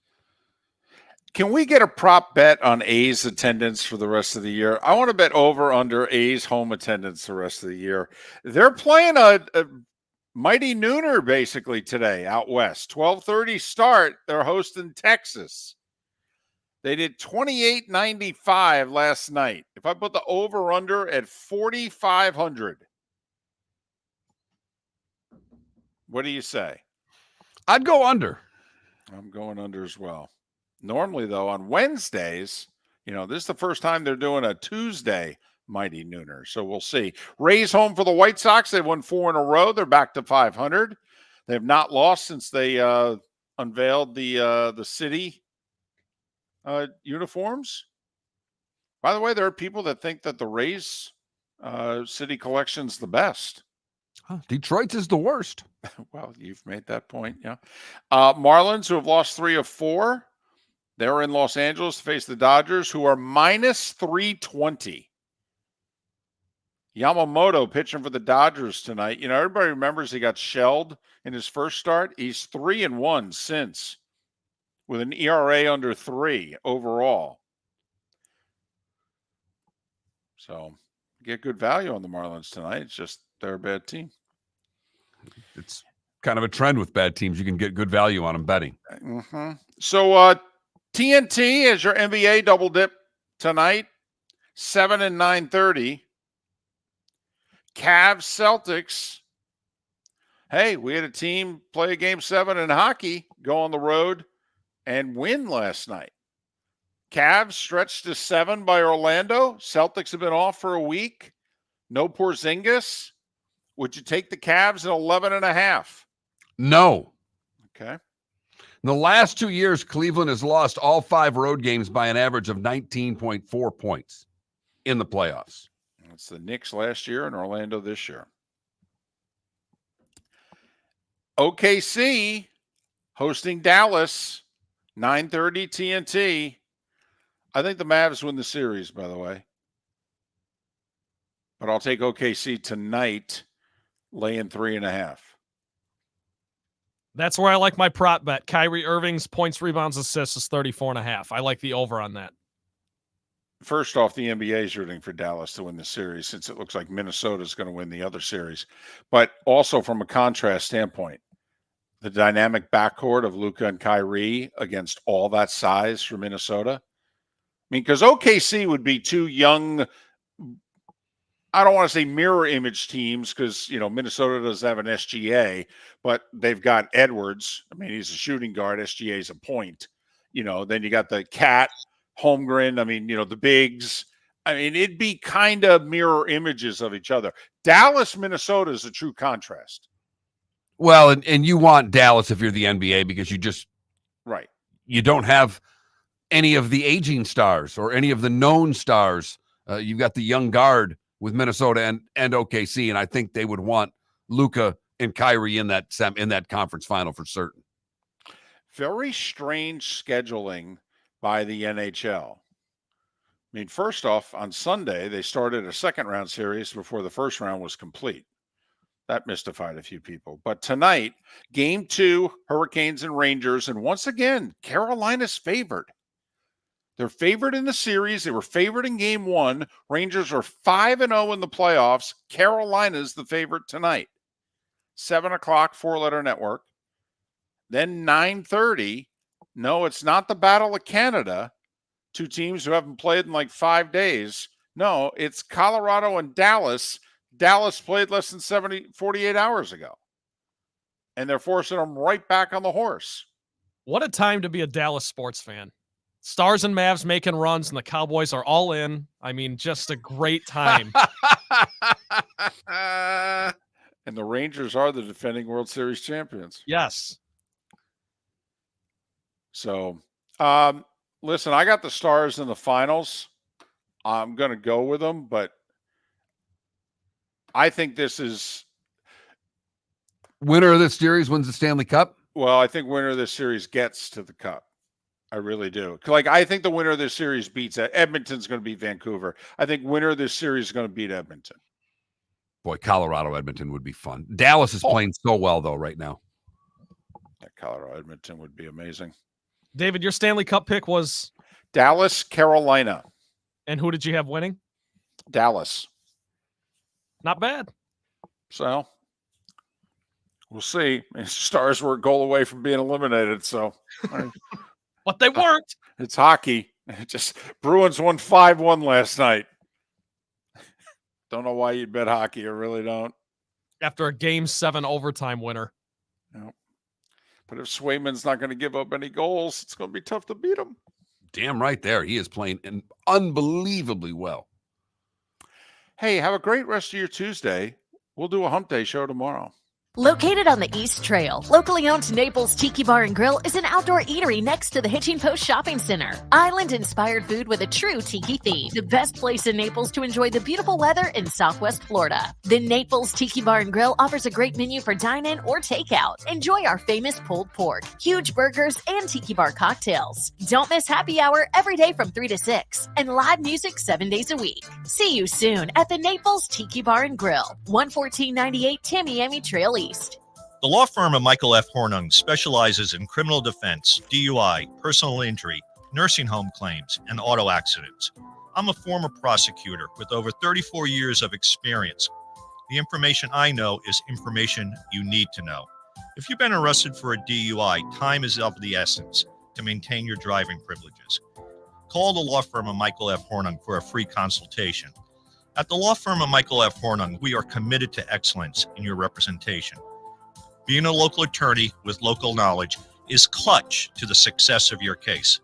Can we get a prop bet on A's attendance for the rest of the year? I want to bet over under A's home attendance the rest of the year. They're playing a mighty nooner basically today out west. 12:30 start. They're hosting Texas. They did 28.95 last night. If I put the over under at 4,500, what do you say? I'd go under. I'm going under as well. Normally, though, on Wednesdays, this is the first time they're doing a Tuesday mighty nooner. So we'll see. Rays home for the White Sox. They've won 4 in a row. They're back to 500. They have not lost since they unveiled the city uniforms. By the way, there are people that think that the Rays city collection's the best. Detroit's is the worst. Well, you've made that point, yeah. Marlins, who have lost 3 of 4. They're in Los Angeles to face the Dodgers, who are minus 320. Yamamoto pitching for the Dodgers tonight. Everybody remembers he got shelled in his first start. He's 3-1 since, with an ERA under 3 overall. So, get good value on the Marlins tonight. It's just they're a bad team. It's kind of a trend with bad teams. You can get good value on them betting. Mm-hmm. So, TNT is your NBA double dip tonight, 7 and 9:30. Cavs, Celtics. Hey, we had a team play a game 7 in hockey, go on the road and win last night. Cavs stretched to 7 by Orlando. Celtics have been off for a week. No Porzingis. Would you take the Cavs at 11.5? No. Okay. In the last 2 years, Cleveland has lost all 5 road games by an average of 19.4 points in the playoffs. It's the Knicks last year and Orlando this year. OKC hosting Dallas, 9:30 TNT. I think the Mavs win the series, by the way. But I'll take OKC tonight, laying 3.5. That's where I like my prop bet. Kyrie Irving's points, rebounds, assists is 34.5. I like the over on that. First off, the NBA is rooting for Dallas to win the series since it looks like Minnesota is going to win the other series. But also from a contrast standpoint, the dynamic backcourt of Luka and Kyrie against all that size for Minnesota? I mean, because OKC would be two young, I don't want to say mirror image teams because, Minnesota doesn't have an SGA, but they've got Edwards. I mean, he's a shooting guard. SGA's a point. Then you got the Cat, Holmgren. I mean, the bigs. I mean, it'd be kind of mirror images of each other. Dallas, Minnesota is a true contrast. Well, and you want Dallas if you're the NBA because Right. You don't have any of the aging stars or any of the known stars. You've got the young guard with Minnesota and OKC, and I think they would want Luka and Kyrie in that conference final for certain. Very strange scheduling by the NHL. I mean, first off, on Sunday, they started a second round series before the first round was complete. That mystified a few people. But tonight, game 2, Hurricanes and Rangers. And once again, Carolina's favored. They're favored in the series. They were favored in game 1. Rangers are 5-0 in the playoffs. Carolina's the favorite tonight. 7 o'clock, 4-letter network. Then 9:30. No, it's not the Battle of Canada. Two teams who haven't played in like 5 days. No, it's Colorado and Dallas. Dallas played less than 48 hours ago. And they're forcing them right back on the horse. What a time to be a Dallas sports fan. Stars and Mavs making runs, and the Cowboys are all in. I mean, just a great time. And the Rangers are the defending World Series champions. Yes. So, listen, I got the Stars in the finals. I'm going to go with them, but I think this is... Winner of this series wins the Stanley Cup? Well, I think winner of this series gets to the Cup. I really do. Like, I think the winner of this series beats Edmonton's going to beat Vancouver. I think winner of this series is going to beat Edmonton. Boy, Colorado Edmonton would be fun. Dallas is playing so well though right now. That Colorado Edmonton would be amazing. David, your Stanley Cup pick was Dallas, Carolina. And who did you have winning? Dallas. Not bad. So we'll see. Stars were a goal away from being eliminated. So, but they weren't. It's hockey. Just Bruins won 5-1 last night. Don't know why you'd bet hockey. I really don't. After a Game 7 overtime winner. No. But if Swayman's not going to give up any goals, it's going to be tough to beat him. Damn right there. He is playing unbelievably well. Hey, have a great rest of your Tuesday. We'll do a hump day show tomorrow. Located on the East Trail, locally owned Naples Tiki Bar and Grill is an outdoor eatery next to the Hitching Post Shopping Center. Island-inspired food with a true tiki theme. The best place in Naples to enjoy the beautiful weather in Southwest Florida. The Naples Tiki Bar and Grill offers a great menu for dine-in or takeout. Enjoy our famous pulled pork, huge burgers, and tiki bar cocktails. Don't miss happy hour every day from 3 to 6 and live music 7 days a week. See you soon at the Naples Tiki Bar and Grill, 11498 Tamiami Trail East. The law firm of Michael F. Hornung specializes in criminal defense, DUI, personal injury, nursing home claims, and auto accidents. I'm a former prosecutor with over 34 years of experience. The information I know is information you need to know. If you've been arrested for a DUI, time is of the essence to maintain your driving privileges. Call the law firm of Michael F. Hornung for a free consultation. At the law firm of Michael F. Hornung, we are committed to excellence in your representation. Being a local attorney with local knowledge is clutch to the success of your case.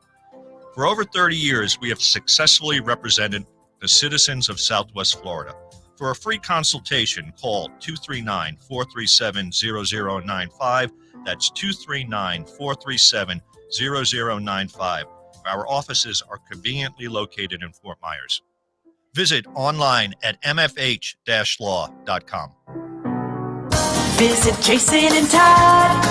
For over 30 years, we have successfully represented the citizens of Southwest Florida. For a free consultation, call 239-437-0095. That's 239-437-0095. Our offices are conveniently located in Fort Myers. Visit online at mfh-law.com. Visit Jason and Todd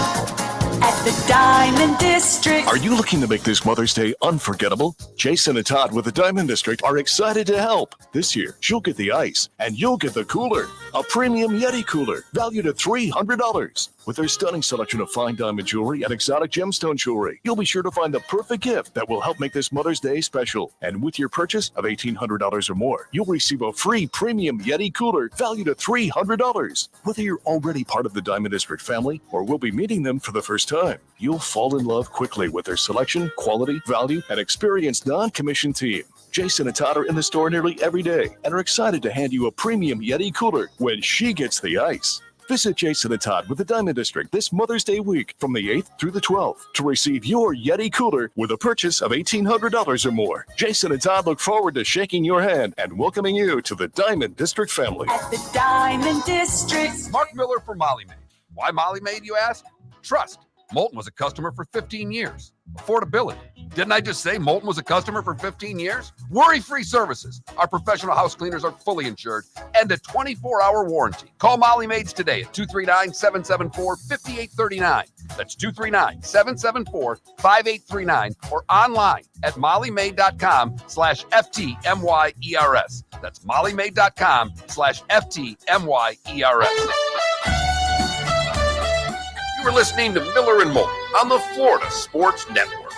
at the Diamond District. Are you looking to make this Mother's Day unforgettable? Jason and Todd with the Diamond District are excited to help. This year, she'll get the ice and you'll get the cooler. A premium Yeti cooler valued at $300. With their stunning selection of fine diamond jewelry and exotic gemstone jewelry, you'll be sure to find the perfect gift that will help make this Mother's Day special. And with your purchase of $1,800 or more, you'll receive a free premium Yeti cooler valued at $300. Whether you're already part of the Diamond District family or will be meeting them for the first time, you'll fall in love quickly with their selection, quality, value, and experienced non-commissioned team. Jason and Todd are in the store nearly every day and are excited to hand you a premium Yeti cooler when she gets the ice. Visit Jason and Todd with the Diamond District this Mother's Day week from the 8th through the 12th to receive your Yeti cooler with a purchase of $1,800 or more. Jason and Todd look forward to shaking your hand and welcoming you to the Diamond District family. At the Diamond District. Mark Miller for Molly Maid. Why Molly Maid, you ask? Trust. Moulton was a customer for 15 years. Affordability. Didn't I just say Moulton was a customer for 15 years? Worry-free services. Our professional house cleaners are fully insured and a 24-hour warranty. Call Molly Maids today at 239-774-5839. That's 239-774-5839 or online at mollymaid.com/FTMYERS. That's mollymaid.com/FTMYERS. You were listening to Miller and Moulton on the Florida Sports Network.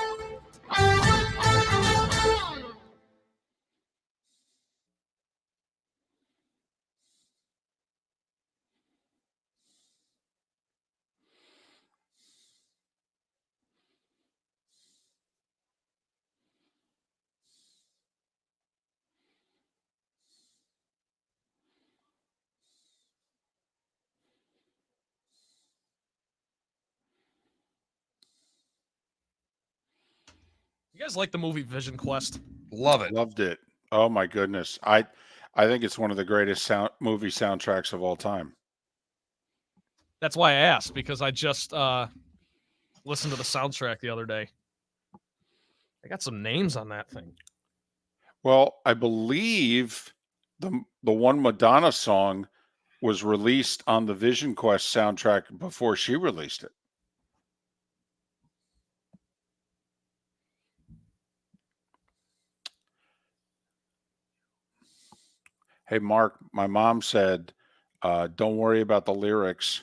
You guys like the movie Vision Quest? Love it. Loved it. Oh my goodness. I think it's one of the greatest movie soundtracks of all time. That's why I asked, because I just listened to the soundtrack the other day. I got some names on that thing. Well, I believe the one Madonna song was released on the Vision Quest soundtrack before she released it. Hey, Mark, my mom said, don't worry about the lyrics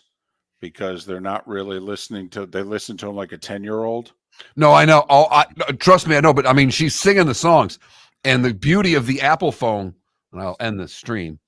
because they're not really they listen to them like a 10-year-old. No, I know. Trust me, I know. But I mean, she's singing the songs, and the beauty of the Apple phone. And I'll end the stream.